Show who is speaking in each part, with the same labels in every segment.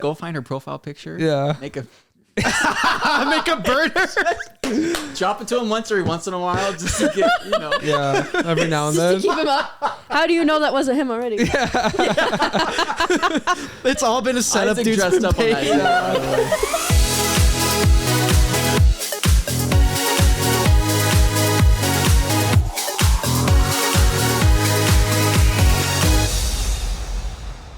Speaker 1: Go find her profile picture.
Speaker 2: Yeah.
Speaker 1: Make a
Speaker 3: Make a burner.
Speaker 1: drop it to him once in a while, just to get,
Speaker 2: Yeah. Every now and then.
Speaker 4: Keep him up. How do you know that wasn't him already?
Speaker 3: It's all been a setup.
Speaker 1: Isaac
Speaker 3: Dude's
Speaker 1: dressed
Speaker 3: been
Speaker 1: up on that.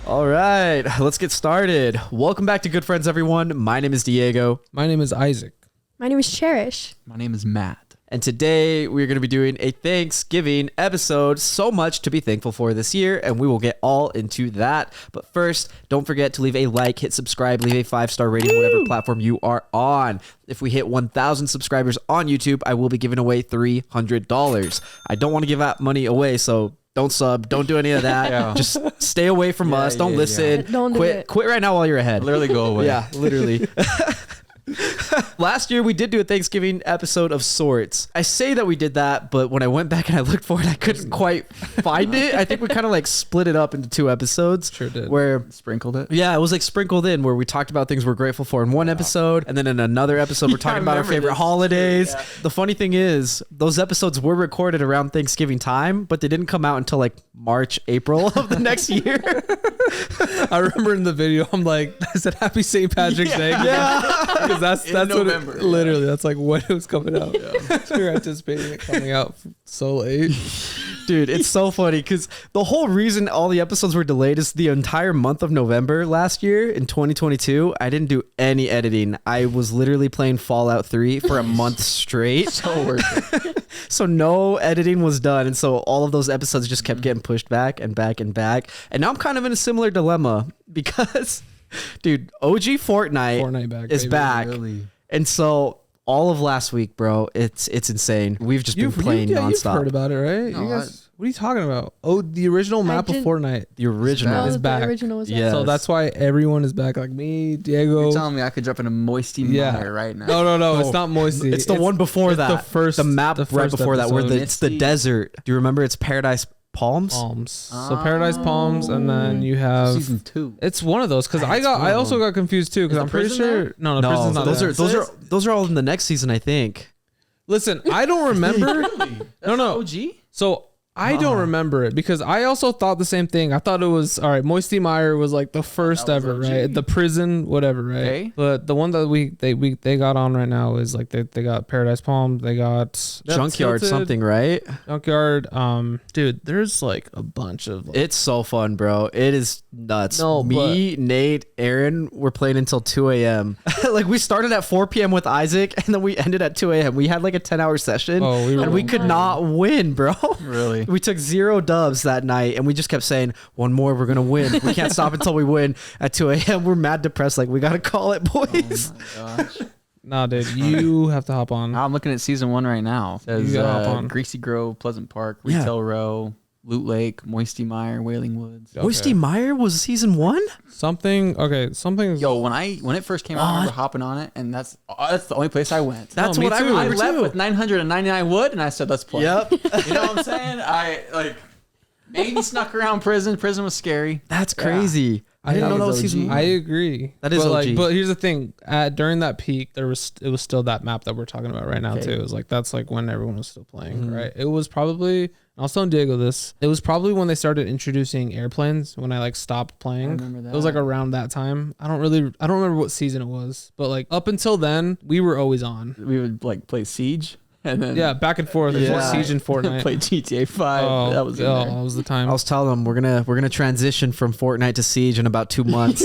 Speaker 3: All right, let's get started. Welcome back to Good Friends, everyone. My name is Diego.
Speaker 2: My name is Isaac.
Speaker 4: My name is Cherish.
Speaker 1: My name is Matt.
Speaker 3: And today we're going to be doing a Thanksgiving episode. So much to be thankful for this year, and we will get all into that. But first, don't forget to leave a like, hit subscribe, leave a 5-star rating, whatever platform you are on. If we hit 1,000 subscribers on YouTube, I will be giving away $300. I don't want to give out money away, so don't sub, don't do any of that.
Speaker 1: Yeah.
Speaker 3: Just stay away from us. Don't listen.
Speaker 4: Don't do it.
Speaker 3: Quit right now while you're ahead.
Speaker 1: Literally go away.
Speaker 3: Yeah, literally. Last year we did do a Thanksgiving episode of sorts. I say that we did that, but when I went back and I looked for it, I couldn't quite find it. I think we kind of like split it up into 2 episodes.
Speaker 2: Sure did.
Speaker 3: Where
Speaker 1: Sprinkled it.
Speaker 3: yeah, it was like sprinkled in where we talked about things we're grateful for in one episode, and then in another episode we're talking about our favorite holidays. Yeah. The funny thing is, those episodes were recorded around Thanksgiving time, but they didn't come out until like March, April of the next year.
Speaker 2: I remember in the video, I'm like, I said Happy St. Patrick's Day.
Speaker 3: Yeah.
Speaker 2: Because that's what
Speaker 1: November,
Speaker 2: it, literally, that's like when it was coming out. So we were anticipating it coming out so late.
Speaker 3: Dude, it's so funny because the whole reason all the episodes were delayed is the entire month of November last year in 2022. I didn't do any editing. I was literally playing Fallout 3 for a month straight.
Speaker 1: So worth it.
Speaker 3: So no editing was done. And so all of those episodes just kept getting pushed back and back and back. And now I'm kind of in a similar dilemma because, dude, OG Fortnite is
Speaker 2: baby.
Speaker 3: back.
Speaker 1: Really?
Speaker 3: And so all of last week, bro, it's insane. We've just been playing nonstop.
Speaker 2: You've heard about it, right?
Speaker 1: No,
Speaker 2: you guys, what are you talking about? Oh, the original map of Fortnite.
Speaker 3: The original
Speaker 2: is back.
Speaker 4: The original was
Speaker 3: Yeah.
Speaker 2: So that's why everyone is back. Like me, Diego.
Speaker 1: You're telling me I could drop in a moisty mire right now?
Speaker 2: No. It's not moisty.
Speaker 3: It's the one before that.
Speaker 2: The
Speaker 3: map right before that, where it's the desert. Do you remember? It's Paradise Palms.
Speaker 2: So Paradise Palms, and then you have
Speaker 1: Season 2.
Speaker 2: It's one of those because I also got confused too because I'm pretty sure no, prison's not there.
Speaker 3: Those are all in the next season, I think.
Speaker 2: Listen, I don't remember. No.
Speaker 1: OG?
Speaker 2: So I don't remember it because I also thought the same thing. I thought it was all right. Moisty Mire was like the first ever,
Speaker 1: OG.
Speaker 2: right? The prison, whatever, right?
Speaker 1: Okay.
Speaker 2: But the one that they got on right now is like they got Paradise Palms, they got
Speaker 3: Junkyard
Speaker 2: Tilted,
Speaker 3: something, right?
Speaker 2: Junkyard. Dude, there's like a bunch of.
Speaker 3: It's so fun, bro. It is nuts.
Speaker 2: No,
Speaker 3: Me, Nate, Aaron, we're playing until 2 a.m. Like we started at 4 p.m. with Isaac, and then we ended at 2 a.m. We had like a 10-hour session, and we could not win, bro.
Speaker 1: Really?
Speaker 3: We took 0 dubs that night, and we just kept saying, one more, we're gonna win. We can't stop until we win. At 2 a.m. we're mad depressed, like we gotta call it, boys.
Speaker 1: Oh my gosh.
Speaker 2: Nah, dude, you have to hop on.
Speaker 1: I'm looking at season 1 right now. It says
Speaker 2: You gotta hop on.
Speaker 1: Greasy Grove, Pleasant Park, Retail Row, Loot Lake, Moisty Mire, Wailing Woods.
Speaker 2: Okay.
Speaker 3: Moisty Mire was season 1?
Speaker 2: Something.
Speaker 1: Yo, when it first came out, I remember hopping on it, and that's the only place I went.
Speaker 3: That's
Speaker 2: me
Speaker 3: what I
Speaker 2: too.
Speaker 3: remember
Speaker 1: I left
Speaker 3: too.
Speaker 1: with 999 wood, and I said, let's play.
Speaker 3: Yep.
Speaker 1: You know what I'm saying? I like maybe snuck around prison. Prison was scary.
Speaker 3: That's crazy. I didn't know that was season 1.
Speaker 2: I agree.
Speaker 3: That is
Speaker 2: but
Speaker 3: OG.
Speaker 2: But here's the thing: during that peak, it was still that map that we're talking about right now too. It was like that's like when everyone was still playing, right? It was probably. I was telling Diego this. It was probably when they started introducing airplanes. When I like stopped playing,
Speaker 1: I remember that.
Speaker 2: It was like around that time. I don't remember what season it was, but like up until then, we were always on.
Speaker 1: We would like play Siege, and then
Speaker 2: Back and forth.
Speaker 3: Yeah.
Speaker 2: Siege and Fortnite.
Speaker 1: play GTA 5. That was in there.
Speaker 2: that was the time.
Speaker 3: I was telling them we're gonna transition from Fortnite to Siege in about 2 months.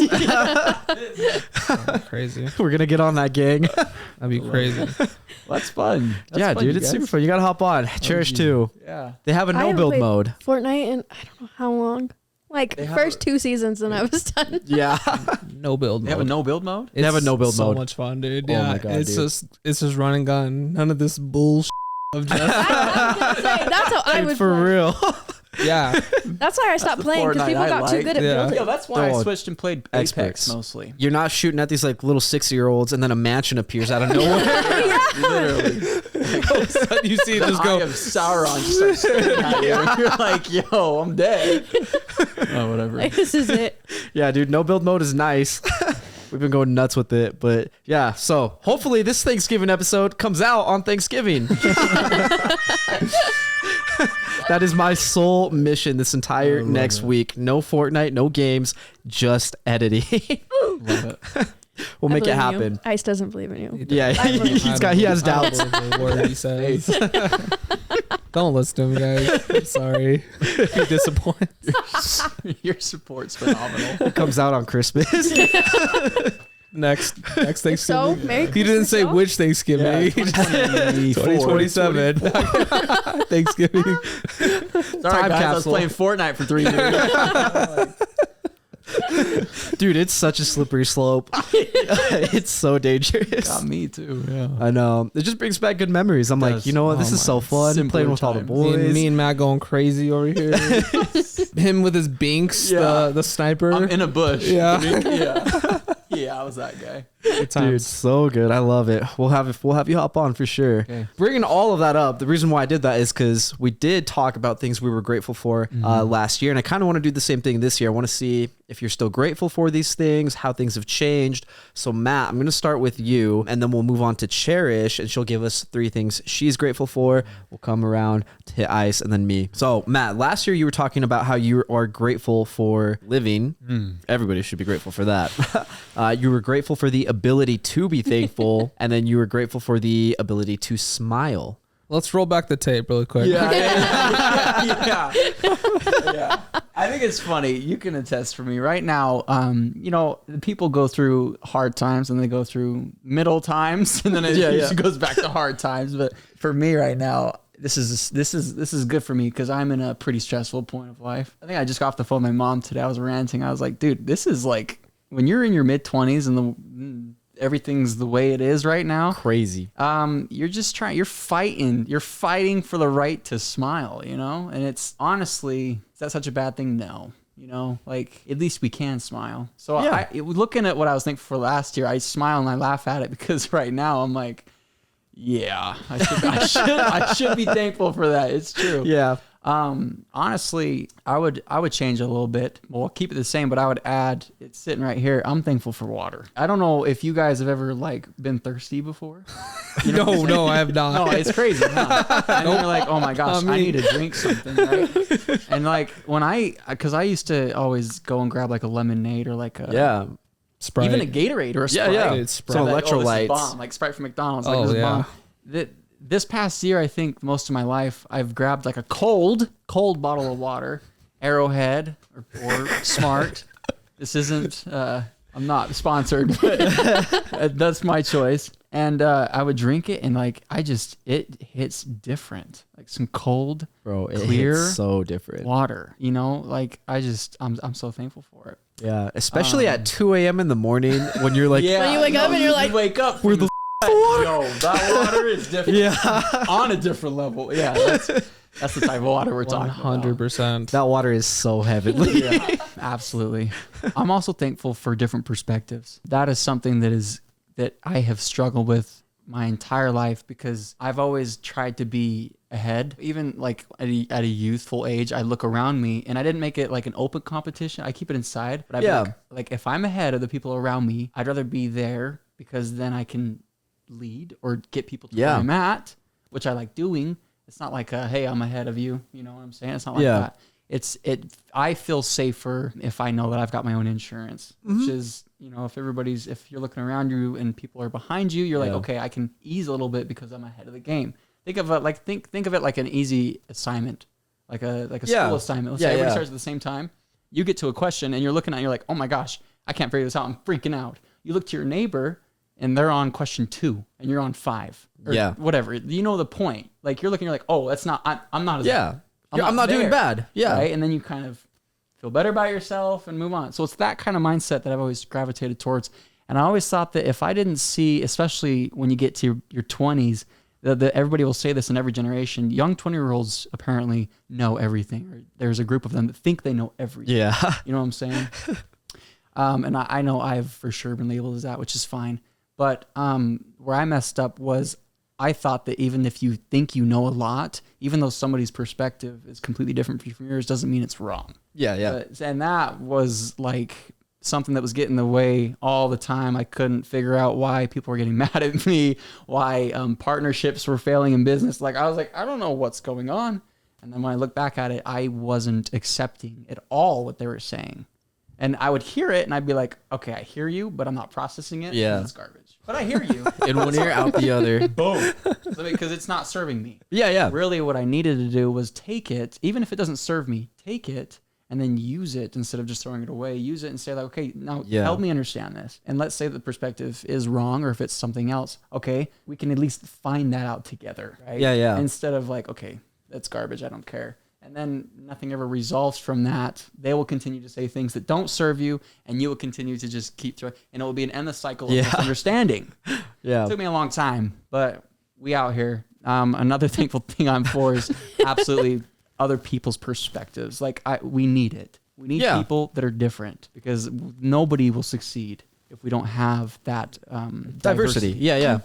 Speaker 2: Crazy.
Speaker 3: We're gonna get on that, gang.
Speaker 2: That'd be crazy.
Speaker 1: That's fun. That's
Speaker 3: Yeah,
Speaker 1: fun,
Speaker 3: dude,
Speaker 1: you
Speaker 3: it's
Speaker 1: guys.
Speaker 3: super fun. You gotta hop on. Cherish too.
Speaker 1: Yeah.
Speaker 3: They have a
Speaker 4: I
Speaker 3: no
Speaker 4: haven't
Speaker 3: build
Speaker 4: played
Speaker 3: mode.
Speaker 4: Fortnite in I don't know how long. Like
Speaker 1: They have
Speaker 4: first 2 seasons and I was done.
Speaker 3: Yeah.
Speaker 2: No build mode.
Speaker 1: They have a no build mode?
Speaker 3: They have a no build
Speaker 2: so
Speaker 3: mode.
Speaker 2: much fun, dude.
Speaker 3: Oh
Speaker 2: Yeah,
Speaker 3: my God,
Speaker 2: it's
Speaker 3: dude.
Speaker 2: just run and gun. None of this bullshit of just
Speaker 4: I was gonna say, that's how I
Speaker 3: Dude,
Speaker 4: would
Speaker 3: for
Speaker 4: play.
Speaker 3: real.
Speaker 2: yeah.
Speaker 4: That's why I stopped
Speaker 1: the
Speaker 4: playing because
Speaker 1: Fortnite
Speaker 4: people
Speaker 1: I
Speaker 4: got too
Speaker 1: like.
Speaker 4: good at
Speaker 2: Yeah.
Speaker 4: building.
Speaker 1: Yo, that's why I
Speaker 3: Oh,
Speaker 1: switched and played
Speaker 3: experts.
Speaker 1: Apex mostly.
Speaker 3: You're not shooting at these like little 6-year-olds and then a mansion appears out of nowhere.
Speaker 1: Literally.
Speaker 2: All of a sudden you see it just
Speaker 1: I
Speaker 2: go.
Speaker 1: am Sauron just starts staring at you. And you're like, yo, I'm dead. Oh, whatever.
Speaker 4: Like, this is it.
Speaker 3: Yeah, dude, no build mode is nice. We've been going nuts with it, but yeah. So hopefully this Thanksgiving episode comes out on Thanksgiving. That is my sole mission this entire next week. No Fortnite, no games, just editing.
Speaker 1: Love it.
Speaker 3: We'll make it
Speaker 4: believe in you.
Speaker 3: happen.
Speaker 4: Ice doesn't believe in you.
Speaker 3: Yeah, he has doubts.
Speaker 2: The word he says. Don't listen to him, guys. I'm sorry. He disappoints.
Speaker 1: Your support's phenomenal.
Speaker 3: It comes out on Christmas.
Speaker 2: Next Thanksgiving.
Speaker 4: So, Merry
Speaker 2: He didn't
Speaker 4: Christmas,
Speaker 2: say
Speaker 4: y'all.
Speaker 2: which Thanksgiving.
Speaker 1: Yeah,
Speaker 2: 2027. Thanksgiving.
Speaker 1: Sorry,
Speaker 3: Time
Speaker 1: guys. I was
Speaker 3: capsule.
Speaker 1: playing Fortnite for 3 years.
Speaker 3: Dude, it's such a slippery slope. It's so dangerous.
Speaker 1: Got me too. Yeah.
Speaker 3: I know. It just brings back good memories. I'm like,
Speaker 1: does.
Speaker 3: you know what? This
Speaker 1: Oh
Speaker 3: is so
Speaker 1: my
Speaker 3: fun.
Speaker 1: simpler
Speaker 3: Playing with all the
Speaker 1: times.
Speaker 3: boys.
Speaker 2: Me and Matt going crazy over here. Him with his binks,
Speaker 1: Yeah.
Speaker 2: the sniper.
Speaker 1: I'm in a bush.
Speaker 2: Yeah.
Speaker 1: Yeah. Yeah, I was that guy.
Speaker 2: Good
Speaker 3: Dude,
Speaker 2: times.
Speaker 3: so good. I love it. We'll have you hop on for sure.
Speaker 1: Okay.
Speaker 3: Bringing all of that up, the reason why I did that is because we did talk about things we were grateful for last year, and I kind of want to do the same thing this year. I want to see if you're still grateful for these things, how things have changed. So Matt, I'm going to start with you, and then we'll move on to Cherish, and she'll give us 3 things she's grateful for. We'll come around to hit Ice, and then me. So Matt, last year you were talking about how you are grateful for living. Everybody should be grateful for that. You were grateful for the ability to be thankful, and then you were grateful for the ability to smile.
Speaker 2: Let's roll back the tape really quick.
Speaker 1: Yeah. I think it's funny. You can attest for me right now. You know, people go through hard times and they go through middle times, and then it usually goes back to hard times. But for me right now, this is good for me because I'm in a pretty stressful point of life. I think I just got off the phone with my mom today. I was ranting. I was like, dude, this is like when you're in your mid-20s and everything's the way it is right now.
Speaker 3: Crazy.
Speaker 1: You're fighting for the right to smile, you know? And it's honestly, is that such a bad thing? No. You know, like at least we can smile. So
Speaker 3: Yeah.
Speaker 1: Looking at what I was thankful for last year, I smile and I laugh at it because right now I'm like, yeah, I should be thankful for that. It's true.
Speaker 3: Yeah.
Speaker 1: Honestly, I would change a little bit. Well, I'll keep it the same, but I would add, it's sitting right here. I'm thankful for water. I don't know if you guys have ever like been thirsty before. You know what I'm saying?
Speaker 2: No, I have not.
Speaker 1: No, it's crazy. Huh? And then you're like, oh my gosh, I need to drink something, right? And like because I used to always go and grab like a lemonade or like a
Speaker 2: Sprite.
Speaker 1: even a Gatorade or a Sprite.
Speaker 3: Yeah.
Speaker 2: It's Sprite.
Speaker 3: Some
Speaker 1: Like, oh, this is
Speaker 3: electrolytes.
Speaker 1: bomb, like Sprite from McDonald's. Like,
Speaker 2: Oh,
Speaker 1: this is
Speaker 2: yeah.
Speaker 1: bomb. This past year, I think most of my life, I've grabbed like a cold bottle of water, Arrowhead or Smart. This isn't, I'm not sponsored, but that's my choice. And I would drink it and like, it hits different. Like some cold,
Speaker 3: Bro, it
Speaker 1: clear
Speaker 3: hits so different.
Speaker 1: water, you know, like I'm so thankful for it.
Speaker 3: Yeah. Especially at 2 a.m. in the morning when you're like,
Speaker 4: When you wake up and you're like,
Speaker 1: you wake up.
Speaker 3: where the
Speaker 1: Yo, that water is different.
Speaker 3: Yeah.
Speaker 1: On a different level. Yeah, that's the type of water we're talking about.
Speaker 2: 100%.
Speaker 3: That water is so heavenly.
Speaker 1: Yeah, absolutely. I'm also thankful for different perspectives. That is something that I have struggled with my entire life because I've always tried to be ahead. Even like at a youthful age, I look around me and I didn't make it like an open competition. I keep it inside. But like if I'm ahead of the people around me, I'd rather be there because then I can lead or get people to where I'm at, which I like doing. It's not like hey, I'm ahead of you, you know what I'm saying? It's not like that. I feel safer if I know that I've got my own insurance, which is, you know, if you're looking around you and people are behind you, you're like, okay, I can ease a little bit because I'm ahead of the game. Think of it like an easy assignment, like a school assignment. Let's say everybody starts at the same time. You get to a question and you're looking at it, you're like, oh my gosh, I can't figure this out. I'm freaking out. You look to your neighbor and they're on question 2 and you're on 5 or whatever. You know the point. Like you're looking, you're like, oh, that's not, I'm not as I'm not
Speaker 3: doing
Speaker 1: there,
Speaker 3: bad. Yeah.
Speaker 1: Right? And then you kind of feel better about yourself and move on. So it's that kind of mindset that I've always gravitated towards. And I always thought that if I didn't see, especially when you get to your 20s, that everybody will say this in every generation, young 20-year-olds apparently know everything. Or there's a group of them that think they know everything.
Speaker 3: Yeah.
Speaker 1: You know what I'm saying? And I know I've for sure been labeled as that, which is fine. But where I messed up was I thought that even if you think you know a lot, even though somebody's perspective is completely different from yours, doesn't mean it's wrong.
Speaker 3: Yeah.
Speaker 1: And that was like something that was getting in the way all the time. I couldn't figure out why people were getting mad at me, why partnerships were failing in business. Like, I was like, I don't know what's going on. And then when I look back at it, I wasn't accepting at all what they were saying. And I would hear it and I'd be like, okay, I hear you, but I'm not processing it.
Speaker 3: Yeah.
Speaker 1: It's garbage. But I hear you.
Speaker 3: In one ear, out the other.
Speaker 1: Boom. Because it's not serving me.
Speaker 3: Yeah.
Speaker 1: Really what I needed to do was take it, even if it doesn't serve me, take it and then use it instead of just throwing it away. Use it and say like, okay, now help me understand this. And let's say the perspective is wrong or if it's something else. Okay, we can at least find that out together, right?
Speaker 3: Yeah.
Speaker 1: Instead of like, okay, that's garbage, I don't care. And then nothing ever resolves from that. They will continue to say things that don't serve you, and you will continue to just keep throwing. And it will be an endless cycle of misunderstanding. It took me a long time, but we out here. Another thankful thing I'm for is absolutely other people's perspectives. Like we need it. We need people that are different because nobody will succeed if we don't have that
Speaker 3: diversity. Yeah.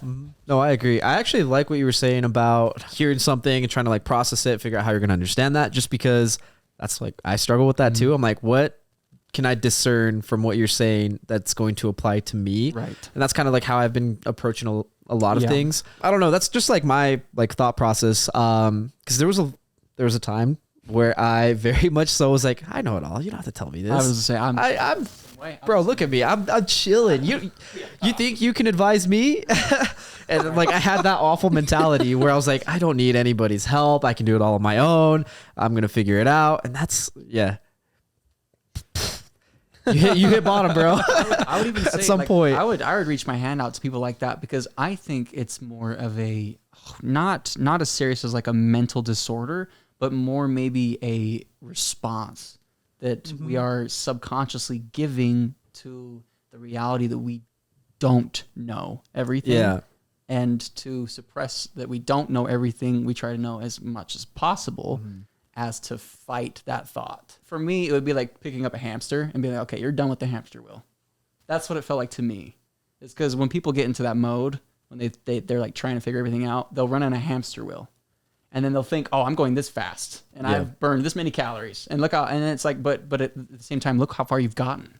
Speaker 3: No, I agree. I actually like what you were saying about hearing something and trying to like process it, figure out how you're going to understand that, just because that's like, I struggle with that too. I'm like, what can I discern from what you're saying that's going to apply to me?
Speaker 1: Right.
Speaker 3: And that's kind of like how I've been approaching a lot of things. I don't know. That's just like my like thought process. Cause there was a time where I very much so was like, I know it all. You don't have to tell me this.
Speaker 1: I was gonna say, I'm
Speaker 3: bro, look at me. I'm chilling. You think you can advise me? And like I had that awful mentality where I was like, I don't need anybody's help. I can do it all on my own. I'm gonna figure it out. And that's you hit bottom, bro.
Speaker 1: I would even say
Speaker 3: at some point
Speaker 1: I would reach my hand out to people like that because I think it's more of a not as serious as like a mental disorder, but more maybe a response that we are subconsciously giving to the reality that we don't know everything.
Speaker 3: Yeah.
Speaker 1: And to suppress that we don't know everything, we try to know as much as possible as to fight that thought. For me, it would be like picking up a hamster and being like, okay, you're done with the hamster wheel. That's what it felt like to me. It's because when people get into that mode, when they're like trying to figure everything out, they'll run on a hamster wheel. And then they'll think, oh, I'm going this fast and I've burned this many calories. And look how, and it's like, but at the same time, look how far you've gotten.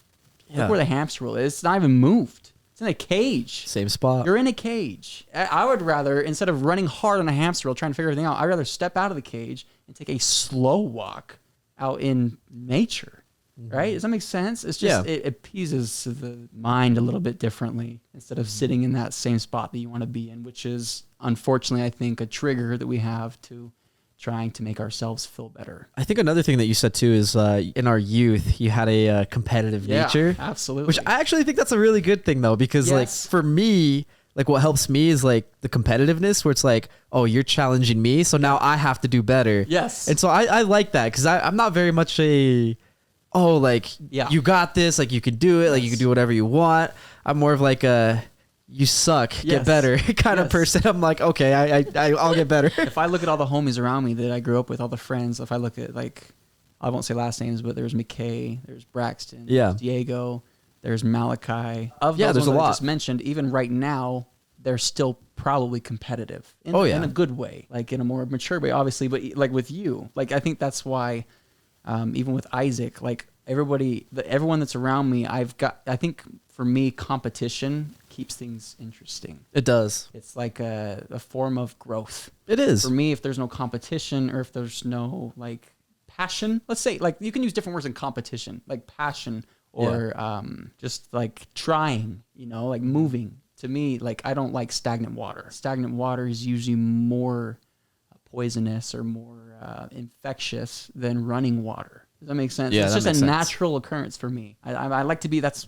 Speaker 1: Look where the hamster wheel is. It's not even moved. It's in a cage.
Speaker 3: Same spot.
Speaker 1: You're in a cage. I would rather, instead of running hard on a hamster wheel, trying to figure everything out, I'd rather step out of the cage and take a slow walk out in nature. Right? Does that make sense? It's just, it appeases the mind a little bit differently instead of sitting in that same spot that you want to be in, which is, unfortunately, I think, a trigger that we have to trying to make ourselves feel better.
Speaker 3: I think another thing that you said too is in our youth, you had a competitive nature.
Speaker 1: Absolutely.
Speaker 3: Which I actually think that's a really good thing though, because like for me, like what helps me is like the competitiveness where it's like, oh, you're challenging me, so now I have to do better.
Speaker 1: Yes.
Speaker 3: And so I like that because I'm not very much you got this, like you can do it, like you can do whatever you want. I'm more of like you suck, get better kind of person. I'm like, okay, I'll get better.
Speaker 1: If I look at all the homies around me that I grew up with, all the friends, if I look at like, I won't say last names, but there's McKay, there's Braxton, there's Diego, there's Malachi. Of those
Speaker 3: there's
Speaker 1: ones
Speaker 3: a lot.
Speaker 1: I just mentioned, even right now, they're still probably competitive in a good way, like in a more mature way, obviously. But like with you, like I think that's why, even with Isaac, like everyone that's around me, I think for me, competition keeps things interesting.
Speaker 3: It does.
Speaker 1: It's like a form of growth.
Speaker 3: It is.
Speaker 1: For me, if there's no competition or if there's no like passion, let's say like you can use different words in competition, like passion or just like trying, like moving. To me, like I don't like stagnant water. Stagnant water is usually more poisonous or more infectious than running water. Does that make sense?
Speaker 3: Yeah,
Speaker 1: it's
Speaker 3: that
Speaker 1: just
Speaker 3: makes
Speaker 1: a
Speaker 3: sense.
Speaker 1: natural occurrence for me. I like to be, that's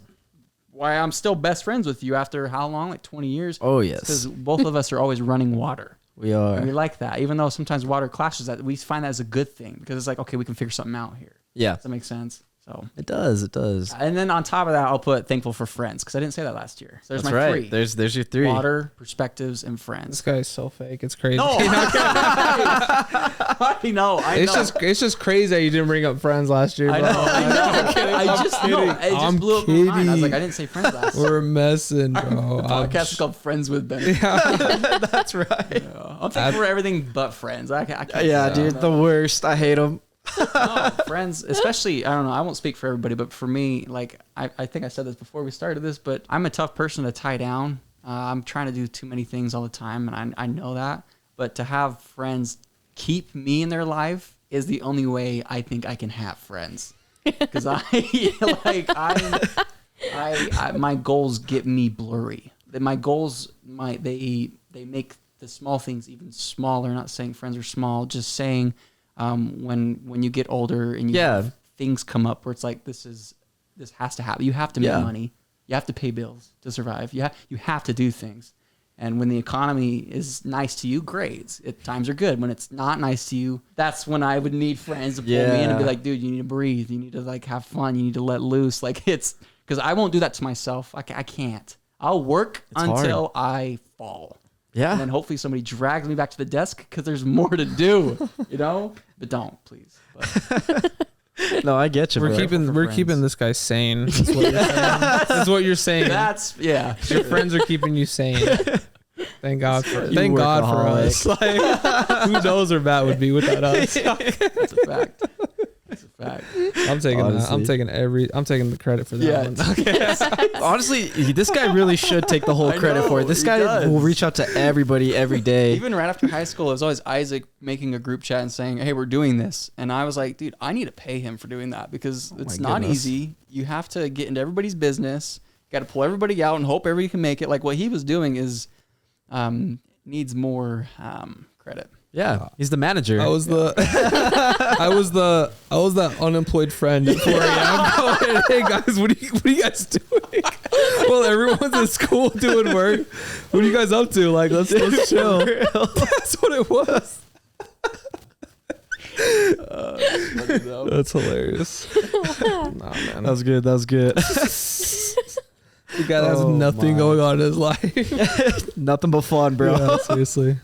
Speaker 1: why I'm still best friends with you after how long? Like 20 years?
Speaker 3: Oh, yes.
Speaker 1: Because both of us are always running water.
Speaker 3: We are.
Speaker 1: And we like that. Even though sometimes water clashes, that we find that as a good thing because it's like, okay, we can figure something out here.
Speaker 3: Yeah.
Speaker 1: Does that make sense? So
Speaker 3: It does.
Speaker 1: And then on top of that, I'll put thankful for friends because I didn't say that last year. So there's
Speaker 3: That's
Speaker 1: my
Speaker 3: right.
Speaker 1: 3.
Speaker 3: There's your 3.
Speaker 1: Water, perspectives, and friends.
Speaker 2: This guy's so fake. It's crazy.
Speaker 1: No, I know.
Speaker 2: It's just crazy that you didn't bring up friends last year.
Speaker 1: I
Speaker 2: bro.
Speaker 1: know. I just know. It just
Speaker 2: I'm
Speaker 1: blew up my mind. I was
Speaker 2: kidding.
Speaker 1: like, I didn't say friends last year.
Speaker 2: We're messing, bro.
Speaker 1: The podcast is called Friends with Ben.
Speaker 3: That's right.
Speaker 1: I'm thankful for everything but friends. I can't
Speaker 3: Yeah, dude, the worst. I hate them.
Speaker 1: No, friends, especially, I don't know, I won't speak for everybody, but for me, like, I think I said this before we started this, but I'm a tough person to tie down. I'm trying to do too many things all the time, and I know that. But to have friends keep me in their life is the only way I think I can have friends. Because my goals get me blurry. My goals, they make the small things even smaller. Not saying friends are small, just saying when you get older and you have things come up where it's like this has to happen. You have to make money. You have to pay bills to survive. You have to do things. And when the economy is nice to you, great. Times are good. When it's not nice to you, that's when I would need friends to pull me in and be like, dude, you need to breathe. You need to like have fun. You need to let loose. Like it's because I won't do that to myself. I can't. I'll work until I fall. Yeah. And then hopefully somebody drags me back to the desk because there's more to do, you know? But don't, please. But.
Speaker 3: No, I get you.
Speaker 2: We're keeping this guy sane. That's what you're saying. That's what you're saying.
Speaker 1: Sure.
Speaker 2: Your friends are keeping you sane. Thank God for us. Like, who knows where Matt would be without us?
Speaker 1: That's a fact. That's a fact.
Speaker 2: I'm taking that. I'm taking the credit for that one.
Speaker 3: Okay. Honestly, this guy really should take the whole credit for it. This guy will reach out to everybody every day.
Speaker 1: Even right after high school, it was always Isaac making a group chat and saying, hey, we're doing this. And I was like, dude, I need to pay him for doing that because it's not easy. You have to get into everybody's business. You got to pull everybody out and hope everybody can make it. Like what he was doing is needs more credit.
Speaker 3: Yeah, he's the manager.
Speaker 2: I was that unemployed friend at 4 a.m. going, hey guys, what are you guys doing? Well, everyone's in school doing work. What are you guys up to? Like, let's chill. That's what it was. That's hilarious. Nah, man.
Speaker 3: That was good.
Speaker 2: The guy has nothing going on in his life.
Speaker 3: Nothing but fun, bro.
Speaker 2: Yeah, seriously.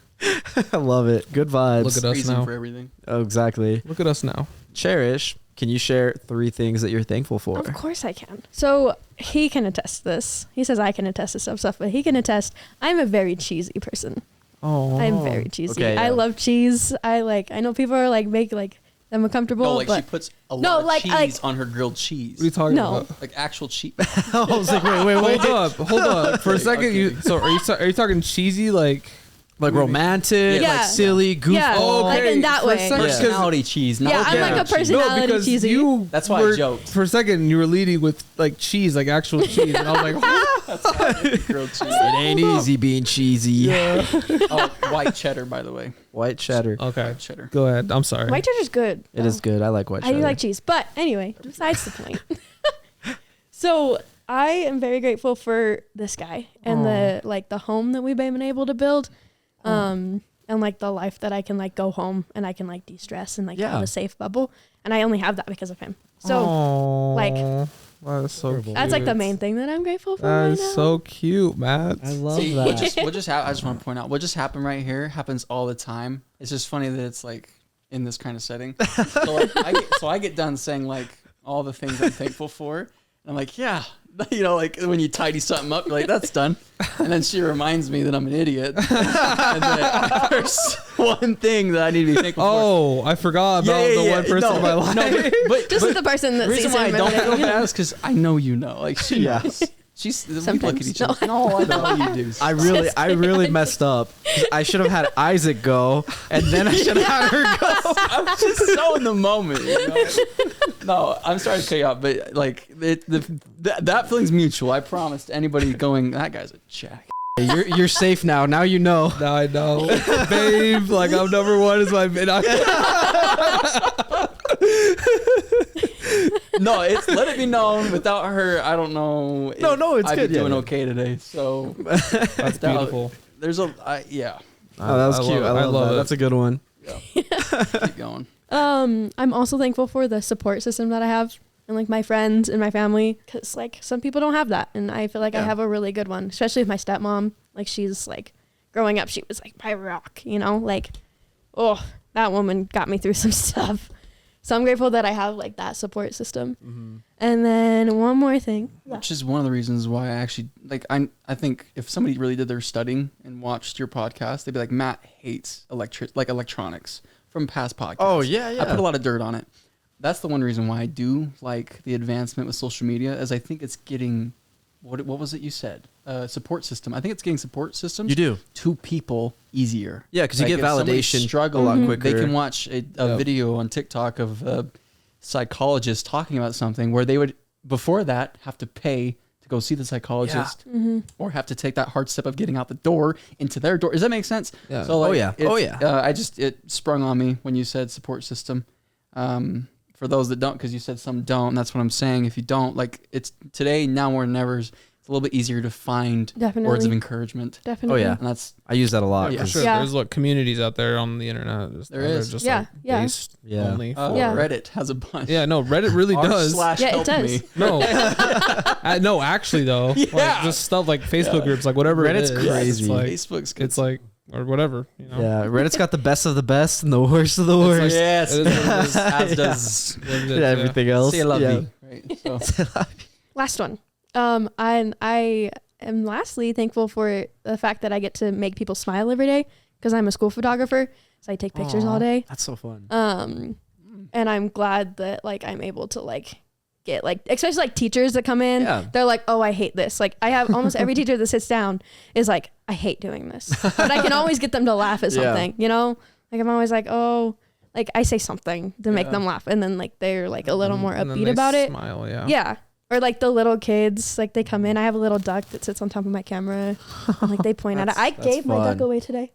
Speaker 3: I love it. Good vibes.
Speaker 2: Look at us
Speaker 1: Reason
Speaker 2: now.
Speaker 1: for everything.
Speaker 3: Oh, exactly.
Speaker 2: Look at us now.
Speaker 3: Cherish, can you share 3 things that you're thankful for?
Speaker 4: Of course I can. So he can attest to this. He says I can attest to some stuff, but he can attest. I'm a very cheesy person.
Speaker 2: Oh,
Speaker 4: I'm very cheesy.
Speaker 3: Okay, yeah.
Speaker 4: I love cheese. I know people are like make like them uncomfortable.
Speaker 1: No, like
Speaker 4: but
Speaker 1: she puts a lot of cheese on her grilled cheese.
Speaker 2: What are you talking
Speaker 4: No.
Speaker 2: about?
Speaker 1: Like actual cheese.
Speaker 3: I was like, wait.
Speaker 2: Hold up. For a second,
Speaker 1: Okay.
Speaker 2: are you talking cheesy
Speaker 3: Like romantic,
Speaker 4: Yeah.
Speaker 3: like silly, goofball.
Speaker 4: Yeah, like in that way.
Speaker 1: Personality cheese. Not
Speaker 4: I'm like a
Speaker 1: cheese.
Speaker 4: personality
Speaker 2: because
Speaker 4: cheesy.
Speaker 1: That's why I joked.
Speaker 2: For a second, you were leading with like cheese, like actual cheese, and I was like,
Speaker 1: That's why grilled cheese.
Speaker 3: It ain't easy being cheesy.
Speaker 1: Oh, white cheddar, by the way.
Speaker 3: White cheddar.
Speaker 2: okay,
Speaker 1: White cheddar.
Speaker 2: go ahead. I'm sorry.
Speaker 4: White cheddar's good.
Speaker 3: It is good. I like white
Speaker 4: I
Speaker 3: cheddar.
Speaker 4: do like cheese. But anyway, besides the point. So I am very grateful for this guy and the home that we've been able to build. And like the life that I can like go home and I can like de-stress and like have a safe bubble. And I only have that because of him. So like
Speaker 2: that is so cute.
Speaker 4: that's like the main thing that I'm grateful for.
Speaker 2: That
Speaker 4: right
Speaker 2: is
Speaker 4: now.
Speaker 2: so cute, Matt.
Speaker 3: I love
Speaker 1: See,
Speaker 3: that.
Speaker 1: I just want to point out what just happened right here happens all the time. It's just funny that it's like in this kind of setting. So like I get done saying like all the things I'm thankful for. And I'm like, yeah, you know, like when you tidy something up, you're like, that's done. And then she reminds me that I'm an idiot. And then there's one thing that I need to be thankful for.
Speaker 2: Oh, I forgot about the one person in my life.
Speaker 1: No, but
Speaker 4: Just the person that
Speaker 1: the
Speaker 4: sees
Speaker 1: reason why I
Speaker 4: him
Speaker 1: don't
Speaker 4: every
Speaker 1: feel
Speaker 4: day.
Speaker 1: bad is because I know you know. Like she knows. She's we look at
Speaker 4: Sometimes.
Speaker 1: each other. No, I know you do.
Speaker 3: I really messed up. I should have had Isaac go, and then I should have had her go.
Speaker 1: I'm just so in the moment. You know? No, I'm sorry to cut you off, but like that feeling's mutual. I promise to anybody going, that guy's a jack.
Speaker 3: You're safe now. Now you know.
Speaker 2: Now I know, babe. Like I'm number one is my.
Speaker 1: No, it's let it be known. Without her, I don't know.
Speaker 3: No, it's
Speaker 1: I'd
Speaker 3: good.
Speaker 1: be doing okay today. So
Speaker 2: That's beautiful.
Speaker 1: there's yeah.
Speaker 3: Oh, that was cute. I love that.
Speaker 2: it.
Speaker 3: That's a good one.
Speaker 1: Keep going.
Speaker 4: I'm also thankful for the support system that I have and like my friends and my family because like some people don't have that and I feel like I have a really good one, especially with my stepmom. Like she's like growing up, she was like my rock, you know, like that woman got me through some stuff. So I'm grateful that I have like that support system. Mm-hmm. And then one more thing,
Speaker 1: which is one of the reasons why I actually like I think if somebody really did their studying and watched your podcast, they'd be like, Matt hates electronics. from past podcasts.
Speaker 3: Oh, yeah, yeah.
Speaker 1: I put a lot of dirt on it. That's the one reason why I do like the advancement with social media, is I think it's getting, what was it you said? Support system. I think it's getting support systems.
Speaker 3: You do.
Speaker 1: To people easier.
Speaker 3: Yeah, because you get
Speaker 1: if somebody's
Speaker 3: validation
Speaker 1: struggling,
Speaker 3: a lot quicker.
Speaker 1: They can watch a video on TikTok of a psychologist talking about something where they would, before that, have to pay to go see the psychologist or have to take that hard step of getting out the door into their door. Does that make sense?
Speaker 2: Yeah.
Speaker 1: So like,
Speaker 3: yeah.
Speaker 1: It sprung on me when you said support system. For those that don't, because you said some don't, and that's what I'm saying. If you don't, like, it's today, now more than ever, it's a little bit easier to find words of encouragement.
Speaker 4: Definitely.
Speaker 3: Oh yeah,
Speaker 1: And that's,
Speaker 3: I use that a lot.
Speaker 2: For sure.
Speaker 4: Yeah.
Speaker 2: There's like communities out there on the internet.
Speaker 1: There is.
Speaker 2: Just
Speaker 4: Yeah,
Speaker 2: like
Speaker 4: yeah.
Speaker 2: based
Speaker 3: Yeah.
Speaker 2: only for
Speaker 1: Reddit has a bunch.
Speaker 2: Yeah, no, Reddit really does.
Speaker 4: Yeah, it
Speaker 1: help
Speaker 4: does.
Speaker 1: me.
Speaker 2: No, no, actually though, like just stuff like Facebook groups, like whatever.
Speaker 3: Reddit's
Speaker 2: it is,
Speaker 3: crazy.
Speaker 2: It's like,
Speaker 1: Facebook's good.
Speaker 2: it's like or whatever, you know.
Speaker 3: Yeah, Reddit's got the best of the best and the worst of the worst.
Speaker 1: Yes.
Speaker 2: It is what it is.
Speaker 1: As does
Speaker 2: What it is,
Speaker 3: And everything else.
Speaker 1: C'est la
Speaker 3: Yeah.
Speaker 1: vie, right? So.
Speaker 4: Last one. I am lastly thankful for the fact that I get to make people smile every day because I'm a school photographer, so I take pictures all day.
Speaker 3: That's so fun.
Speaker 4: And I'm glad that like I'm able to like get like, especially like teachers that come in,
Speaker 3: Yeah.
Speaker 4: they're like, oh, I hate this. Like I have almost every teacher that sits down is like, I hate doing this, but I can always get them to laugh at
Speaker 3: Yeah.
Speaker 4: something, you know? Like I'm always like, oh, like I say something to make them laugh, and then like they're like a little more
Speaker 2: And then
Speaker 4: upbeat
Speaker 2: they
Speaker 4: about it.
Speaker 2: smile, yeah.
Speaker 4: Yeah. Or like the little kids, like they come in. I have a little duck that sits on top of my camera. And like they point at it. I gave my duck
Speaker 3: fun.
Speaker 4: away today.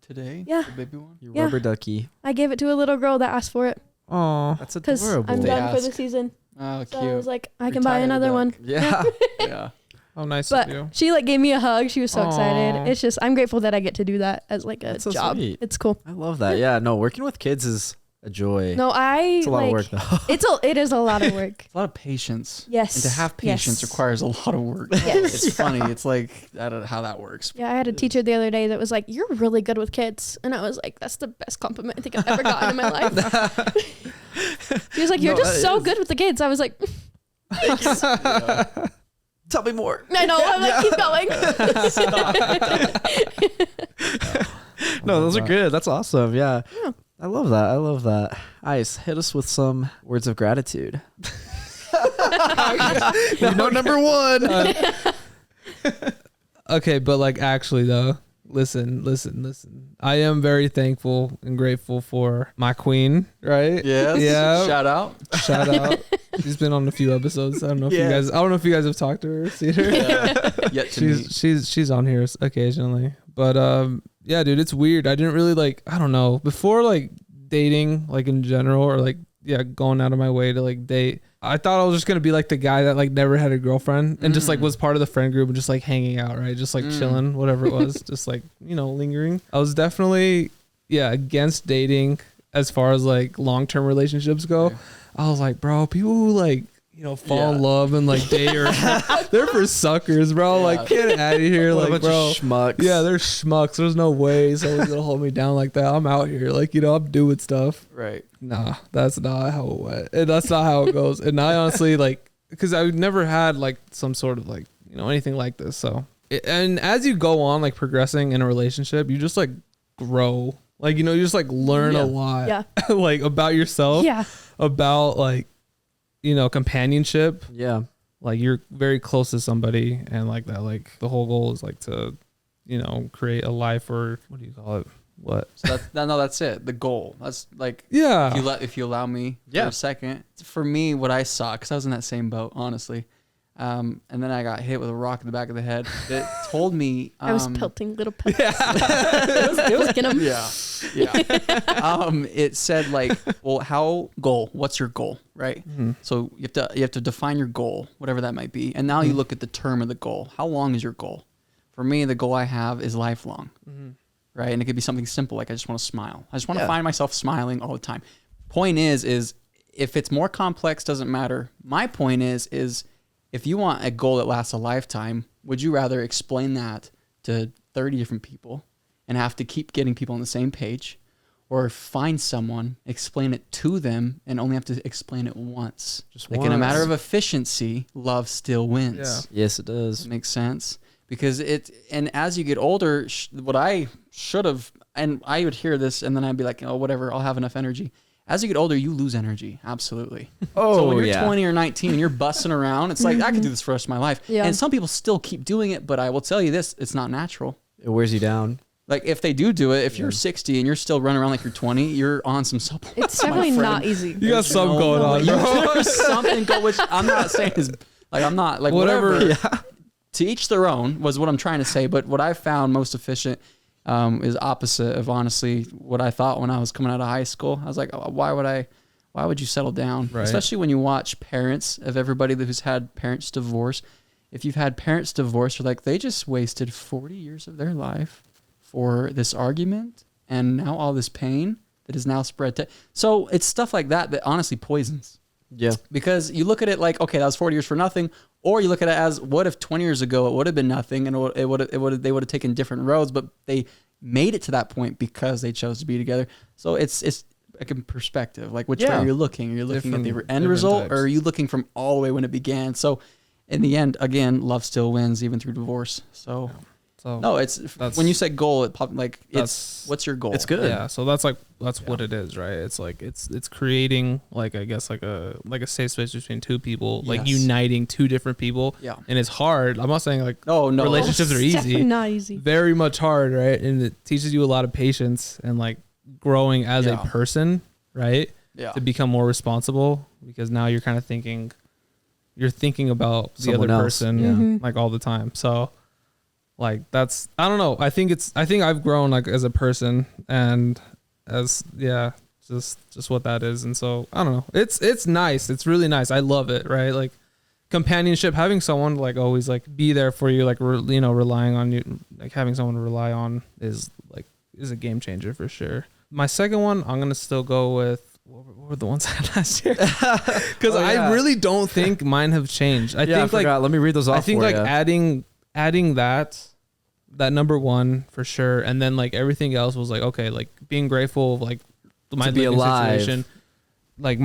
Speaker 1: Today?
Speaker 4: Yeah.
Speaker 1: The baby one?
Speaker 3: You
Speaker 4: Yeah.
Speaker 3: rubber ducky.
Speaker 4: I gave it to a little girl that asked for it
Speaker 2: Oh,
Speaker 3: That's
Speaker 4: because
Speaker 3: adorable.
Speaker 4: I'm
Speaker 1: They
Speaker 4: done for the
Speaker 1: ask.
Speaker 4: season.
Speaker 1: Oh,
Speaker 4: So
Speaker 1: cute.
Speaker 4: I was like, I can buy
Speaker 1: Retire the
Speaker 4: another
Speaker 1: duck.
Speaker 4: one.
Speaker 3: Yeah.
Speaker 1: Yeah.
Speaker 2: how nice
Speaker 4: But
Speaker 2: of you.
Speaker 4: she like gave me a hug. She was so
Speaker 2: Aw.
Speaker 4: excited. It's just, I'm grateful that I get to do that as like a
Speaker 3: That's so
Speaker 4: job.
Speaker 3: sweet.
Speaker 4: It's cool.
Speaker 3: I love that. Yeah, no, working with kids is a joy.
Speaker 4: No,
Speaker 3: It's a lot
Speaker 4: like,
Speaker 3: of work though.
Speaker 4: it is a lot of work.
Speaker 1: It's a lot of patience.
Speaker 4: Yes.
Speaker 1: And to have patience
Speaker 4: Yes.
Speaker 1: requires a lot of work.
Speaker 4: Yes.
Speaker 1: It's funny. It's like, I don't know how that works.
Speaker 4: Yeah, I had a teacher the other day that was like, you're really good with kids. And I was like, that's the best compliment I think I've ever gotten in my life. She was like, you're
Speaker 3: No,
Speaker 4: just
Speaker 3: that
Speaker 4: so
Speaker 3: is.
Speaker 4: good with the kids. I was like, thanks.
Speaker 3: Tell me more.
Speaker 4: I know. I'm like, keep going.
Speaker 3: No, those are good. That's awesome. Yeah.
Speaker 4: Yeah.
Speaker 3: I love that. I love that. Ice, hit us with some words of gratitude. You know, number one.
Speaker 2: Okay, but like actually though, listen. I am very thankful and grateful for my queen, right?
Speaker 1: Yes.
Speaker 2: Yeah.
Speaker 1: Shout out.
Speaker 2: Shout out. She's been on a few episodes. I don't know if
Speaker 3: Yeah.
Speaker 2: I don't know if you guys have talked to her or seen her.
Speaker 1: Yet to meet.
Speaker 2: She's on here occasionally. But yeah, dude, it's weird. I didn't really like, I don't know, before like dating like in general or like going out of my way to like date. I thought I was just going to be like the guy that like never had a girlfriend and just like was part of the friend group and just like hanging out, right? Just like chilling, whatever it was, just like, you know, lingering. I was definitely against dating as far as like long-term relationships go.
Speaker 1: Okay.
Speaker 2: I was like, bro, people who like, you know, fall in love and like date or they're for suckers, bro. Like, get out of here,
Speaker 3: What a
Speaker 2: like,
Speaker 3: bunch
Speaker 2: bro.
Speaker 3: of schmucks.
Speaker 2: Yeah, they're schmucks. There's no way someone's gonna hold me down like that. I'm out here, like, you know, I'm doing stuff.
Speaker 1: Right.
Speaker 2: Nah, that's not how it went. And that's not how it goes. And I honestly like, because I never had like some sort of like, you know, anything like this. So, and as you go on like progressing in a relationship, you just like grow. Like, you know, you just like learn a lot,
Speaker 4: Yeah.
Speaker 2: like about yourself,
Speaker 4: Yeah.
Speaker 2: about like, you know, companionship.
Speaker 3: Yeah.
Speaker 2: Like you're very close to somebody and like that, like the whole goal is like to, you know, create a life or what do you call it? What?
Speaker 1: So that's it. The goal. That's like,
Speaker 2: Yeah.
Speaker 1: if you allow me for
Speaker 3: Yeah.
Speaker 1: a second, for me, what I saw, cause I was in that same boat, honestly. And then I got hit with a rock in the back of the head that told me,
Speaker 4: I was pelting little pellets.
Speaker 1: it was
Speaker 4: Get 'em.
Speaker 1: Yeah. It said like, well, what's your goal? Right. So you have to define your goal, whatever that might be. And now you look at the term of the goal. How long is your goal? For me, the goal I have is lifelong. Right. And it could be something simple. Like I just want to smile. I just want to find myself smiling all the time. Point is if it's more complex, doesn't matter. My point is if you want a goal that lasts a lifetime, would you rather explain that to 30 different people and have to keep getting people on the same page, or find someone, explain it to them, and only have to explain it once?
Speaker 3: Just
Speaker 1: like in a
Speaker 3: once.
Speaker 1: matter of efficiency, love still wins.
Speaker 2: Yeah.
Speaker 3: Yes, it
Speaker 1: Does
Speaker 3: does.
Speaker 1: it make sense? because and as you get older, what I should have, and I would hear this and then I'd be like, oh, whatever, I'll have enough energy. As you get older, you lose energy. Absolutely. So when you're 20 or 19 and you're busting around, it's like, I could do this for the rest of my life. Yeah. And some people still keep doing it, but I will tell you this, it's not natural.
Speaker 3: It wears you down.
Speaker 1: Like if they do it, if you're 60 and you're still running around like you're 20, you're on some supplements.
Speaker 4: It's definitely not easy.
Speaker 2: You got something going on.
Speaker 1: There's something which I'm not saying is like, I'm not like whatever. Yeah. To each their own was what I'm trying to say. But what I found most efficient is opposite of honestly what I thought when I was coming out of high school. I was like, oh, why would you settle down? Right. Especially when you watch parents of everybody who's had parents divorce. If you've had parents divorce, you're like, they just wasted 40 years of their life for this argument and now all this pain that is now spread to. So it's stuff like that honestly poisons.
Speaker 3: Yeah.
Speaker 1: Because you look at it like, okay, that was 40 years for nothing. Or you look at it as, what if 20 years ago it would have been nothing and they would have taken different roads, but they made it to that point because they chose to be together. So it's like in perspective, like which way are you looking? Are you looking at the end result types. Or are you looking from all the way when it began? So in the end, again, love still wins even through divorce. So no, when you say goal, it popped like what's your goal?
Speaker 3: It's good.
Speaker 2: Yeah. So that's what it is, right? It's like it's creating like I guess like a safe space between two people, like uniting two different people.
Speaker 1: Yeah.
Speaker 2: And it's hard. I'm not saying like
Speaker 1: no
Speaker 2: relationships are easy.
Speaker 4: Definitely not easy.
Speaker 2: Very much hard, right? And it teaches you a lot of patience and like growing as a person, right?
Speaker 1: Yeah.
Speaker 2: To become more responsible because now you're kind of thinking about the
Speaker 3: Someone
Speaker 2: other
Speaker 3: else.
Speaker 2: person like all the time. So like that's, I don't know. I think I've grown like as a person and as, just what that is. And so I don't know. It's nice. It's really nice. I love it. Right. Like companionship, having someone like always like be there for you, like, relying on you, like having someone to rely on is a game changer for sure. My second one, I'm going to still go with, what were the ones I had last year? Because I really don't think mine have changed. I think like,
Speaker 3: let me read those off.
Speaker 2: I think
Speaker 3: for
Speaker 2: like
Speaker 3: you.
Speaker 2: adding that number one for sure, and then like everything else was like okay, like being grateful of like my
Speaker 3: to be alive.
Speaker 2: situation, like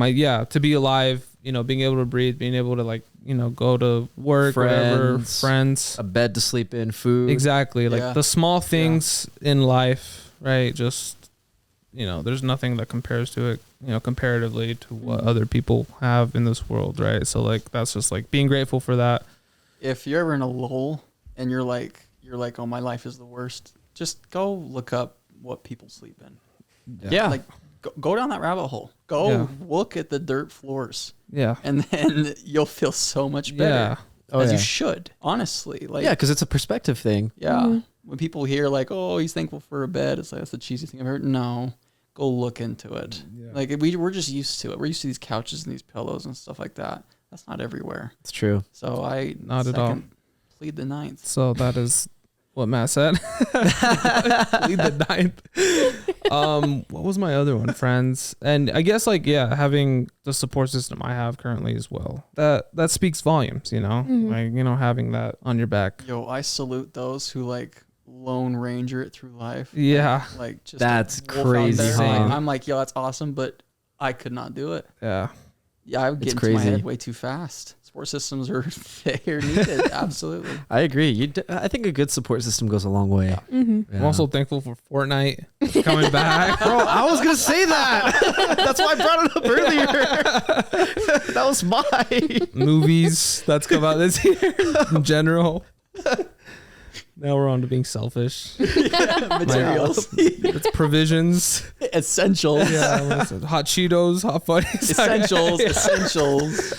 Speaker 2: to be alive, being able to breathe, being able to like go to work, friends,
Speaker 3: a bed to sleep in, food,
Speaker 2: exactly, like the small things in life, right? Just there's nothing that compares to it, comparatively to what other people have in this world, right? So like that's just like being grateful for that.
Speaker 1: If you're ever in a lull and you're like, oh, my life is the worst, just go look up what people sleep in.
Speaker 3: Yeah.
Speaker 1: Like go down that rabbit hole. Go look at the dirt floors.
Speaker 2: Yeah.
Speaker 1: And then you'll feel so much better. Yeah. You should, honestly. Like,
Speaker 3: because it's a perspective thing.
Speaker 1: Yeah. Mm-hmm. When people hear like, oh, he's thankful for a bed, it's like, that's the cheesy thing I've heard. No. Go look into it. Yeah. Like we're just used to it. We're used to these couches and these pillows and stuff like that. That's not everywhere.
Speaker 3: It's true.
Speaker 1: So
Speaker 2: not at all.
Speaker 1: Plead the ninth.
Speaker 2: So that is what Matt said. Plead the ninth. What was my other one? Friends. And I guess having the support system I have currently as well. That speaks volumes, Mm-hmm. Like, having that on your back.
Speaker 1: Yo, I salute those who like Lone Ranger it through life.
Speaker 2: Yeah.
Speaker 1: Like just
Speaker 3: that's crazy.
Speaker 1: Huh? I'm like, yo, that's awesome, but I could not do it.
Speaker 2: Yeah.
Speaker 1: Yeah, I would get into my head way too fast. Support systems are needed. Absolutely.
Speaker 3: I agree. I think a good support system goes a long way.
Speaker 1: Yeah.
Speaker 4: Mm-hmm.
Speaker 2: Yeah. I'm also thankful for Fortnite coming back.
Speaker 3: Bro, I was going to say that. That's why I brought it up earlier. That was mine.
Speaker 2: Movies that's come out this year in general. Now we're on to being selfish.
Speaker 1: Materials.
Speaker 2: It's provisions.
Speaker 1: Essentials.
Speaker 2: Yeah. Hot Cheetos, Hot Fuddies.
Speaker 1: Essentials.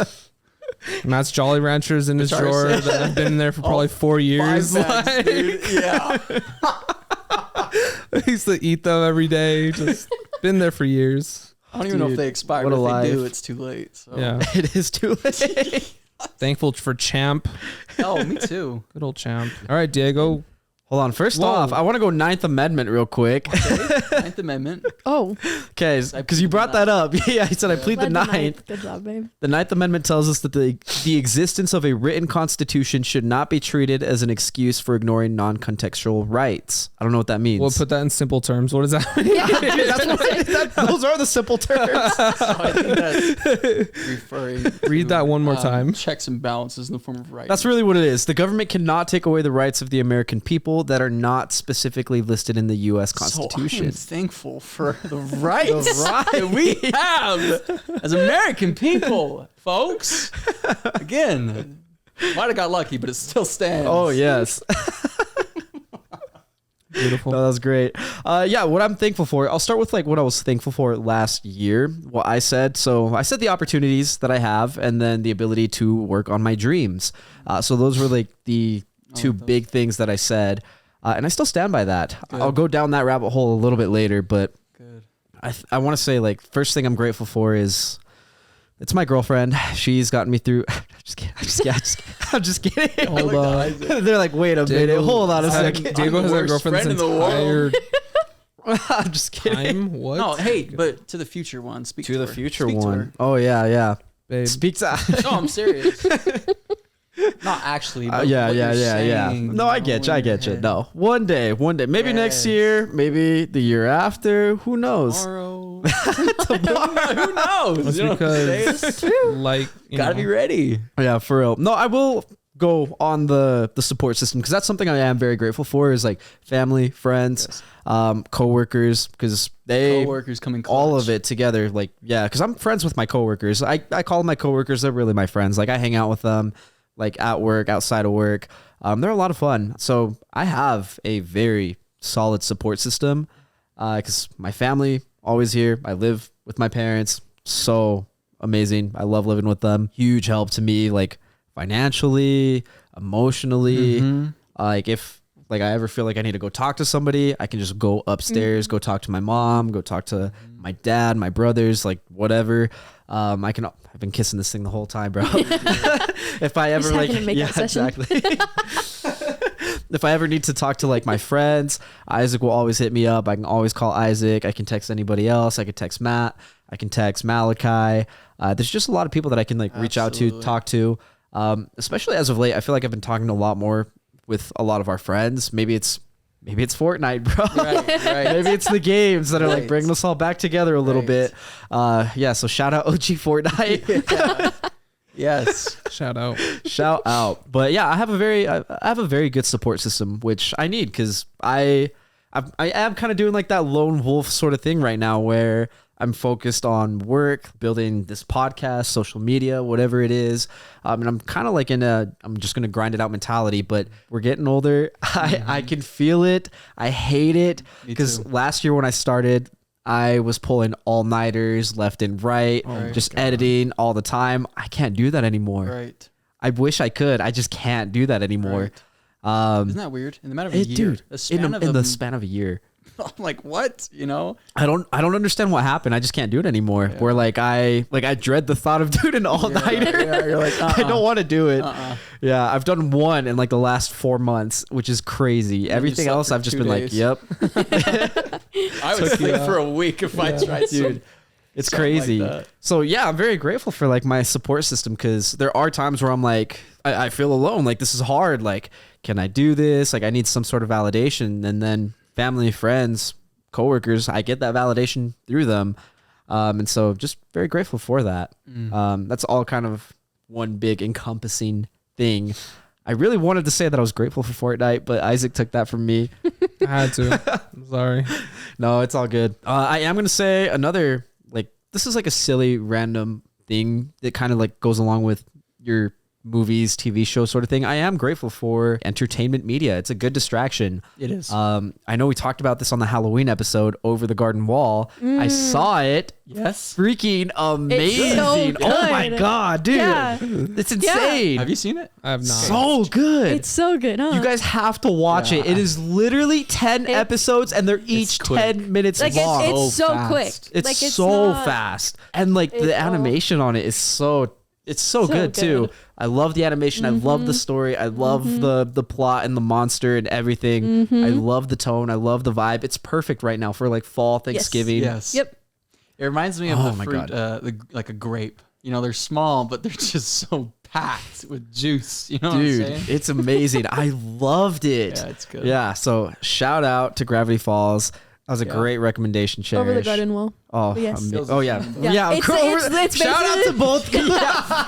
Speaker 2: Matt's Jolly Ranchers in his drawer that have been in there for probably 4 years.
Speaker 1: 5 bags, dude. Yeah.
Speaker 2: I used to eat them every day. Just been there for years.
Speaker 1: I don't even know if they expired. If they do, it's too late. So.
Speaker 2: Yeah.
Speaker 3: It is too late.
Speaker 2: Thankful for Champ.
Speaker 1: Oh, me too.
Speaker 2: Good old Champ. All right, Diego.
Speaker 3: Hold on. First
Speaker 2: Whoa.
Speaker 3: off, I want to go 9th Amendment real quick.
Speaker 1: Ninth Amendment.
Speaker 4: Oh,
Speaker 3: Okay, because you brought that up. Yeah, I said I plead the
Speaker 4: led
Speaker 3: 9th.
Speaker 4: Good job, babe.
Speaker 3: The 9th Amendment tells us that the existence of a written constitution should not be treated as an excuse for ignoring non-contextual rights. I don't know what that means.
Speaker 2: We'll put that in simple terms. What does that mean?
Speaker 3: Those are the simple terms.
Speaker 1: So I think that's referring.
Speaker 2: Read that one more time.
Speaker 1: Checks and balances in the form of rights.
Speaker 3: That's really what it is. The government cannot take away the rights of the American people that are not specifically listed in the U.S. Constitution.
Speaker 1: So I am thankful for the rights
Speaker 3: The
Speaker 1: that we have as American people, folks. Again, might have got lucky, but it still stands.
Speaker 3: Oh, yes.
Speaker 2: Beautiful.
Speaker 3: No, that was great. Yeah, what I'm thankful for, I'll start with like what I was thankful for last year. What I said. So I said the opportunities that I have and then the ability to work on my dreams. So those were like the two big things that I said. And I still stand by that.
Speaker 1: Good.
Speaker 3: I'll go down that rabbit hole a little bit later, but
Speaker 1: Good.
Speaker 3: I want to say like first thing I'm grateful for is it's my girlfriend. She's gotten me through. I'm just kidding.
Speaker 2: Hold on.
Speaker 3: They're like, wait a minute. Hold on a second.
Speaker 2: Diego has a
Speaker 1: worst
Speaker 2: girlfriend
Speaker 1: friend in
Speaker 2: since
Speaker 1: the world.
Speaker 3: I'm just kidding.
Speaker 2: time. What?
Speaker 1: No, hey, but to the future one. Speak
Speaker 3: To the
Speaker 1: her.
Speaker 3: future
Speaker 1: Speak to
Speaker 3: one.
Speaker 1: her.
Speaker 3: Oh yeah.
Speaker 2: Babe.
Speaker 3: Speak to.
Speaker 1: No, I'm serious. Not actually. But
Speaker 3: Yeah.
Speaker 1: what you're saying,
Speaker 3: No, I get you.
Speaker 1: in your head.
Speaker 3: No, one day. Maybe next
Speaker 1: Yes.
Speaker 3: year. Maybe the year after. Who knows?
Speaker 1: Tomorrow. Who knows?
Speaker 2: That's
Speaker 1: You know what I'm saying?
Speaker 2: because,
Speaker 4: It's true.
Speaker 2: like, you
Speaker 1: Gotta
Speaker 2: know,
Speaker 1: be ready.
Speaker 3: Yeah, for real. No, I will go on the support system because that's something I am very grateful for. Is like family, friends, coworkers, because they
Speaker 1: Coworkers coming clutch.
Speaker 3: all of it together. Like, yeah, because I'm friends with my coworkers. I call my coworkers. They're really my friends. Like, I hang out with them, like at work, outside of work. They're a lot of fun. So I have a very solid support system because my family always here. I live with my parents. So amazing. I love living with them. Huge help to me, like financially, emotionally. Like if like I ever feel like I need to go talk to somebody, I can just go upstairs, go talk to my mom, go talk to my dad, my brothers, like whatever. I've been kissing this thing the whole time, bro. If I ever
Speaker 4: Just
Speaker 3: like,
Speaker 4: having a makeup session.
Speaker 3: exactly. If I ever need to talk to like my friends, Isaac will always hit me up. I can always call Isaac. I can text anybody else. I can text Matt. I can text Malachi. There's just a lot of people that I can like reach out to,
Speaker 1: Absolutely.
Speaker 3: talk to. Especially as of late, I feel like I've been talking a lot more with a lot of our friends. Maybe it's Fortnite, bro.
Speaker 1: Right.
Speaker 3: Maybe it's the games that are like
Speaker 1: Right.
Speaker 3: bringing us all back together a little
Speaker 1: Right.
Speaker 3: bit. Yeah. So shout out OG Fortnite.
Speaker 1: Yes.
Speaker 2: shout out.
Speaker 3: Shout out. But yeah, I have a very good support system, which I need because I am kind of doing like that lone wolf sort of thing right now where I'm focused on work, building this podcast, social media, whatever it is. And I'm kind of like I'm just going to grind it out mentality, but we're getting older. I can feel it. I hate it because
Speaker 1: too.
Speaker 3: last year when I started, I was pulling all-nighters left and right, just editing all the time. I can't do that anymore.
Speaker 1: Right.
Speaker 3: I wish I could. I just can't do that anymore.
Speaker 1: Isn't that weird? In the matter of a year,
Speaker 3: Dude,
Speaker 1: the span
Speaker 3: in
Speaker 1: of
Speaker 3: the span of a year.
Speaker 1: I'm like, what? You know?
Speaker 3: I don't understand what happened. I just can't do it anymore.
Speaker 1: Yeah.
Speaker 3: Where like I dread the thought of doing an all-nighter.
Speaker 1: Yeah, you're like,
Speaker 3: I don't want to do it.
Speaker 1: Uh-uh.
Speaker 3: Yeah, I've done one in like the last 4 months, which is crazy. Everything
Speaker 1: slept
Speaker 3: else
Speaker 1: for
Speaker 3: I've just
Speaker 1: 2
Speaker 3: been like,
Speaker 1: days.
Speaker 3: yep.
Speaker 1: I would sleep for a week if I tried to.
Speaker 3: Dude, it's
Speaker 1: Something like
Speaker 3: crazy.
Speaker 1: that.
Speaker 3: So yeah, I'm very grateful for like my support system because there are times where I'm like, I feel alone. Like this is hard. Like, can I do this? Like I need some sort of validation. And then family, friends, coworkers, I get that validation through them. And so just very grateful for that. That's all kind of one big encompassing thing. I really wanted to say that I was grateful for Fortnite, but Isaac took that from me.
Speaker 2: I had to. I'm sorry.
Speaker 3: No, it's all good. I am going to say another, like, this is like a silly random thing that kind of like goes along with your movies, TV show sort of thing. I am grateful for entertainment media. It's a good distraction.
Speaker 1: It is.
Speaker 3: I know we talked about this on the Halloween episode, Over the Garden Wall. I saw it.
Speaker 1: Yes.
Speaker 3: Freaking amazing.
Speaker 4: so
Speaker 3: Oh my
Speaker 4: good.
Speaker 3: God, dude.
Speaker 4: Yeah.
Speaker 3: It's insane.
Speaker 1: Have you seen it?
Speaker 2: I have not.
Speaker 3: So good.
Speaker 4: It's so good, huh?
Speaker 3: You guys have to watch it. It is literally 10
Speaker 4: It's-
Speaker 3: episodes and they're each
Speaker 1: quick.
Speaker 3: 10 minutes
Speaker 4: like
Speaker 3: long.
Speaker 4: it's so
Speaker 1: fast.
Speaker 4: quick.
Speaker 3: It's
Speaker 4: like,
Speaker 3: so
Speaker 4: not-
Speaker 3: fast. And like
Speaker 4: It's
Speaker 3: the
Speaker 4: all-
Speaker 3: animation on it is so It's so
Speaker 4: So
Speaker 3: good too.
Speaker 4: good.
Speaker 3: I love the animation. I love the story. I love the plot and the monster and everything. I love the tone. I love the vibe. It's perfect right now for like fall Thanksgiving.
Speaker 1: Yes.
Speaker 4: Yep.
Speaker 1: It reminds me of
Speaker 3: Oh
Speaker 1: the
Speaker 3: my
Speaker 1: fruit, like a grape. You know, they're small, but they're just so packed with juice. You know
Speaker 3: Dude,
Speaker 1: what I'm saying?
Speaker 3: it's amazing. I loved it.
Speaker 1: Yeah, it's good.
Speaker 3: Yeah, so shout out to Gravity Falls. That was a great recommendation, Cherish.
Speaker 4: Over the garden wall.
Speaker 3: Oh,
Speaker 4: Yes.
Speaker 3: oh yeah.
Speaker 4: Yeah.
Speaker 3: Yeah,
Speaker 4: It's- it's
Speaker 3: shout out to
Speaker 4: basically-
Speaker 3: both.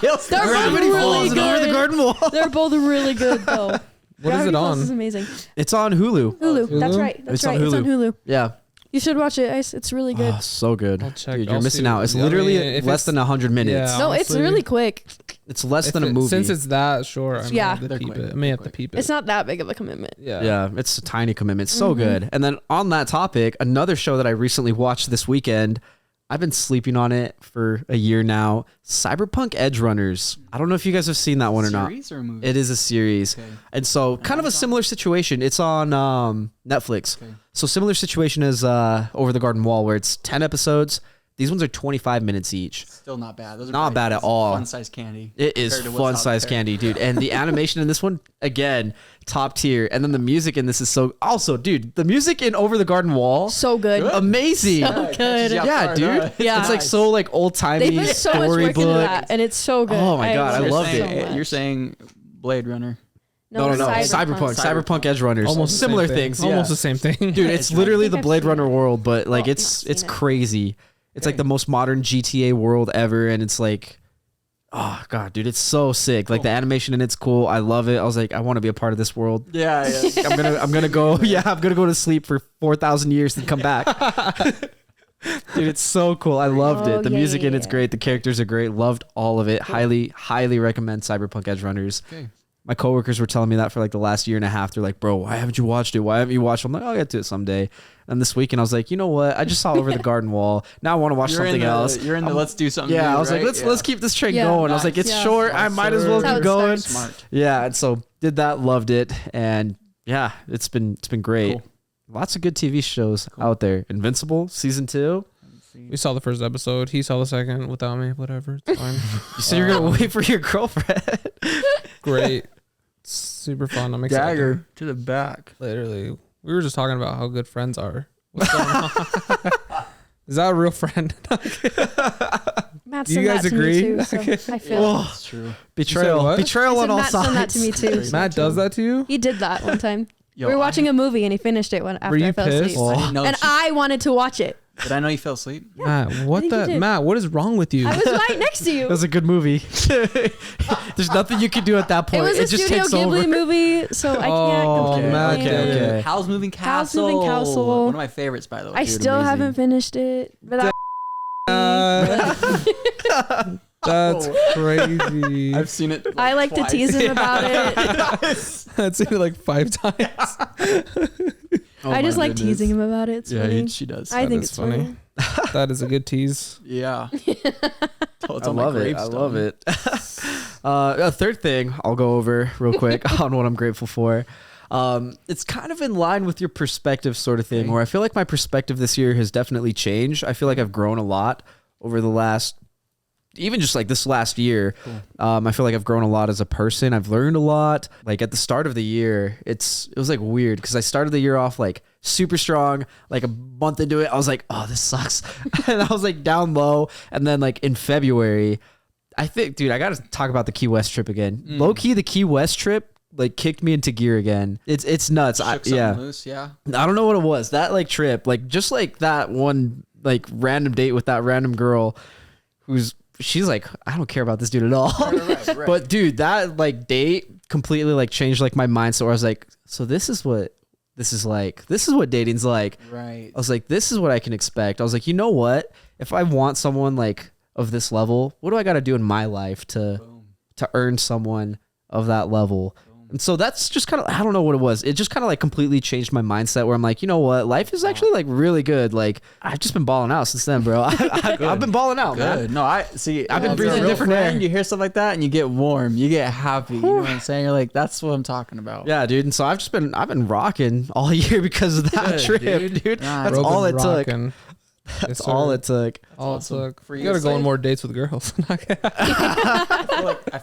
Speaker 3: Yeah,
Speaker 4: They're
Speaker 3: Gravity
Speaker 4: really
Speaker 3: Falls and Over the
Speaker 4: good.
Speaker 3: Garden Wall.
Speaker 4: They're both really good though.
Speaker 2: What is
Speaker 4: Gravity
Speaker 2: it
Speaker 4: Falls
Speaker 2: on?
Speaker 4: is amazing.
Speaker 3: It's on Hulu.
Speaker 4: Hulu. That's
Speaker 2: Hulu?
Speaker 4: right. That's
Speaker 3: It's on
Speaker 4: right. It's on
Speaker 3: Hulu.
Speaker 4: Hulu.
Speaker 3: Yeah.
Speaker 4: You should watch it, Ice. It's really good.
Speaker 3: Oh, so good.
Speaker 2: I'll check.
Speaker 3: Dude,
Speaker 2: I'll
Speaker 3: you're missing
Speaker 2: see.
Speaker 3: out. It's
Speaker 2: I mean,
Speaker 3: literally
Speaker 2: if
Speaker 3: less
Speaker 2: it's-
Speaker 3: than 100 minutes.
Speaker 2: Yeah.
Speaker 4: No, it's
Speaker 2: honestly,
Speaker 4: really quick.
Speaker 3: It's less than a movie.
Speaker 2: Since it's that, sure. I may
Speaker 4: Yeah.
Speaker 2: have to
Speaker 1: They're
Speaker 2: peep
Speaker 1: quick.
Speaker 2: it. I may have to
Speaker 1: They're
Speaker 2: peep it.
Speaker 4: It's not that big of a commitment.
Speaker 2: Yeah.
Speaker 3: Yeah, it's a tiny commitment. So good. And then on that topic, another show that I recently watched this weekend, I've been sleeping on it for a year now. Cyberpunk Edge Runners. I don't know if you guys have seen that one or not.
Speaker 1: Series or a movie?
Speaker 3: It is a series.
Speaker 1: Okay.
Speaker 3: And so kind of a similar situation. It's on Netflix.
Speaker 1: Okay.
Speaker 3: So similar situation as Over the Garden Wall, where it's 10 episodes. These ones are 25 minutes each.
Speaker 1: Still not bad. Those are
Speaker 3: Not bad at all.
Speaker 1: Fun size candy.
Speaker 3: It is
Speaker 1: compared to what's
Speaker 3: fun
Speaker 1: out
Speaker 3: size
Speaker 1: there.
Speaker 3: candy, dude. And the animation in this one, again, top tier. And then the music in this is so also, dude, the music in Over the Garden Wall,
Speaker 4: So good.
Speaker 3: amazing.
Speaker 4: So
Speaker 1: it catches
Speaker 4: good.
Speaker 1: you off
Speaker 3: Yeah,
Speaker 1: guard,
Speaker 3: dude.
Speaker 1: huh?
Speaker 4: Yeah.
Speaker 3: It's like so like old
Speaker 4: They
Speaker 3: timey
Speaker 4: put so much work into
Speaker 3: storybook.
Speaker 4: that, and it's so good.
Speaker 3: Oh my God, I
Speaker 4: love
Speaker 3: loved
Speaker 4: it.
Speaker 3: it.
Speaker 4: So much.
Speaker 1: You're saying Blade Runner.
Speaker 3: No. Cyberpunk Edge Runners.
Speaker 2: Almost the
Speaker 3: Similar
Speaker 2: same thing.
Speaker 3: things.
Speaker 2: Almost
Speaker 3: yeah.
Speaker 2: the same thing.
Speaker 3: Dude, it's
Speaker 1: I
Speaker 3: literally
Speaker 4: think
Speaker 3: the
Speaker 4: I've
Speaker 3: Blade
Speaker 4: seen
Speaker 3: Runner
Speaker 4: it.
Speaker 3: world, but like
Speaker 4: Well,
Speaker 3: it's
Speaker 4: not seen it.
Speaker 3: crazy. It's like the most modern GTA world ever, and it's like, oh God, dude, it's so sick. Like the animation in it's cool. I love it. I was like, I want to be a part of this world.
Speaker 1: Yeah, yeah.
Speaker 3: I'm gonna go. Yeah, I'm gonna go to sleep for 4,000 years and come back. Dude, it's so cool. I loved
Speaker 4: Oh,
Speaker 3: it. The music in it's
Speaker 4: yeah.
Speaker 3: great. The characters are great. Loved all of it. Highly recommend Cyberpunk Edge Runners.
Speaker 1: Okay.
Speaker 3: My coworkers were telling me that for like the last year and a half. They're like, bro, why haven't you watched it? Why haven't you watched it? I'm like, I'll get to it someday. And this weekend I was like, you know what? I just saw Over the Garden Wall. Now I want to watch something else.
Speaker 1: You're in the let's do something.
Speaker 3: Yeah,
Speaker 1: new,
Speaker 3: I was like,
Speaker 1: right?
Speaker 3: let's keep this train
Speaker 4: Yeah.
Speaker 3: going. I was like, it's
Speaker 4: Yeah.
Speaker 3: short. I might as well
Speaker 4: That's how
Speaker 3: keep
Speaker 4: it
Speaker 3: going.
Speaker 4: starts.
Speaker 1: Smart.
Speaker 3: Yeah, and so did that, loved it, and yeah, it's been great.
Speaker 1: Cool.
Speaker 3: Lots of good TV shows out there. Invincible season 2.
Speaker 2: We saw the first episode. He saw the second without me. Whatever. It's fine.
Speaker 3: You said you're gonna wait for your girlfriend.
Speaker 2: Great. Super fun. I'm excited.
Speaker 1: Dagger to the back.
Speaker 2: Literally. We were just talking about how good friends are. What's going on? Is that a real friend?
Speaker 4: Matt
Speaker 2: Do
Speaker 4: sent
Speaker 2: you guys
Speaker 4: that to
Speaker 2: agree?
Speaker 4: me too, so I feel.
Speaker 3: Oh,
Speaker 1: That's true.
Speaker 3: betrayal,
Speaker 2: what?
Speaker 3: betrayal
Speaker 4: I
Speaker 3: on
Speaker 4: said
Speaker 3: all
Speaker 4: Matt sent that
Speaker 3: sides.
Speaker 4: to me too. so
Speaker 2: Matt does that to you?
Speaker 4: He did that one time.
Speaker 1: Yo,
Speaker 4: we were watching a movie and he finished it when after
Speaker 2: you
Speaker 4: I fell
Speaker 2: pissed?
Speaker 4: asleep.
Speaker 1: I didn't know.
Speaker 4: And I wanted to watch it.
Speaker 1: Did I know you fell asleep?
Speaker 2: Matt, what
Speaker 4: think you
Speaker 2: the
Speaker 4: did.
Speaker 2: Matt, what is wrong with you?
Speaker 4: I was right next to you.
Speaker 3: It was a good movie. There's nothing you can do at that
Speaker 4: It
Speaker 3: point.
Speaker 4: was a
Speaker 3: just
Speaker 4: Studio
Speaker 3: takes
Speaker 4: Ghibli
Speaker 3: over.
Speaker 4: movie, so I can't
Speaker 2: Oh,
Speaker 4: complain.
Speaker 2: Matt,
Speaker 3: okay.
Speaker 1: Howl's Moving Castle.
Speaker 4: Howl's Moving Castle.
Speaker 1: One of my favorites, by the way.
Speaker 4: I
Speaker 3: Dude,
Speaker 4: still
Speaker 3: amazing.
Speaker 4: haven't finished it. But
Speaker 2: That's crazy.
Speaker 1: I've seen it.
Speaker 4: I like to
Speaker 1: twice.
Speaker 4: tease him about it.
Speaker 2: I've seen it like 5 times.
Speaker 1: Oh
Speaker 4: I just
Speaker 1: my
Speaker 4: like
Speaker 1: goodness.
Speaker 4: teasing him about it. It's
Speaker 1: Yeah,
Speaker 4: funny.
Speaker 1: she does.
Speaker 4: I
Speaker 2: That
Speaker 4: think
Speaker 2: is
Speaker 4: it's funny.
Speaker 2: That is a good tease.
Speaker 1: Yeah.
Speaker 3: I love it. I love it. A third thing I'll go over real quick on what I'm grateful for. It's kind of in line with your perspective sort of thing,
Speaker 1: Okay.
Speaker 3: where I feel like my perspective this year has definitely changed. I feel like I've grown a lot over the last, even just like this last year. I feel like I've grown a lot as a person. I've learned a lot. Like at the start of the year, it was like weird because I started the year off like super strong. Like a month into it, I was like, oh, this sucks. And I was like down low. And then like in February, I think, dude, I got to talk about the Key West trip again. Low key, the Key West trip like kicked me into gear again. It's nuts.
Speaker 1: Yeah. Loose, yeah.
Speaker 3: I don't know what it was. That like trip, like just like that one like random date with that random girl she's like, I don't care about this dude at all.
Speaker 1: Right.
Speaker 3: But dude, that like date completely like changed like my mindset where I was like, so this is what this is like. This is what dating's like.
Speaker 1: Right.
Speaker 3: I was like, this is what I can expect. I was like, you know what? If I want someone like of this level, what do I got to do in my life to earn someone of that level? And so that's just kind of, I don't know what it was. It just kind of like completely changed my mindset where I'm like, you know what? Life is actually like really good. Like I've just been balling out since then, bro. I've been balling out, man.
Speaker 1: Good. No, I see.
Speaker 3: I've been
Speaker 1: as a
Speaker 3: breathing
Speaker 1: real
Speaker 3: different
Speaker 1: friend,
Speaker 3: air.
Speaker 1: You hear stuff like that and you get warm. You get happy. You know what I'm saying? You're like, that's what I'm talking about.
Speaker 3: Yeah, dude. And so I've been rocking all year because of that
Speaker 1: Good,
Speaker 3: trip, dude.
Speaker 1: Nice.
Speaker 3: That's all it took.
Speaker 2: Rockin'.
Speaker 3: That's all it took.
Speaker 2: All
Speaker 1: awesome.
Speaker 2: it took.
Speaker 1: For
Speaker 2: You
Speaker 1: you
Speaker 2: gotta
Speaker 1: to
Speaker 2: go
Speaker 1: say-
Speaker 2: on more dates with girls.
Speaker 1: I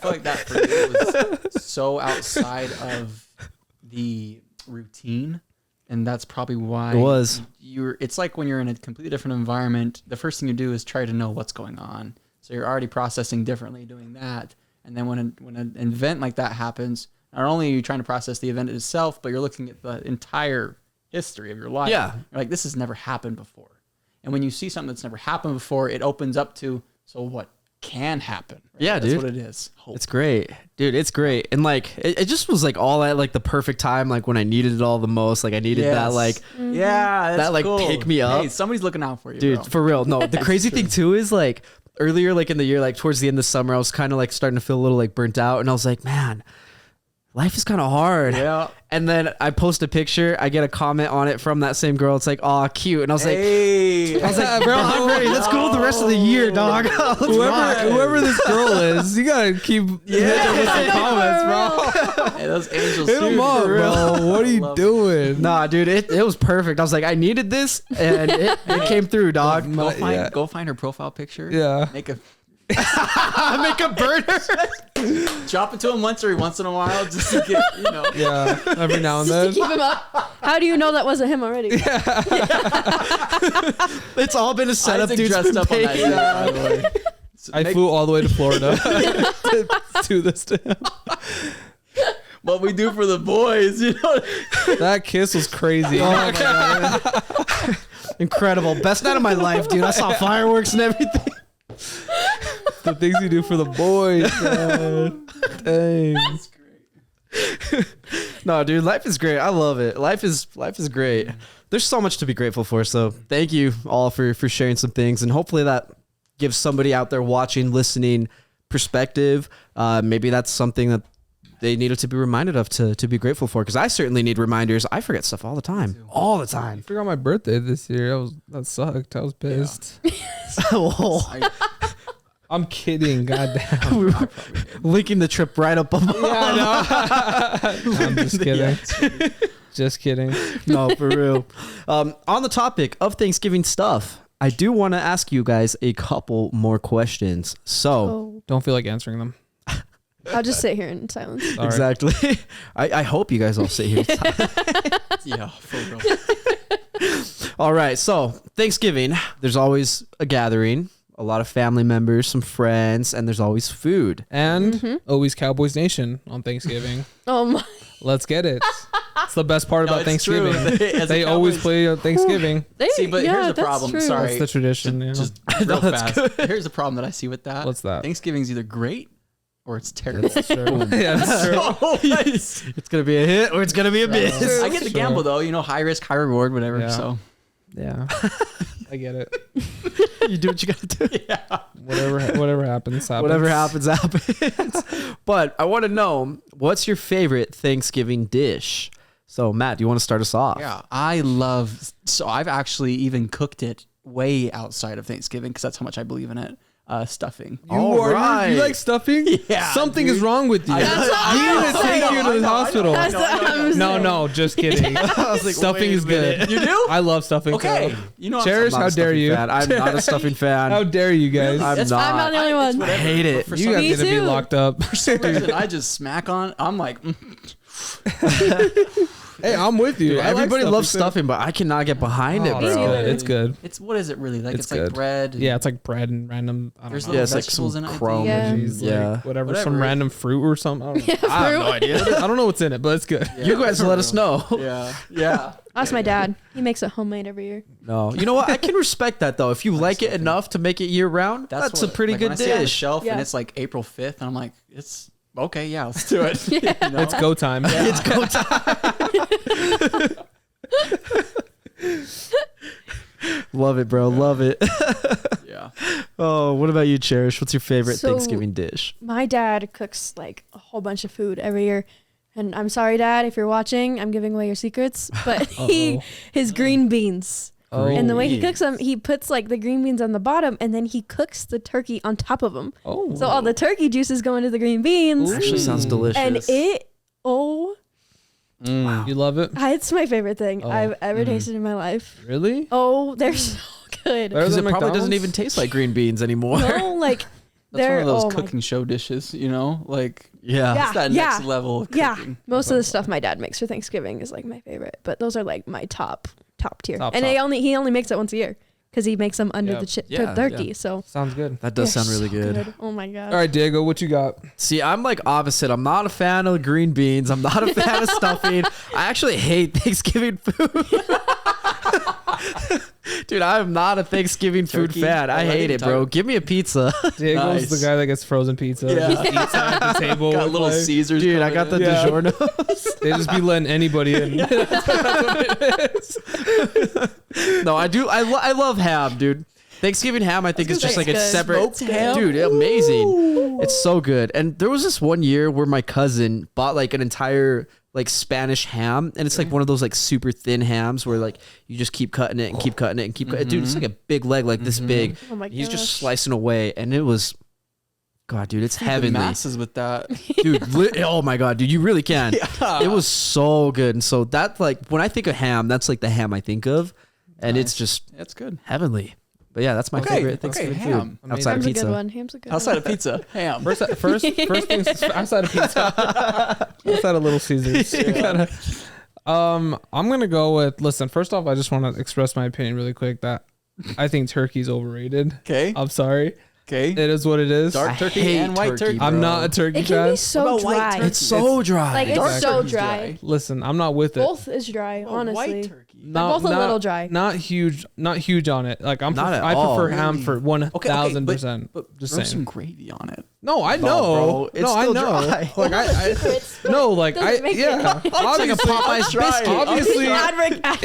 Speaker 1: feel like that for you was so outside of the routine, and that's probably why
Speaker 3: It was.
Speaker 1: It's like when you're in a completely different environment, the first thing you do is try to know what's going on. So you're already processing differently doing that, and then when an event like that happens, not only are you trying to process the event itself, but you're looking at the entire history of your life.
Speaker 3: Yeah.
Speaker 1: You're like, this has never happened before. And when you see something that's never happened before, it opens up to, so what can happen? Right?
Speaker 3: Yeah,
Speaker 1: that's
Speaker 3: dude.
Speaker 1: what it is. Hope.
Speaker 3: It's great, dude. It's great, and like it just was like all at like the perfect time, like when I needed it all the most. Like I needed that, like
Speaker 1: yeah, that's
Speaker 3: that, like,
Speaker 1: cool.
Speaker 3: pick me up.
Speaker 1: Hey, somebody's looking out for you,
Speaker 3: dude,
Speaker 1: bro.
Speaker 3: for real. No, the crazy
Speaker 1: true.
Speaker 3: thing too is like earlier, like in the year, like towards the end of summer, I was kind of like starting to feel a little like burnt out, and I was like, man, life is kind of hard.
Speaker 1: Yeah.
Speaker 3: And then I post a picture, I get a comment on it from that same girl. It's like, "Aw, cute," and I was like.
Speaker 1: Hey,
Speaker 3: I was like, bro, I'm ready. Let's go the rest of the year, dog.
Speaker 2: Whoever this girl is, you gotta keep hitting her with some comments, bro.
Speaker 1: hey, those angels.
Speaker 2: Hit them
Speaker 1: too,
Speaker 2: up,
Speaker 1: for real.
Speaker 2: bro. What are you
Speaker 1: Love
Speaker 2: doing?
Speaker 3: Nah, dude, it was perfect. I was like, I needed this, and it came through, dog.
Speaker 1: Go find her profile picture.
Speaker 2: Yeah.
Speaker 1: Make a
Speaker 3: Make a burner.
Speaker 1: drop it to him once in a while, just to get
Speaker 2: Yeah, every now and
Speaker 4: Just to
Speaker 2: then.
Speaker 4: keep him up. How do you know that wasn't him already?
Speaker 3: It's all been a setup,
Speaker 1: Isaac
Speaker 3: dude.
Speaker 1: dressed up on that day, by the way.
Speaker 2: I flew all the way to Florida to do this to him.
Speaker 1: What we do for the boys,
Speaker 2: That kiss was crazy.
Speaker 3: Oh my God. Incredible. Best night of my life, dude. I saw fireworks and everything.
Speaker 2: The things you do for the boys, man. Dang.
Speaker 1: That's great.
Speaker 3: No, dude, life is great. I love it. Life is great. There's so much to be grateful for. So thank you all for sharing some things, and hopefully that gives somebody out there watching, listening, perspective. Maybe that's something that they needed to be reminded of to be grateful for. Because I certainly need reminders. I forget stuff all the time. All the
Speaker 2: I
Speaker 3: time.
Speaker 2: forgot my birthday this year. That sucked. I was pissed. I'm kidding. Goddamn.
Speaker 3: Linking the trip right up above.
Speaker 2: I'm just kidding. Just kidding.
Speaker 3: No, for real. On the topic of Thanksgiving stuff, I do want to ask you guys a couple more questions. So,
Speaker 4: Oh,
Speaker 2: Don't feel like answering them.
Speaker 4: I'll just sit here in silence.
Speaker 2: Sorry.
Speaker 3: exactly. I hope you guys all sit here.
Speaker 1: Yeah, for real.
Speaker 3: All right. So, Thanksgiving, there's always a gathering, a lot of family members, some friends, and there's always food.
Speaker 2: And always Cowboys Nation on Thanksgiving.
Speaker 4: Oh my.
Speaker 2: Let's get it. It's the best part
Speaker 1: No,
Speaker 2: about
Speaker 1: it's true.
Speaker 2: Thanksgiving.
Speaker 1: As a
Speaker 2: They always
Speaker 1: Cowboys-
Speaker 2: play on Thanksgiving.
Speaker 1: See, but
Speaker 4: yeah,
Speaker 1: here's the
Speaker 4: that's
Speaker 1: problem.
Speaker 4: true.
Speaker 1: Sorry.
Speaker 2: That's the tradition. Yeah.
Speaker 1: Just real fast. Here's the problem that I see with that.
Speaker 2: What's that?
Speaker 1: Thanksgiving's either great or it's terrible.
Speaker 2: That's true. Yeah, that's true.
Speaker 3: It's going to be a hit or it's going to be a miss.
Speaker 1: I get the
Speaker 2: True.
Speaker 1: gamble though, high risk, high reward, whatever.
Speaker 2: Yeah.
Speaker 1: So
Speaker 2: Yeah. I get it.
Speaker 3: You do what you got to do.
Speaker 1: yeah.
Speaker 2: Whatever happens.
Speaker 3: Whatever happens. But I want to know, what's your favorite Thanksgiving dish? So, Matt, do you want to start us off?
Speaker 1: Yeah, so I've actually even cooked it way outside of Thanksgiving because that's how much I believe in it. Stuffing.
Speaker 2: You like stuffing?
Speaker 1: Yeah,
Speaker 2: Something is wrong with you. We
Speaker 1: That's
Speaker 2: need to take you to the hospital.
Speaker 4: That's what I'm
Speaker 2: No,
Speaker 4: saying.
Speaker 2: no, just kidding. Stuffing is good.
Speaker 1: You do?
Speaker 2: I love stuffing.
Speaker 1: Okay.
Speaker 2: too.
Speaker 1: I'm
Speaker 2: Cherish,
Speaker 3: I'm not
Speaker 2: how
Speaker 3: a
Speaker 2: dare
Speaker 3: stuffing
Speaker 2: you?
Speaker 3: fan. I'm not a stuffing fan.
Speaker 2: How dare you guys?
Speaker 3: I'm
Speaker 1: That's
Speaker 3: not.
Speaker 4: I'm not the only one.
Speaker 3: I hate it.
Speaker 1: For
Speaker 2: You
Speaker 1: some
Speaker 2: guys
Speaker 4: Me
Speaker 2: get to be
Speaker 4: too.
Speaker 2: locked up.
Speaker 1: reason, I just smack on. I'm like,
Speaker 2: Hey, I'm with you.
Speaker 3: Dude,
Speaker 2: I like
Speaker 3: everybody loves
Speaker 2: too.
Speaker 3: stuffing, but I cannot get behind it,
Speaker 2: Oh,
Speaker 3: bro.
Speaker 2: it's
Speaker 4: Me
Speaker 2: good.
Speaker 4: neither.
Speaker 2: It's good.
Speaker 1: it's what is it really like?
Speaker 2: It's
Speaker 1: It's like
Speaker 2: good.
Speaker 1: bread.
Speaker 2: Yeah, it's like bread and random. I don't
Speaker 1: There's
Speaker 2: know.
Speaker 1: little
Speaker 3: Yeah, it's like
Speaker 1: vegetables
Speaker 3: some
Speaker 1: in it. I
Speaker 3: crumb.
Speaker 1: think.
Speaker 4: Yeah.
Speaker 2: Cheese, like,
Speaker 3: Yeah.
Speaker 2: whatever, some
Speaker 1: Whatever.
Speaker 2: random fruit or something. I don't know.
Speaker 3: I have no idea.
Speaker 2: I don't know what's in it, but it's good.
Speaker 1: Yeah.
Speaker 3: You guys let us know.
Speaker 1: Yeah. Yeah.
Speaker 4: Ask my dad. He makes it homemade every year.
Speaker 3: No, you know what? I can respect that though. If you like it enough to make it year round, that's a
Speaker 1: what-
Speaker 3: pretty
Speaker 1: like, when
Speaker 3: good
Speaker 1: I see it on the
Speaker 3: dish.
Speaker 1: shelf
Speaker 4: Yeah.
Speaker 1: and it's like April 5th, and I'm like, it's okay. Yeah, let's do it.
Speaker 2: It's go time.
Speaker 3: It's go time. Love it, bro. Love it.
Speaker 1: Yeah.
Speaker 3: Oh, what about you, Cherish? What's your favorite
Speaker 4: So-
Speaker 3: Thanksgiving dish?
Speaker 4: My dad cooks like a whole bunch of food every year. And I'm sorry, Dad, if you're watching, I'm giving away your secrets. But his green beans.
Speaker 2: Oh.
Speaker 4: And the way he
Speaker 3: Green.
Speaker 4: cooks them, he puts like the green beans on the bottom and then he cooks the turkey on top of them.
Speaker 2: Oh.
Speaker 4: So all the turkey juices go into the green beans.
Speaker 3: Actually, sounds delicious.
Speaker 4: And
Speaker 2: You love it?
Speaker 4: it's my favorite thing
Speaker 2: Oh.
Speaker 4: I've ever tasted in my life.
Speaker 2: Really?
Speaker 4: Oh, they're so good. good.
Speaker 2: Better
Speaker 3: Because
Speaker 2: than
Speaker 3: it probably doesn't
Speaker 2: McDonald's?
Speaker 3: even taste like green beans anymore.
Speaker 4: No, like
Speaker 1: That's
Speaker 4: they're
Speaker 1: one of those
Speaker 4: oh my-
Speaker 1: cooking show dishes, you know? Like,
Speaker 3: Yeah.
Speaker 1: it's that next level of
Speaker 4: Yeah,
Speaker 1: cooking.
Speaker 4: most of the stuff my dad makes for Thanksgiving is like my favorite, but those are like my top tier.
Speaker 2: Top,
Speaker 4: and
Speaker 2: top.
Speaker 4: he only makes it once a year because he makes them under
Speaker 2: Yep.
Speaker 4: the
Speaker 3: Yeah,
Speaker 4: turkey.
Speaker 3: yeah.
Speaker 4: So
Speaker 2: Sounds good.
Speaker 3: That does
Speaker 4: they're
Speaker 3: sound really
Speaker 4: so
Speaker 3: good.
Speaker 4: Oh my god.
Speaker 2: All right, Diego, what you got?
Speaker 3: See, I'm like opposite. I'm not a fan of green beans. I'm not a fan of stuffing. I actually hate Thanksgiving food. Dude, I'm not a Thanksgiving food
Speaker 1: Turkey?
Speaker 3: fan. I hate it, bro.
Speaker 1: Taco.
Speaker 3: Give me a pizza.
Speaker 2: Diego's
Speaker 1: Nice.
Speaker 2: the guy that gets frozen pizza.
Speaker 1: Yeah.
Speaker 2: Just eats it at the table.
Speaker 1: Got
Speaker 2: with,
Speaker 1: little
Speaker 2: like-
Speaker 1: Caesars.
Speaker 3: Dude, I
Speaker 1: coming
Speaker 3: got the
Speaker 1: in.
Speaker 2: Yeah.
Speaker 3: DiGiorno.
Speaker 2: They just be letting anybody in.
Speaker 3: No, I do. I love ham, dude. Thanksgiving ham, I think, is just like a
Speaker 4: That's good.
Speaker 3: separate.
Speaker 4: Smoked ham?
Speaker 3: Dude, amazing. It's so good. And there was this one year where my cousin bought like an entire like Spanish ham, and it's like one of those like super thin hams where like you just keep cutting it and keep cutting it and keep cutting it. Dude, it's like a big leg, like this big.
Speaker 4: Oh my
Speaker 3: He's just
Speaker 4: gosh.
Speaker 3: slicing away, and it was, God, dude, it's
Speaker 1: The
Speaker 3: heavenly,
Speaker 1: masses with that.
Speaker 3: dude. Oh my God, dude, you really can. It was so good, and so that like when I think of ham, that's like the ham I think of, and it's
Speaker 1: Nice.
Speaker 3: just
Speaker 1: That's good.
Speaker 3: heavenly. But yeah, that's my favorite Thanksgiving food
Speaker 1: ham.
Speaker 3: outside of
Speaker 4: Ham's a
Speaker 3: pizza.
Speaker 4: good one. Ham's a good
Speaker 1: Outside
Speaker 4: one.
Speaker 1: of pizza, ham.
Speaker 2: First things outside of pizza. Outside of Little Caesars. You gotta- I'm gonna go with. Listen, first off, I just want to express my opinion really quick that I think turkey's overrated.
Speaker 1: Okay.
Speaker 2: I'm sorry.
Speaker 1: Okay.
Speaker 2: It is what it is.
Speaker 1: Dark
Speaker 3: I
Speaker 1: turkey
Speaker 3: hate
Speaker 1: and white
Speaker 3: turkey,
Speaker 1: turkey.
Speaker 3: bro.
Speaker 2: I'm not a turkey
Speaker 4: It can
Speaker 2: fan.
Speaker 4: be so
Speaker 1: What about white
Speaker 4: dry.
Speaker 1: turkey?
Speaker 3: It's so dry.
Speaker 4: Like
Speaker 1: Dark
Speaker 4: it's so
Speaker 1: turkey's
Speaker 4: dry.
Speaker 2: Listen, I'm not with it.
Speaker 4: Both is dry, honestly.
Speaker 1: White turkey.
Speaker 4: both a little dry.
Speaker 2: Not huge on it. Like
Speaker 3: Not at
Speaker 2: I
Speaker 3: all.
Speaker 2: prefer ham
Speaker 1: Really?
Speaker 2: for 1,000%.
Speaker 1: But
Speaker 2: Just
Speaker 1: throw
Speaker 2: saying.
Speaker 1: some gravy on it.
Speaker 2: No, I know.
Speaker 3: bro, it's
Speaker 2: no, I
Speaker 3: still
Speaker 2: know.
Speaker 3: dry.
Speaker 2: Like no, like
Speaker 4: doesn't make it-
Speaker 2: yeah.
Speaker 3: It's like a
Speaker 2: Obviously,
Speaker 3: Popeye's biscuit.
Speaker 2: obviously,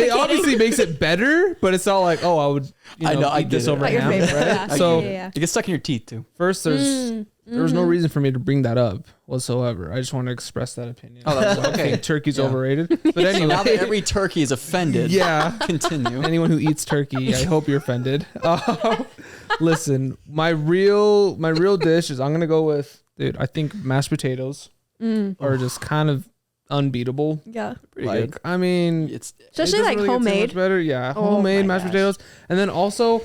Speaker 2: it obviously makes it better, but it's not like, oh, I would
Speaker 1: I know, I
Speaker 2: eat this
Speaker 1: get it.
Speaker 2: over
Speaker 4: Not your
Speaker 2: ham,
Speaker 4: favorite.
Speaker 2: right?
Speaker 4: Yeah.
Speaker 2: So
Speaker 4: yeah.
Speaker 1: It gets stuck in your teeth too.
Speaker 2: first, there's no reason for me to bring that up whatsoever. I just want to express that opinion.
Speaker 1: Oh, that's
Speaker 2: I
Speaker 1: okay.
Speaker 2: think turkey's
Speaker 1: Yeah.
Speaker 2: overrated. But
Speaker 1: So now
Speaker 2: anyway,
Speaker 1: that every turkey is offended.
Speaker 2: yeah.
Speaker 1: Continue.
Speaker 2: Anyone who eats turkey, I hope you're offended. Listen, my real dish is I'm gonna go with, dude. I think mashed potatoes are just kind of unbeatable.
Speaker 4: Yeah.
Speaker 1: Pretty
Speaker 2: Like,
Speaker 1: good.
Speaker 2: I mean,
Speaker 1: It's
Speaker 4: Especially
Speaker 2: it doesn't
Speaker 4: like
Speaker 2: really get too much
Speaker 4: homemade.
Speaker 2: better. Yeah,
Speaker 4: Oh
Speaker 2: homemade
Speaker 4: my
Speaker 2: mashed
Speaker 4: gosh.
Speaker 2: potatoes, and then also,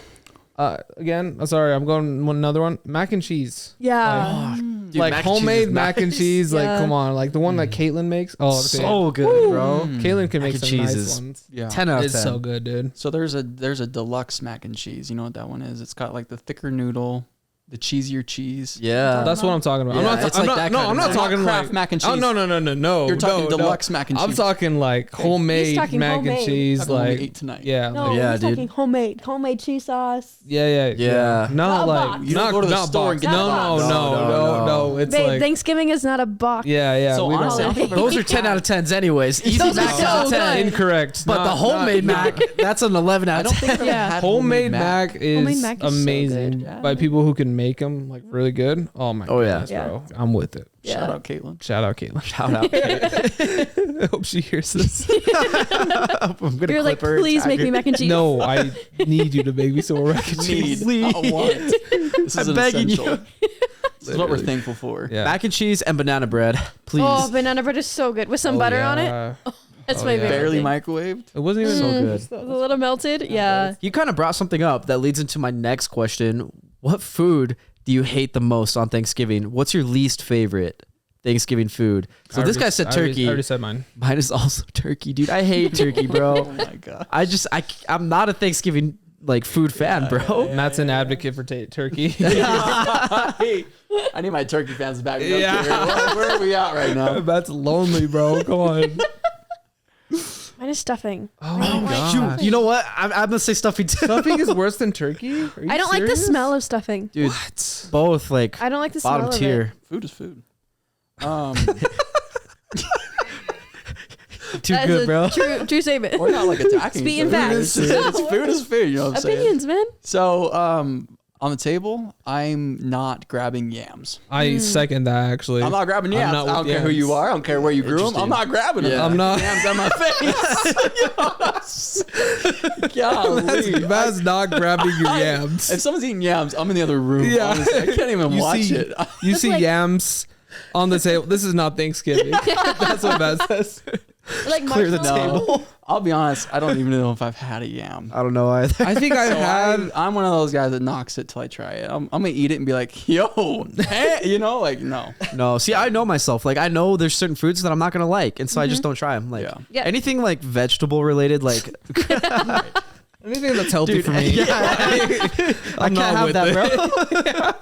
Speaker 2: again, I'm sorry, I'm going another one, mac and cheese.
Speaker 4: Yeah.
Speaker 3: Dude,
Speaker 2: Like
Speaker 3: mac and cheese
Speaker 2: homemade
Speaker 3: is
Speaker 2: mac and
Speaker 3: nice.
Speaker 2: cheese. Like,
Speaker 4: Yeah.
Speaker 2: come on, like the one that Caitlin makes. Oh,
Speaker 3: So good, bro.
Speaker 2: Caitlin can
Speaker 3: Mac
Speaker 2: make
Speaker 3: and
Speaker 2: some nice
Speaker 3: cheese is
Speaker 2: ones.
Speaker 1: yeah.
Speaker 3: 10 out of
Speaker 2: It's
Speaker 3: 10.
Speaker 2: so good, dude.
Speaker 1: So there's a deluxe mac and cheese. You know what that one is? It's got like the thicker noodle, the cheesier cheese.
Speaker 3: Yeah.
Speaker 2: That's what I'm talking about.
Speaker 3: Yeah,
Speaker 2: I'm not.
Speaker 3: it's
Speaker 2: I'm
Speaker 3: like
Speaker 2: not.
Speaker 3: that
Speaker 2: No,
Speaker 3: kind of
Speaker 2: I'm not
Speaker 3: mac.
Speaker 2: talking
Speaker 1: Kraft
Speaker 2: like
Speaker 1: mac and
Speaker 2: Oh
Speaker 1: cheese.
Speaker 2: no.
Speaker 1: You're talking
Speaker 2: no,
Speaker 1: deluxe mac and cheese.
Speaker 2: I'm talking like
Speaker 1: Okay.
Speaker 2: homemade
Speaker 4: He's talking
Speaker 2: mac and
Speaker 4: homemade.
Speaker 2: cheese.
Speaker 1: That's what we
Speaker 2: Like
Speaker 1: ate tonight.
Speaker 2: yeah,
Speaker 4: No,
Speaker 2: like,
Speaker 3: Yeah,
Speaker 4: he's
Speaker 3: dude.
Speaker 4: talking homemade cheese sauce.
Speaker 2: yeah.
Speaker 3: Yeah.
Speaker 2: Not
Speaker 4: Not a
Speaker 2: like
Speaker 4: box.
Speaker 1: You don't go to the store and
Speaker 2: box.
Speaker 1: get
Speaker 2: No,
Speaker 1: the box.
Speaker 2: no. It's
Speaker 4: Babe,
Speaker 2: like
Speaker 4: Thanksgiving is not a box.
Speaker 2: yeah.
Speaker 1: So
Speaker 2: we don't-
Speaker 1: honestly, I think
Speaker 3: Those are 10 out of 10s anyways. Easy
Speaker 4: Those are
Speaker 3: mac is
Speaker 4: so
Speaker 3: a 10.
Speaker 4: good.
Speaker 2: incorrect.
Speaker 3: But
Speaker 2: Not-
Speaker 3: the homemade
Speaker 2: not-
Speaker 3: mac, that's an 11
Speaker 1: I
Speaker 3: out
Speaker 1: don't
Speaker 3: of
Speaker 1: think
Speaker 3: 10.
Speaker 1: I've ever
Speaker 4: Yeah.
Speaker 1: had
Speaker 2: Homemade mac is,
Speaker 4: Homemade mac is so
Speaker 2: amazing
Speaker 4: good.
Speaker 2: by people who can make them like really good. Oh my
Speaker 3: Oh, yeah.
Speaker 2: goodness, bro. I'm with it.
Speaker 4: Yeah.
Speaker 1: Shout out Caitlin.
Speaker 2: Shout out Caitlin.
Speaker 3: Shout out.
Speaker 2: I hope she hears this.
Speaker 3: I'm gonna
Speaker 4: You're like,
Speaker 3: clip her and
Speaker 4: please
Speaker 3: tag
Speaker 4: make
Speaker 3: her.
Speaker 4: me mac and cheese.
Speaker 2: No, I need you to make me some more mac and cheese.
Speaker 1: Need. I want. This is
Speaker 3: I'm
Speaker 1: an
Speaker 3: begging you.
Speaker 1: essential. This is what we're thankful for.
Speaker 2: Yeah.
Speaker 3: Mac and cheese and banana bread, please.
Speaker 4: Oh, banana bread is so good with some butter on it. That's
Speaker 2: Oh,
Speaker 4: my
Speaker 2: yeah.
Speaker 4: favorite.
Speaker 1: Barely
Speaker 4: thing.
Speaker 1: microwaved.
Speaker 2: It wasn't even
Speaker 3: So
Speaker 2: so
Speaker 3: good.
Speaker 4: It's a little melted. Yeah.
Speaker 3: You kind of brought something up that leads into my next question. What food do you hate the most on Thanksgiving? What's your least favorite Thanksgiving food? So this guy said turkey.
Speaker 2: I already said mine.
Speaker 3: Mine is also turkey, dude. I hate turkey,
Speaker 1: Oh
Speaker 3: bro.
Speaker 1: my god.
Speaker 3: I'm not a Thanksgiving like food fan, bro.
Speaker 2: Matt's an advocate for turkey.
Speaker 1: I need my turkey fans back.
Speaker 2: Yeah.
Speaker 1: Where are we at right now?
Speaker 2: That's lonely, bro. Come on.
Speaker 4: Mine is stuffing.
Speaker 2: Oh
Speaker 4: I don't
Speaker 2: my
Speaker 4: like
Speaker 2: god.
Speaker 4: stuffing.
Speaker 3: You know what? I'm gonna say stuffing too.
Speaker 2: Stuffing is worse than turkey? Are you
Speaker 4: I don't like the
Speaker 2: serious?
Speaker 4: smell of stuffing.
Speaker 3: Dude, both like
Speaker 4: I don't like the
Speaker 3: bottom
Speaker 4: smell
Speaker 3: tier.
Speaker 1: Food is food.
Speaker 3: Too
Speaker 4: of it.
Speaker 3: good, bro.
Speaker 4: True statement.
Speaker 1: We're not like attacking.
Speaker 4: Speaking
Speaker 1: each other.
Speaker 4: facts.
Speaker 1: It's food is food. You know what I'm saying?
Speaker 4: Opinions, man.
Speaker 1: So, on the table, I'm not grabbing yams.
Speaker 2: I second that actually.
Speaker 1: I'm not grabbing
Speaker 2: I'm
Speaker 1: yams.
Speaker 2: not
Speaker 1: I don't
Speaker 2: with
Speaker 1: care who you
Speaker 2: yams.
Speaker 1: are. I don't care where you grew them. I'm not grabbing them.
Speaker 3: Yeah.
Speaker 2: I'm not.
Speaker 1: Yams on my face. Golly.
Speaker 2: Matt's not grabbing your yams.
Speaker 1: If someone's eating yams, I'm in the other room.
Speaker 2: Yeah.
Speaker 1: Honestly, I can't even watch it.
Speaker 2: You see
Speaker 4: like-
Speaker 2: yams on the table. This is not Thanksgiving. That's what Matt says.
Speaker 4: Like
Speaker 3: Clear the
Speaker 4: marshmallow.
Speaker 3: table.
Speaker 1: I'll be honest. I don't even know if I've had a yam.
Speaker 3: I don't know either.
Speaker 2: I think I've had.
Speaker 1: I'm one of those guys that knocks it till I try it. I'm gonna eat it and be like, yo, you know, like no.
Speaker 3: No, see, I know myself. Like, I know there's certain foods that I'm not gonna like, and so I just don't try them. Like,
Speaker 1: Yeah.
Speaker 3: anything like vegetable related, like
Speaker 2: Anything that's healthy
Speaker 3: dude,
Speaker 2: for me.
Speaker 3: yeah, I
Speaker 2: I'm
Speaker 3: can't
Speaker 2: not
Speaker 3: have
Speaker 2: with
Speaker 3: that,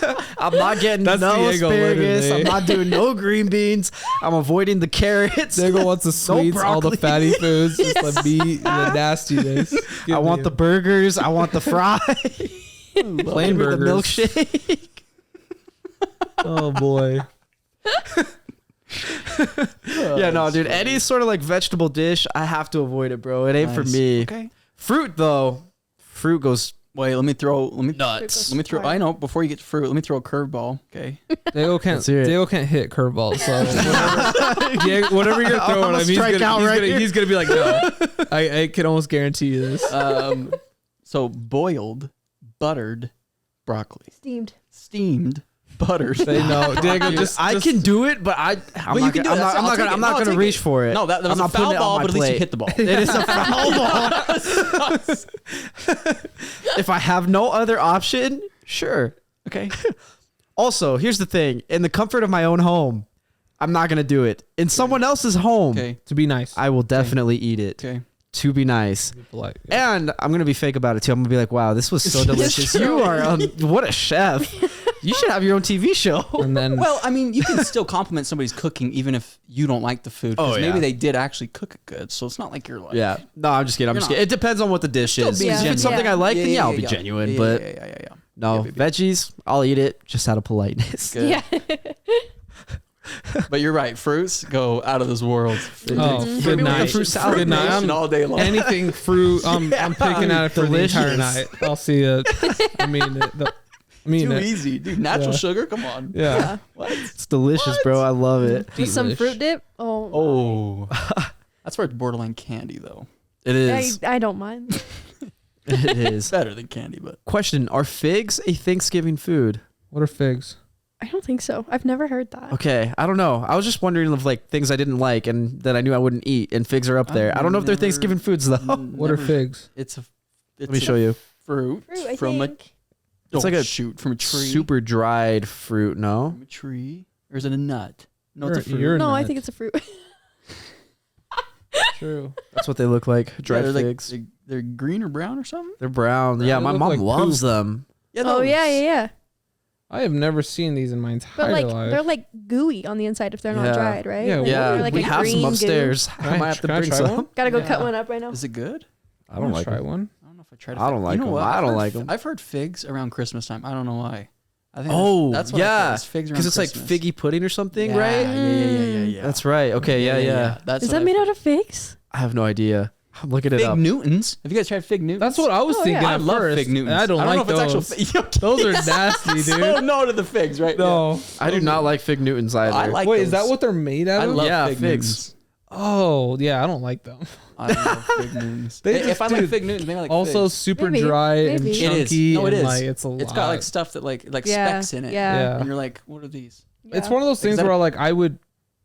Speaker 3: bro. I'm not getting
Speaker 2: That's
Speaker 3: no
Speaker 2: Diego
Speaker 3: asparagus.
Speaker 2: literally.
Speaker 3: I'm not doing no green beans. I'm avoiding the carrots.
Speaker 2: Diego wants the sweets, all the
Speaker 3: broccoli.
Speaker 2: fatty foods, just the meat, the nastiness.
Speaker 3: I want the burgers. I want the fry.
Speaker 2: plain
Speaker 3: With the
Speaker 2: burgers.
Speaker 3: milkshake.
Speaker 2: Oh boy.
Speaker 3: Yeah, no, dude. Any sort of like vegetable dish, I have to avoid it, bro. It ain't for
Speaker 1: Nice.
Speaker 3: me.
Speaker 1: Okay.
Speaker 3: Fruit though, fruit goes
Speaker 1: Wait, let me throw.
Speaker 3: nuts.
Speaker 1: Let me throw. I know. Before you get to fruit, let me throw a curveball. Okay.
Speaker 2: Diego can't.
Speaker 3: Let's hear it.
Speaker 2: Diego can't hit curveballs. So whatever you're
Speaker 3: I'm
Speaker 2: throwing,
Speaker 3: gonna
Speaker 2: I mean,
Speaker 3: strike out right here.
Speaker 2: he's gonna be like, no. I can almost guarantee you this.
Speaker 1: So boiled, buttered broccoli,
Speaker 4: Steamed.
Speaker 1: buttered.
Speaker 2: Say no, Diego.
Speaker 3: Dude,
Speaker 2: Just
Speaker 3: I can do it, but I'm
Speaker 1: you
Speaker 3: not
Speaker 1: can
Speaker 3: gonna,
Speaker 1: do it.
Speaker 3: I'm
Speaker 1: I'll
Speaker 3: not
Speaker 1: take
Speaker 3: gonna,
Speaker 1: it.
Speaker 3: I'm
Speaker 1: No,
Speaker 3: not
Speaker 1: I'll
Speaker 3: gonna
Speaker 1: take
Speaker 3: reach
Speaker 1: it.
Speaker 3: for it.
Speaker 1: No, that was
Speaker 3: I'm
Speaker 1: a
Speaker 3: not putting
Speaker 1: foul
Speaker 3: it on
Speaker 1: ball,
Speaker 3: my
Speaker 1: but at least you
Speaker 3: plate.
Speaker 1: hit the ball.
Speaker 3: It is a foul ball. If I have no other option, sure.
Speaker 1: Okay.
Speaker 3: Also, here's the thing: in the comfort of my own home, I'm not gonna do it. In someone else's home,
Speaker 1: Okay.
Speaker 2: to be nice.
Speaker 3: I will definitely eat it.
Speaker 1: Okay.
Speaker 3: To be nice.
Speaker 2: Be polite. Yeah.
Speaker 3: And I'm gonna be fake about it too. I'm gonna be like, "Wow, this was so delicious. You are what a chef. You should have your own TV show."
Speaker 2: And then
Speaker 1: Well, I mean, you can still compliment somebody's cooking even if you don't like the food. 'Cause
Speaker 3: Oh, yeah.
Speaker 1: maybe they did actually cook it good. So it's not like you're like.
Speaker 3: Yeah. No, I'm just kidding. I'm
Speaker 1: You're
Speaker 3: just
Speaker 1: not-
Speaker 3: kidding. It depends on what the dish is.
Speaker 1: being
Speaker 3: If it's
Speaker 4: genuine.
Speaker 3: something I like, then yeah, I'll be
Speaker 1: yeah.
Speaker 3: genuine.
Speaker 1: Yeah,
Speaker 3: But
Speaker 1: yeah.
Speaker 3: no,
Speaker 1: Yeah, baby.
Speaker 3: veggies, I'll eat it just out of politeness.
Speaker 1: Good.
Speaker 4: Yeah.
Speaker 1: But you're right. Fruits go out of this world.
Speaker 2: Oh,
Speaker 3: Hit
Speaker 2: good
Speaker 3: me with the
Speaker 2: night.
Speaker 3: fruit salad.
Speaker 2: Good night.
Speaker 1: Nation
Speaker 2: I'm-
Speaker 1: all day long.
Speaker 2: anything fruit, I'm picking at it for
Speaker 3: Delicious.
Speaker 2: the entire night. I'll see it. I mean it. I mean
Speaker 1: Too
Speaker 2: it.
Speaker 1: easy, dude. Natural
Speaker 2: Yeah.
Speaker 1: sugar. Come on.
Speaker 2: Yeah.
Speaker 1: What?
Speaker 3: It's delicious, bro. I love it.
Speaker 4: With some
Speaker 2: Delish.
Speaker 4: fruit dip. Oh.
Speaker 1: Oh. That's where it's borderline candy, though.
Speaker 3: It is.
Speaker 4: I don't mind.
Speaker 3: It is.
Speaker 1: Better than candy, but
Speaker 3: Question: are figs a Thanksgiving food?
Speaker 2: What are figs?
Speaker 4: I don't think so. I've never heard that.
Speaker 3: Okay, I don't know. I was just wondering of like things I didn't like and that I knew I wouldn't eat, and figs are up there. I don't know if they're
Speaker 1: never-
Speaker 3: Thanksgiving foods though.
Speaker 2: What are figs?
Speaker 1: It's a. It's
Speaker 3: Let me show you.
Speaker 1: Fruit,
Speaker 4: Fruit, I
Speaker 1: from
Speaker 4: think.
Speaker 3: It's like a
Speaker 1: shoot from a tree.
Speaker 3: Super dried fruit. No.
Speaker 1: From a tree, or is it a nut? No, it's a fruit.
Speaker 2: You're
Speaker 4: No, I
Speaker 2: nuts.
Speaker 4: think it's a fruit.
Speaker 2: True.
Speaker 3: That's what they look like. Dried
Speaker 1: they're
Speaker 3: figs.
Speaker 1: Like, they're green or brown or something.
Speaker 3: They're brown. Yeah,
Speaker 2: They
Speaker 3: my
Speaker 2: look
Speaker 3: mom
Speaker 2: like
Speaker 3: loves
Speaker 2: poop.
Speaker 3: them.
Speaker 1: Yeah.
Speaker 4: Oh
Speaker 1: those.
Speaker 4: yeah.
Speaker 2: I have never seen these in my entire
Speaker 4: But like
Speaker 2: life.
Speaker 4: they're like gooey on the inside if they're
Speaker 3: Yeah.
Speaker 4: not dried, right?
Speaker 2: Yeah,
Speaker 4: Like,
Speaker 3: Yeah,
Speaker 4: they're like
Speaker 3: we
Speaker 4: a
Speaker 3: have
Speaker 4: green
Speaker 3: some
Speaker 4: goo.
Speaker 3: upstairs.
Speaker 2: Can
Speaker 3: I might have to
Speaker 2: can I
Speaker 3: bring
Speaker 2: try
Speaker 3: some.
Speaker 2: one?
Speaker 4: Gotta go
Speaker 1: Yeah.
Speaker 4: cut one up right now.
Speaker 1: Is it good?
Speaker 3: I don't like
Speaker 2: try
Speaker 3: them.
Speaker 2: one.
Speaker 1: I don't know if I tried.
Speaker 3: I don't like them. I don't like them.
Speaker 1: I've heard figs around Christmas time. I don't know why. I think
Speaker 3: Oh,
Speaker 1: that's what I
Speaker 3: yeah,
Speaker 1: thought was figs around
Speaker 3: because it's like
Speaker 1: Christmas.
Speaker 3: figgy pudding or something,
Speaker 1: Yeah,
Speaker 3: right?
Speaker 1: Yeah.
Speaker 3: That's right. Okay, yeah.
Speaker 1: That's
Speaker 4: Is
Speaker 1: what
Speaker 4: that
Speaker 1: I've
Speaker 4: made
Speaker 1: heard.
Speaker 4: out of figs?
Speaker 3: I have no idea. I'm looking it
Speaker 1: Fig
Speaker 3: up.
Speaker 1: Newtons? Have you guys tried fig Newtons?
Speaker 2: That's what I was
Speaker 4: Oh,
Speaker 2: thinking
Speaker 4: yeah.
Speaker 1: I
Speaker 2: at
Speaker 1: love
Speaker 2: first.
Speaker 1: fig Newtons.
Speaker 2: I don't
Speaker 1: know
Speaker 2: like
Speaker 1: if it's
Speaker 2: those.
Speaker 1: actual fig.
Speaker 2: Those are nasty, dude.
Speaker 1: So no to the figs, right?
Speaker 2: No.
Speaker 3: I do not like fig Newtons either.
Speaker 1: I like.
Speaker 2: Wait,
Speaker 1: those.
Speaker 2: is that what they're made out
Speaker 1: I
Speaker 2: of?
Speaker 1: love
Speaker 3: Yeah,
Speaker 1: fig
Speaker 3: figs.
Speaker 1: Newtons.
Speaker 2: Oh, yeah, I don't like them.
Speaker 1: I love fig Newtons.
Speaker 2: They
Speaker 1: If
Speaker 2: just
Speaker 1: I like
Speaker 2: do-
Speaker 1: fig Newtons, maybe I like
Speaker 2: Also,
Speaker 1: figs.
Speaker 2: super
Speaker 4: Maybe,
Speaker 2: dry and
Speaker 4: maybe.
Speaker 1: It is.
Speaker 2: chunky.
Speaker 1: No, it
Speaker 2: and
Speaker 1: is.
Speaker 2: Like, it's a lot.
Speaker 1: It's got like stuff that like
Speaker 4: Yeah,
Speaker 1: specks in it.
Speaker 4: yeah.
Speaker 1: And you're like, what are these?
Speaker 2: It's one of those
Speaker 1: Is
Speaker 2: things
Speaker 1: that
Speaker 2: where
Speaker 1: a-
Speaker 2: like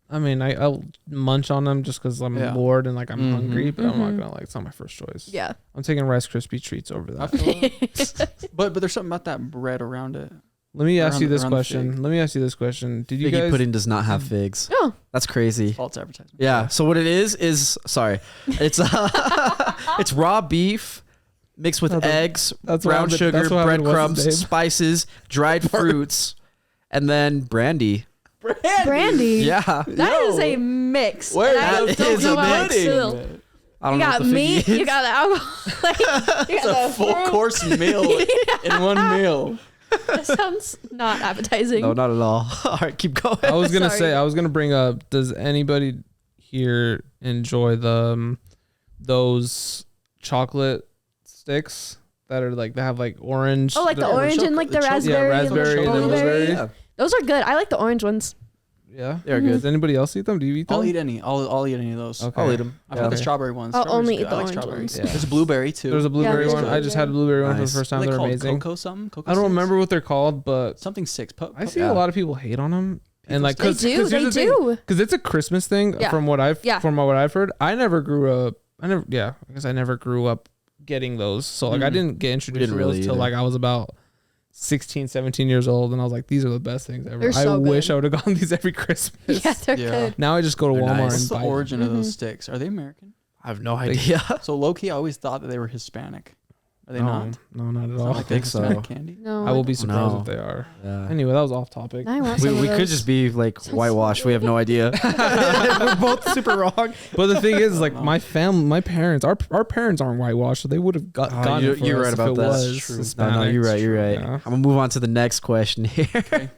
Speaker 2: I'll munch on them just because I'm
Speaker 1: Yeah.
Speaker 2: bored and like I'm
Speaker 1: Mhm.
Speaker 2: hungry, but I'm not
Speaker 4: Mhm.
Speaker 2: gonna like it's not my first choice.
Speaker 4: Yeah.
Speaker 2: I'm taking Rice Krispie treats over
Speaker 1: I
Speaker 2: that.
Speaker 1: feel but there's something about that bread around it.
Speaker 2: Let me ask
Speaker 1: around
Speaker 2: you
Speaker 1: the-
Speaker 2: this
Speaker 1: around the
Speaker 2: question.
Speaker 1: fig.
Speaker 2: Let me ask you this question. Did you
Speaker 3: Figgy
Speaker 2: guys?
Speaker 3: pudding does not have figs.
Speaker 4: Oh,
Speaker 3: That's crazy.
Speaker 1: False advertisement.
Speaker 3: Yeah. So what it is sorry, it's it's raw beef mixed with
Speaker 2: Oh, the-
Speaker 3: eggs,
Speaker 2: that's what
Speaker 3: brown
Speaker 2: happened-
Speaker 3: sugar,
Speaker 2: that's what happened. What's his
Speaker 3: breadcrumbs,
Speaker 2: name?
Speaker 3: spices, dried fruits, and then brandy.
Speaker 4: brandy.
Speaker 3: Yeah.
Speaker 4: That is a mix.
Speaker 1: Where
Speaker 4: and I
Speaker 3: that
Speaker 4: don't
Speaker 3: is
Speaker 4: know
Speaker 3: a
Speaker 4: about
Speaker 3: mix.
Speaker 4: still.
Speaker 3: I don't
Speaker 4: You
Speaker 3: know
Speaker 4: got
Speaker 3: what the
Speaker 4: meat.
Speaker 3: figgy is.
Speaker 4: You got the alcohol. Like, you
Speaker 1: It's
Speaker 4: got
Speaker 1: a
Speaker 4: the
Speaker 1: full
Speaker 4: fruit.
Speaker 1: course meal in one meal.
Speaker 4: That sounds not appetizing.
Speaker 3: No, not at all. All right, keep going.
Speaker 2: I was gonna
Speaker 4: Sorry.
Speaker 2: say I was gonna bring up. Does anybody here enjoy the those chocolate sticks that are like they have like orange?
Speaker 4: Oh, like the
Speaker 1: Yeah, the
Speaker 4: orange and like the
Speaker 1: chocolate-
Speaker 4: raspberry,
Speaker 2: raspberry
Speaker 4: and
Speaker 2: and
Speaker 4: the
Speaker 2: then
Speaker 4: blueberry.
Speaker 2: blueberry.
Speaker 4: Those are good. I like the orange ones.
Speaker 2: Yeah,
Speaker 3: They're good.
Speaker 2: Does anybody else eat them? Do you eat them?
Speaker 1: I'll eat any. I'll eat any of those.
Speaker 2: Okay.
Speaker 3: I'll eat them.
Speaker 1: I've had the
Speaker 2: Okay.
Speaker 1: strawberry ones.
Speaker 4: I'll
Speaker 1: Strawberry's
Speaker 4: only
Speaker 1: good.
Speaker 4: eat the
Speaker 1: I like
Speaker 4: orange
Speaker 1: strawberries.
Speaker 4: ones.
Speaker 2: Yeah.
Speaker 1: There's a blueberry too.
Speaker 2: There's a blueberry
Speaker 4: there's
Speaker 2: one. I just had a
Speaker 4: blueberry.
Speaker 2: blueberry one for the
Speaker 3: Nice.
Speaker 2: first
Speaker 1: What
Speaker 2: time.
Speaker 1: are they
Speaker 2: They're
Speaker 1: called?
Speaker 2: amazing.
Speaker 1: Cocoa something? Cocoa
Speaker 2: I don't
Speaker 1: sticks?
Speaker 2: remember what they're called, but
Speaker 1: Something six.
Speaker 2: I see
Speaker 3: Yeah.
Speaker 2: a lot of people hate on them And like,
Speaker 4: They do. They do.
Speaker 2: Because it's a Christmas thing.
Speaker 4: Yeah.
Speaker 2: From what I've heard, I never grew up. I guess I never grew up getting those. So like, I didn't get introduced to those till like I was about 16, 17 years old, and I was like, these are the best things ever. I wish I would have gotten these every Christmas.
Speaker 4: Yeah, they're good.
Speaker 2: Now I just go to Walmart
Speaker 1: What's
Speaker 2: and
Speaker 1: the
Speaker 2: buy
Speaker 1: origin of those sticks? Are they American?
Speaker 3: I have no idea.
Speaker 1: So low-key, I always thought that they were Hispanic. Are they not?
Speaker 2: No, not at
Speaker 1: It's
Speaker 2: all.
Speaker 1: not like
Speaker 3: I think
Speaker 1: Hispanic
Speaker 3: so.
Speaker 1: candy?
Speaker 4: No.
Speaker 2: I will be surprised
Speaker 3: No.
Speaker 2: if they are.
Speaker 3: Yeah.
Speaker 2: Anyway, that was off topic.
Speaker 4: I want some
Speaker 3: We
Speaker 4: of
Speaker 3: could
Speaker 4: those.
Speaker 3: just be like whitewashed. We have no idea. We're both super wrong.
Speaker 2: But the thing is, like my parents, our parents aren't whitewashed, so they would have gotten it for
Speaker 3: you're
Speaker 2: us
Speaker 3: right
Speaker 2: if
Speaker 3: about
Speaker 2: it
Speaker 3: that.
Speaker 2: was
Speaker 3: That's true.
Speaker 2: Hispanic.
Speaker 3: No, you're right. You're right.
Speaker 2: Yeah.
Speaker 3: I'm gonna move on to the next question here.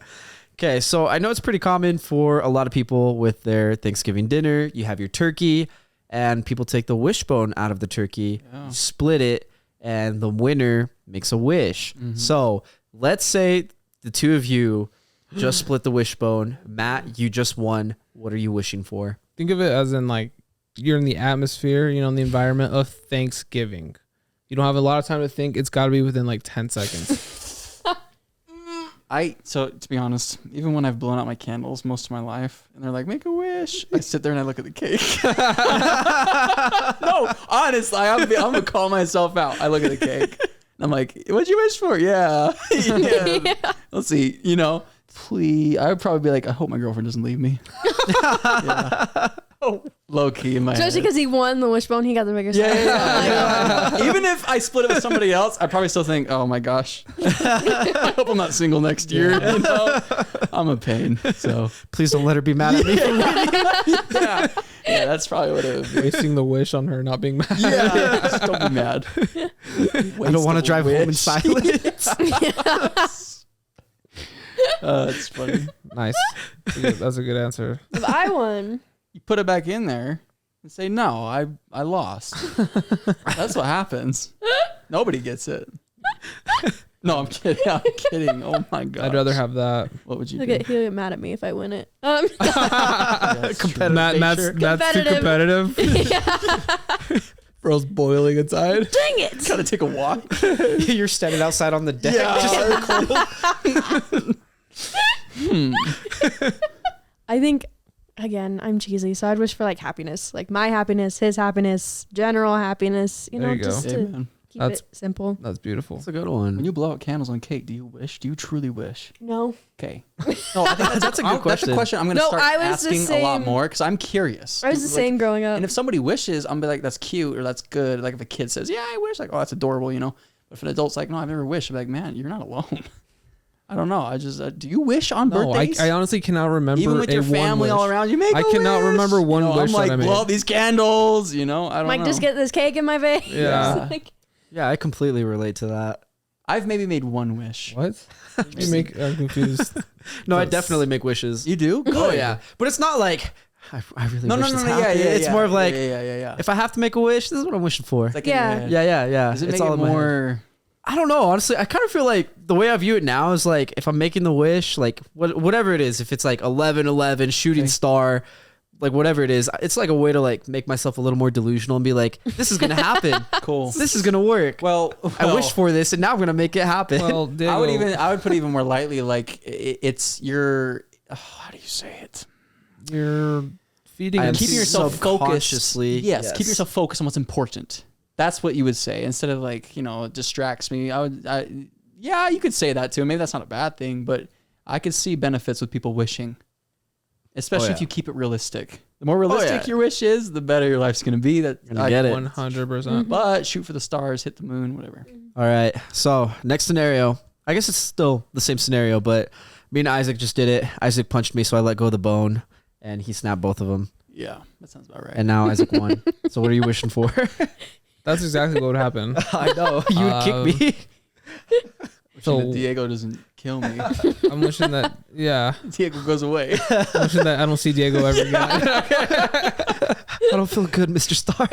Speaker 3: Okay, so I know it's pretty common for a lot of people with their Thanksgiving dinner. You have your turkey, and people take the wishbone out of the turkey,
Speaker 1: Yeah.
Speaker 3: split it, and the winner makes a wish. So let's say the two of you just split the wishbone. Matt, you just won. What are you wishing for?
Speaker 2: Think of it as in like you're in the atmosphere, in the environment of Thanksgiving. You don't have a lot of time to think. It's got to be within like 10 seconds.
Speaker 1: So to be honest, even when I've blown out my candles most of my life, and they're like, make a wish, I sit there and I look at the cake. No, honestly, I'm gonna call myself out. I look at the cake. And I'm like, what'd you wish for? Yeah. Yeah. Let's see, please. I would probably be like, I hope my girlfriend doesn't leave me. Yeah. Low key in my
Speaker 4: Especially
Speaker 1: head.
Speaker 4: because he won the wishbone, he got the bigger
Speaker 1: Yeah,
Speaker 4: size.
Speaker 1: yeah. Even if I split it with somebody else, I probably still think, oh my gosh, I hope I'm not single next year. I'm a pain. So
Speaker 3: Please don't let her be mad at me.
Speaker 1: yeah, that's probably what it would be.
Speaker 2: Wasting the wish on her not being mad.
Speaker 1: Yeah, just don't be mad.
Speaker 3: I don't want to drive home in silence.
Speaker 1: It's funny.
Speaker 2: Nice. That's a good answer.
Speaker 4: If I won,
Speaker 1: You put it back in there and say, no, I lost. That's what happens. Nobody gets it. No, I'm kidding. I'm kidding. Oh my god.
Speaker 2: I'd rather have that.
Speaker 1: What would you
Speaker 4: he'll
Speaker 1: do?
Speaker 4: get mad at me if I win it.
Speaker 1: Yeah, that's true.
Speaker 2: That's too competitive. Bro's boiling inside.
Speaker 4: Dang it!
Speaker 1: Gotta take a walk.
Speaker 3: You're standing outside on the deck.
Speaker 4: I think, again, I'm cheesy, so I'd wish for like happiness, like my happiness, his happiness, general happiness.
Speaker 2: There you go.
Speaker 4: just to
Speaker 1: Amen.
Speaker 4: keep
Speaker 2: That's-
Speaker 4: it simple.
Speaker 2: That's beautiful.
Speaker 3: That's a good
Speaker 1: When
Speaker 3: one.
Speaker 1: you blow out candles on cake, do you wish? Do you truly wish?
Speaker 4: No,
Speaker 1: Okay. No, I think that's a good question. That's a question I'm going to
Speaker 4: No,
Speaker 1: start
Speaker 4: I was the
Speaker 1: asking a lot
Speaker 4: same.
Speaker 1: more because I'm curious.
Speaker 4: I was the
Speaker 1: Like,
Speaker 4: same growing up.
Speaker 1: And if somebody wishes, I'm be like, that's cute or that's good. Like if a kid says, yeah, I wish, like, oh, that's adorable, But if an adult's like, no, I've never wished, I'm like, man, you're not alone. I don't know. I just, do you wish on
Speaker 2: No,
Speaker 1: birthdays?
Speaker 2: I honestly cannot remember.
Speaker 1: Even with your family all around, you make
Speaker 2: I
Speaker 1: a
Speaker 2: cannot
Speaker 1: wish.
Speaker 2: remember one wish
Speaker 1: I'm like,
Speaker 2: that I made.
Speaker 1: blow out these candles, I don't
Speaker 4: Like,
Speaker 1: know.
Speaker 4: just get this cake in my face.
Speaker 2: Yeah.
Speaker 4: Like,
Speaker 3: Yeah, I completely relate to that.
Speaker 1: I've maybe made one wish.
Speaker 2: What? You make I'm confused.
Speaker 3: No, I definitely make wishes.
Speaker 1: You do?
Speaker 3: Oh yeah, but it's not like I really
Speaker 1: No,
Speaker 3: wish
Speaker 1: no,
Speaker 3: this
Speaker 1: no, yeah,
Speaker 3: happened.
Speaker 1: yeah.
Speaker 3: It's
Speaker 1: yeah.
Speaker 3: more of like
Speaker 1: yeah.
Speaker 3: if I have to make a wish, this is what I'm wishing for.
Speaker 1: It's like
Speaker 4: Yeah.
Speaker 1: in your head.
Speaker 3: Yeah.
Speaker 1: Does it
Speaker 3: It's
Speaker 1: make
Speaker 3: all
Speaker 1: it
Speaker 3: in my head.
Speaker 1: more?
Speaker 3: I don't know. Honestly, I kind of feel like the way I view it now is like if I'm making the wish, like whatever it is, if it's like 11-11 shooting star, like whatever it is, it's like a way to like make myself a little more delusional and be like, this is gonna happen.
Speaker 1: Cool.
Speaker 3: This is gonna work.
Speaker 1: Well,
Speaker 3: I wish for this, and now I'm gonna make it happen.
Speaker 2: Well,
Speaker 1: I would put it even more lightly. Like it's your. How do you say it?
Speaker 2: you're feeding.
Speaker 3: I'm
Speaker 2: and
Speaker 1: Keeping yourself focused.
Speaker 3: subconsciously,
Speaker 1: Yes, keep yourself focused on what's important. That's what you would say instead of like it distracts me. Yeah, you could say that too. Maybe that's not a bad thing, but I could see benefits with people wishing, especially if you keep it realistic. The more realistic your wish is, the better your life's gonna be. That
Speaker 3: You're gonna get it.
Speaker 2: 100%.
Speaker 1: But shoot for the stars, hit the moon, whatever.
Speaker 3: All right. So next scenario. I guess it's still the same scenario, but me and Isaac just did it. Isaac punched me, so I let go of the bone, and he snapped both of them.
Speaker 1: Yeah, that sounds about right.
Speaker 3: And now Isaac won. So what are you wishing for?
Speaker 2: That's exactly what would happen.
Speaker 3: I know. You would kick me.
Speaker 1: so
Speaker 2: So
Speaker 1: Diego doesn't kill me.
Speaker 2: I'm wishing that, yeah.
Speaker 1: Diego goes away.
Speaker 2: I'm wishing that I don't see Diego ever again.
Speaker 3: I don't feel good, Mr. Star.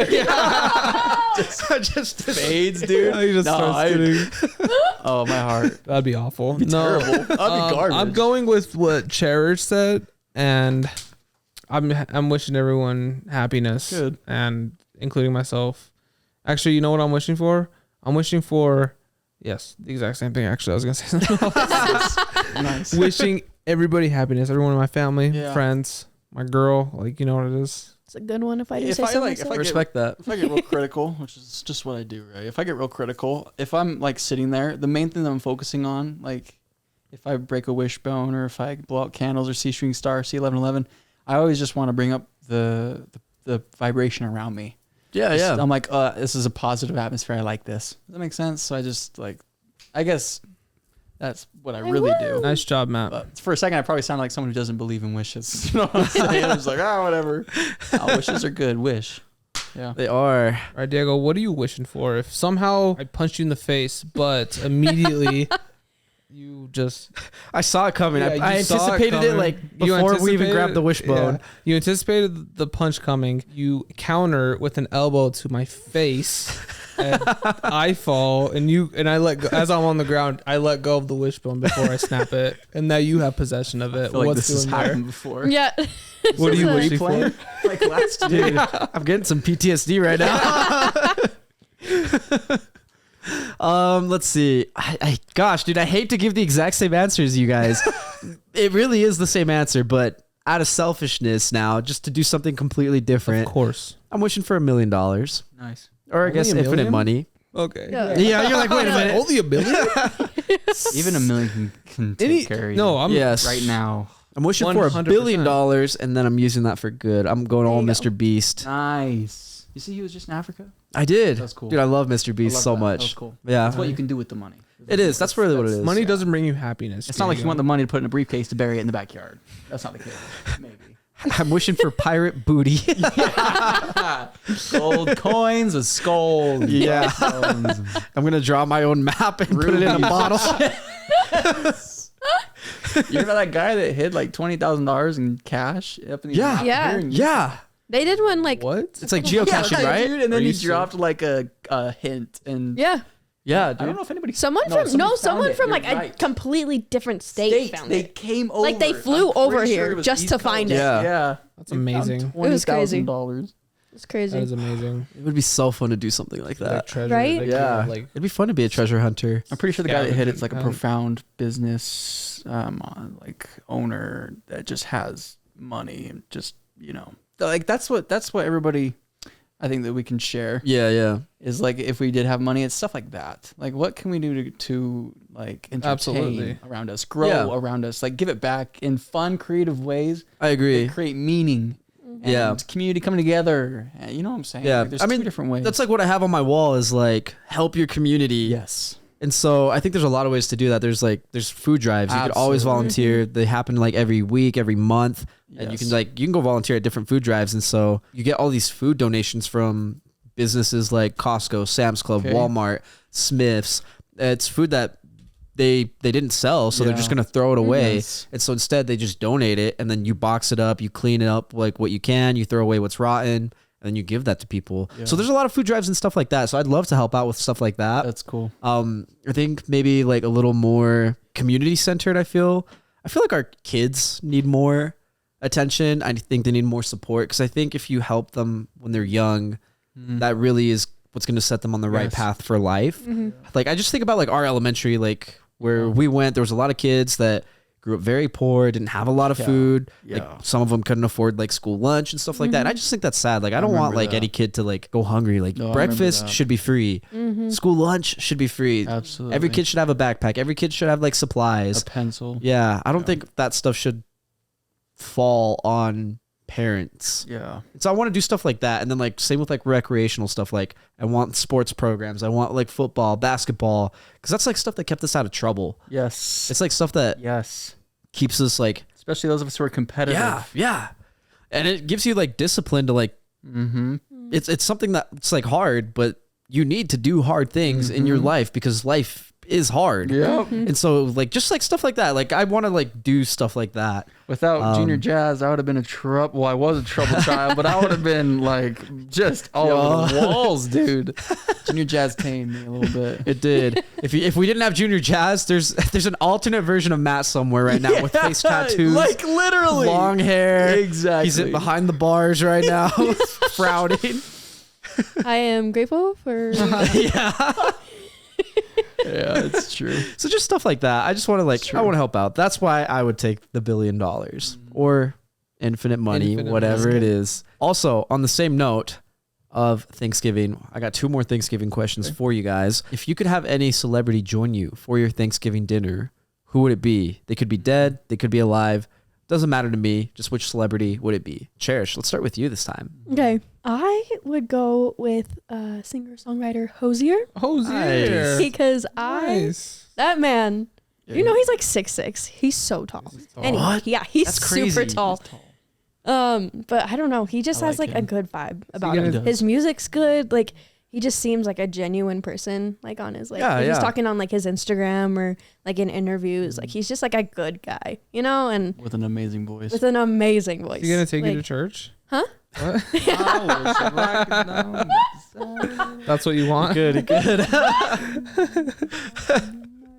Speaker 3: just
Speaker 1: Fades, dude.
Speaker 2: He just starts getting.
Speaker 1: Oh, my heart.
Speaker 2: That'd be awful.
Speaker 1: Terrible. That'd be garbage.
Speaker 2: I'm going with what Cherish said, and I'm wishing everyone happiness.
Speaker 1: Good.
Speaker 2: And including myself. Actually, you know what I'm wishing for? I'm wishing for, Yes, the exact same thing. Actually, I was gonna say something else.
Speaker 1: Nice.
Speaker 2: Wishing everybody happiness, everyone in my family,
Speaker 1: Yeah.
Speaker 2: friends, my girl. Like, you know what it is.
Speaker 4: It's a good one if I do
Speaker 5: If
Speaker 4: say
Speaker 5: I,
Speaker 4: so
Speaker 5: like, if
Speaker 4: myself.
Speaker 5: I
Speaker 3: Respect that.
Speaker 5: If I get real critical, which is just what I do, right? If I get real critical, if I'm like sitting there, the main thing that I'm focusing on, like if I break a wishbone or if I blow out candles or see shooting star, see 1111, I always just want to bring up the vibration around me.
Speaker 3: Yeah.
Speaker 5: I'm like, this is a positive atmosphere. I like this. Does that make sense? So I just like, I guess that's what I really do.
Speaker 2: Nice job, Matt.
Speaker 5: But for a second, I probably sound like someone who doesn't believe in wishes. You know what I'm saying? I'm just like, whatever. Wishes are good. Wish. Yeah.
Speaker 3: They are.
Speaker 2: All right, Diego, what are you wishing for? If somehow I punched you in the face, but immediately you just...
Speaker 3: I saw it coming.
Speaker 2: Yeah,
Speaker 3: I
Speaker 2: you saw it
Speaker 3: anticipated it
Speaker 2: coming.
Speaker 3: like
Speaker 2: You
Speaker 3: before we even
Speaker 2: anticipated-
Speaker 3: grabbed the wishbone.
Speaker 2: Yeah. You anticipated the punch coming. You counter with an elbow to my face. And I fall, and I let go. As I'm on the ground, I let go of the wishbone before I snap it, and now you have possession of it.
Speaker 5: I feel like
Speaker 2: What's
Speaker 5: this has
Speaker 2: doing there?
Speaker 5: happened before.
Speaker 4: Yeah.
Speaker 2: What are you
Speaker 4: This is
Speaker 2: wishing for?
Speaker 5: Like last year.
Speaker 3: Dude, I'm getting some PTSD right now. Let's see. Gosh, dude, I hate to give the exact same answer as you guys. It really is the same answer, but out of selfishness now, just to do something completely different,
Speaker 2: Of course.
Speaker 3: I'm wishing for $1 million.
Speaker 5: Nice.
Speaker 3: Or I
Speaker 2: Only
Speaker 3: guess
Speaker 2: $1
Speaker 3: infinite
Speaker 2: million?
Speaker 3: money.
Speaker 2: Okay.
Speaker 4: Yeah.
Speaker 3: Yeah, you're like, wait a minute.
Speaker 2: Only $1 billion?
Speaker 5: Even $1 million can take care of you.
Speaker 2: No, I'm
Speaker 3: Yes.
Speaker 5: right now.
Speaker 3: I'm wishing for $1 billion, and then I'm using that for good. I'm going all
Speaker 4: There you
Speaker 3: Mr. Beast.
Speaker 5: Nice. You see, he was just in Africa.
Speaker 3: I did.
Speaker 5: That's cool.
Speaker 3: Dude, I love Mr. Beast
Speaker 5: I love
Speaker 3: so
Speaker 5: that.
Speaker 3: much.
Speaker 5: That was cool.
Speaker 3: Yeah.
Speaker 5: That's what you can do with the money.
Speaker 3: It is. That's really what it is.
Speaker 2: Money doesn't bring you happiness.
Speaker 5: It's not like you
Speaker 2: Diego.
Speaker 5: want the money to put in a briefcase to bury it in the backyard. That's not the case. Maybe.
Speaker 3: I'm wishing for pirate booty.
Speaker 5: Gold coins with skulls.
Speaker 3: Yeah.
Speaker 5: Stones.
Speaker 3: I'm going to draw my own map and put it in a
Speaker 5: Rubies.
Speaker 3: bottle.
Speaker 5: You remember that guy that hid like $20,000 in cash up in the
Speaker 3: Yeah.
Speaker 4: Yeah.
Speaker 3: Yeah.
Speaker 4: They did one like
Speaker 2: What?
Speaker 3: It's like geocaching, right?
Speaker 5: Dude, and
Speaker 2: Are
Speaker 5: then he
Speaker 2: you serious?
Speaker 5: dropped like a hint. And
Speaker 4: yeah.
Speaker 3: Yeah,
Speaker 5: I
Speaker 3: dude.
Speaker 5: don't know if anybody.
Speaker 4: Someone
Speaker 5: somebody found
Speaker 4: from
Speaker 5: it.
Speaker 4: like
Speaker 5: You're
Speaker 4: a
Speaker 5: right.
Speaker 4: completely different state found
Speaker 5: They
Speaker 4: it.
Speaker 5: came over.
Speaker 4: Like, they flew
Speaker 5: I'm
Speaker 4: over
Speaker 5: pretty
Speaker 4: here
Speaker 5: it was
Speaker 4: just
Speaker 5: East
Speaker 4: to find
Speaker 5: Coast.
Speaker 4: it.
Speaker 3: Yeah.
Speaker 5: Yeah.
Speaker 2: That's amazing.
Speaker 4: It was crazy.
Speaker 5: $20,000.
Speaker 4: It's crazy.
Speaker 2: That is amazing.
Speaker 3: It would be so fun to do something like that.
Speaker 2: Like treasure,
Speaker 4: Right?
Speaker 2: like,
Speaker 3: Yeah.
Speaker 2: Like
Speaker 3: It'd be fun to be a treasure hunter.
Speaker 5: I'm pretty sure the guy that hit it's like a
Speaker 2: Scavenging.
Speaker 5: profound business, like owner that just has money and just like that's what everybody. I think that we can share
Speaker 3: Yeah, yeah.
Speaker 5: is like if we did have money, it's stuff like that. Like what can we do to like entertain
Speaker 2: Absolutely.
Speaker 5: around us, grow
Speaker 3: Yeah.
Speaker 5: around us, like give it back in fun, creative ways
Speaker 3: I agree.
Speaker 5: that create meaning. And
Speaker 3: Yeah.
Speaker 5: community coming together. And you know what I'm saying?
Speaker 3: Yeah.
Speaker 5: Like, there's
Speaker 3: I mean,
Speaker 5: two different ways.
Speaker 3: That's like what I have on my wall is like help your community.
Speaker 5: yes.
Speaker 3: And so I think there's a lot of ways to do that. There's food drives. You could always
Speaker 5: Absolutely.
Speaker 3: volunteer. They happen like every week, every month. And you
Speaker 5: Yes.
Speaker 3: can go volunteer at different food drives. And so you get all these food donations from businesses like Costco, Sam's Club,
Speaker 5: Okay.
Speaker 3: Walmart, Smith's. It's food that they didn't sell, so they're
Speaker 5: Yeah.
Speaker 3: just gonna throw it away.
Speaker 5: Yes.
Speaker 3: And so instead they just donate it, and then you box it up, you clean it up like what you can, you throw away what's rotten, and then you give that to people.
Speaker 5: Yeah.
Speaker 3: So there's a lot of food drives and stuff like that. So I'd love to help out with stuff like that.
Speaker 5: That's cool.
Speaker 3: I think maybe like a little more community centered. I feel like our kids need more attention. I think they need more support, because I think if you help them when they're young, that really is what's going to set them on the right
Speaker 5: Yes.
Speaker 3: path for life. Like I just think about like our elementary, like where we went, there was a lot of kids that grew up very poor, didn't have a lot of
Speaker 5: Yeah.
Speaker 3: food.
Speaker 5: Yeah.
Speaker 3: Like some of them couldn't afford like school lunch and stuff like that. And I just think that's sad. Like I don't want
Speaker 5: remember
Speaker 3: like
Speaker 5: that.
Speaker 3: any kid to like go hungry. Like
Speaker 5: No, I remember
Speaker 3: breakfast
Speaker 5: that.
Speaker 3: should be free. School lunch should be free.
Speaker 5: Absolutely.
Speaker 3: Every kid should have a backpack. Every kid should have like supplies.
Speaker 5: a pencil.
Speaker 3: Yeah, I don't
Speaker 5: Yeah.
Speaker 3: think that stuff should fall on parents.
Speaker 5: Yeah.
Speaker 3: So I want to do stuff like that, and then like same with like recreational stuff. Like I want sports programs. I want like football, basketball, because that's like stuff that kept us out of trouble.
Speaker 5: Yes.
Speaker 3: It's like stuff that
Speaker 5: yes.
Speaker 3: keeps us like
Speaker 5: Especially those of us who are competitive.
Speaker 3: yeah, and it gives you like discipline to like.
Speaker 5: Mm-hmm.
Speaker 3: It's something that's like hard, but you need to do hard things in your life because life is hard.
Speaker 5: Yep.
Speaker 3: And so like just like stuff like that. Like I want to like do stuff like that.
Speaker 5: Without junior jazz, I would have been a trouble. Well, I was a trouble child, but I would have been like just all over the walls, dude. Junior jazz tamed me a little bit.
Speaker 3: It did. If we didn't have junior jazz, there's an alternate version of Matt somewhere right now with face tattoos,
Speaker 5: like literally
Speaker 3: long hair.
Speaker 5: Exactly.
Speaker 3: He's behind the bars right now, frowning.
Speaker 4: I am grateful for
Speaker 3: Yeah.
Speaker 5: Yeah, it's true.
Speaker 3: So just stuff like that. I just want to I want to help out. That's why I would take the $1 billion or infinite money,
Speaker 2: Infinite
Speaker 3: whatever
Speaker 2: money.
Speaker 3: it is. Also, on the same note of Thanksgiving, I got 2 more Thanksgiving questions for you guys. If you could have any celebrity join you for your Thanksgiving dinner, who would it be? They could be dead. They could be alive. Doesn't matter to me. Just which celebrity would it be? Cherish, let's start with you this time.
Speaker 4: Okay. I would go with singer-songwriter Hosier
Speaker 2: Hosier.
Speaker 4: because
Speaker 2: Nice.
Speaker 4: that man,
Speaker 5: Yeah,
Speaker 4: you know, he's like 6'6". He's so tall. Anyway,
Speaker 3: What?
Speaker 4: yeah, he's
Speaker 3: That's
Speaker 4: super
Speaker 3: crazy.
Speaker 4: tall. But I don't know. He just
Speaker 5: I
Speaker 4: has
Speaker 5: like
Speaker 4: like a
Speaker 5: him.
Speaker 4: good vibe about
Speaker 2: gonna-
Speaker 4: him. His music's good. Like he just seems like a genuine person. Like on his
Speaker 3: Yeah,
Speaker 4: if he's
Speaker 3: yeah.
Speaker 4: talking on like his Instagram or like in interviews. Like he's just like a good guy, you know, and
Speaker 5: With an amazing voice.
Speaker 4: with an amazing voice.
Speaker 2: Is he gonna take you
Speaker 4: Like,
Speaker 2: to church?
Speaker 4: Huh?
Speaker 2: What?
Speaker 5: No,
Speaker 2: That's what you want?
Speaker 3: Good.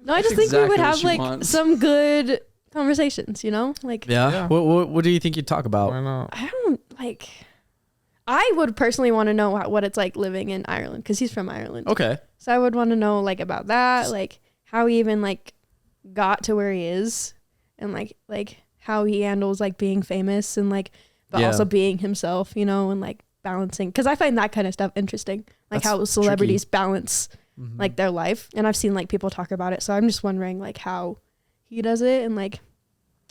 Speaker 4: No, I just
Speaker 5: That's
Speaker 4: think we
Speaker 5: exactly
Speaker 4: would
Speaker 5: what
Speaker 4: have
Speaker 5: she
Speaker 4: like
Speaker 5: wants.
Speaker 4: some good conversations, you know? Like
Speaker 3: Yeah.
Speaker 2: Yeah.
Speaker 3: What do you think you'd talk about?
Speaker 2: Why not?
Speaker 4: I don't like I would personally want to know what it's like living in Ireland because he's from Ireland.
Speaker 3: Okay.
Speaker 4: So I would want to know like about that, like how he even like got to where he is and like how he handles like being famous and like but
Speaker 3: Yeah.
Speaker 4: also being himself, you know, and like balancing because I find that kind of stuff interesting. Like
Speaker 3: That's
Speaker 4: how celebrities balance like their life. And I've seen like people talk about it. So I'm just wondering like how he does it and like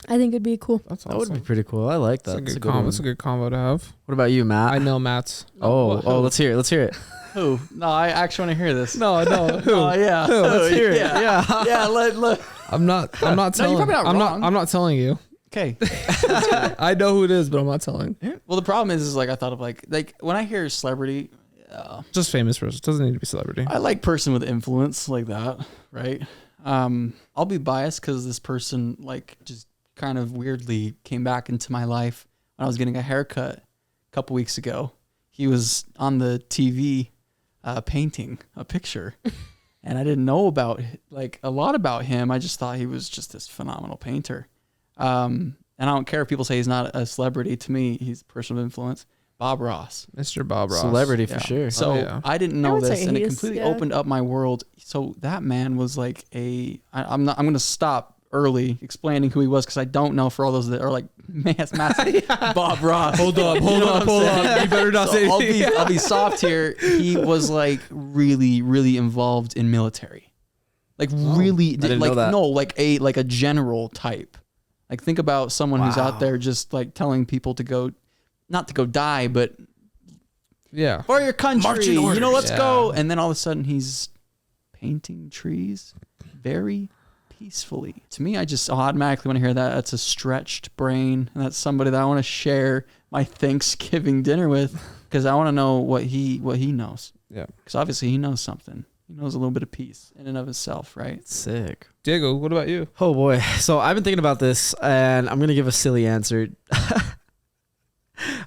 Speaker 4: I think it'd be cool.
Speaker 2: That's
Speaker 3: That would
Speaker 2: awesome.
Speaker 3: be pretty cool. I like that.
Speaker 2: That's a
Speaker 3: That's
Speaker 2: good combo.
Speaker 3: one.
Speaker 2: That's a good combo to have.
Speaker 3: What about you, Matt?
Speaker 2: I know Matt's.
Speaker 3: Oh, let's hear it. Let's hear it.
Speaker 5: Who? No, I actually want to hear this.
Speaker 2: No. Who?
Speaker 5: Oh yeah.
Speaker 3: Let's hear it.
Speaker 5: Yeah.
Speaker 3: Yeah.
Speaker 5: Yeah. Let.
Speaker 2: I'm not telling.
Speaker 5: No, you're probably not
Speaker 2: I'm
Speaker 5: wrong.
Speaker 2: not. I'm not telling you.
Speaker 5: Okay.
Speaker 2: I know who it is, but I'm not telling.
Speaker 5: Well, the problem is like I thought of like when I hear celebrity,
Speaker 2: Just famous person. Doesn't need to be celebrity.
Speaker 5: I like person with influence like that, right? I'll be biased because this person like just kind of weirdly came back into my life when I was getting a haircut a couple weeks ago. He was on the TV painting a picture, and I didn't know about like a lot about him. I just thought he was just this phenomenal painter. And I don't care if people say he's not a celebrity. To me, he's a person of influence. Bob Ross.
Speaker 2: Mr. Bob Ross.
Speaker 3: Celebrity for
Speaker 5: Yeah.
Speaker 3: sure.
Speaker 5: So
Speaker 2: yeah.
Speaker 5: I didn't
Speaker 4: I
Speaker 5: know
Speaker 4: would
Speaker 5: this,
Speaker 4: say
Speaker 5: and it
Speaker 4: he is,
Speaker 5: completely
Speaker 4: yeah.
Speaker 5: opened up my world. So that man was like I'm going to stop early explaining who he was because I don't know for all those that are like massive Bob Ross.
Speaker 2: Hold up. Hold up. You better not say
Speaker 5: So
Speaker 2: anything.
Speaker 5: I'll be soft here. He was like really, really involved in military, like really,
Speaker 3: didn't
Speaker 5: like
Speaker 3: know that.
Speaker 5: no, like a general type. Like think about someone who's out there just like telling people to go, not to go die, but
Speaker 2: Yeah.
Speaker 5: for your country,
Speaker 3: Marching
Speaker 5: you know, let's
Speaker 2: orders.
Speaker 5: go.
Speaker 2: Yeah.
Speaker 5: And then all of a sudden he's painting trees very peacefully. To me, I just automatically want to hear that. That's a stretched brain. And that's somebody that I want to share my Thanksgiving dinner with because I want to know what he knows.
Speaker 2: Yeah.
Speaker 5: Because obviously he knows something. He knows a little bit of peace in and of itself, right?
Speaker 3: Sick.
Speaker 2: Diego, what about you?
Speaker 3: Oh boy. So I've been thinking about this and I'm going to give a silly answer.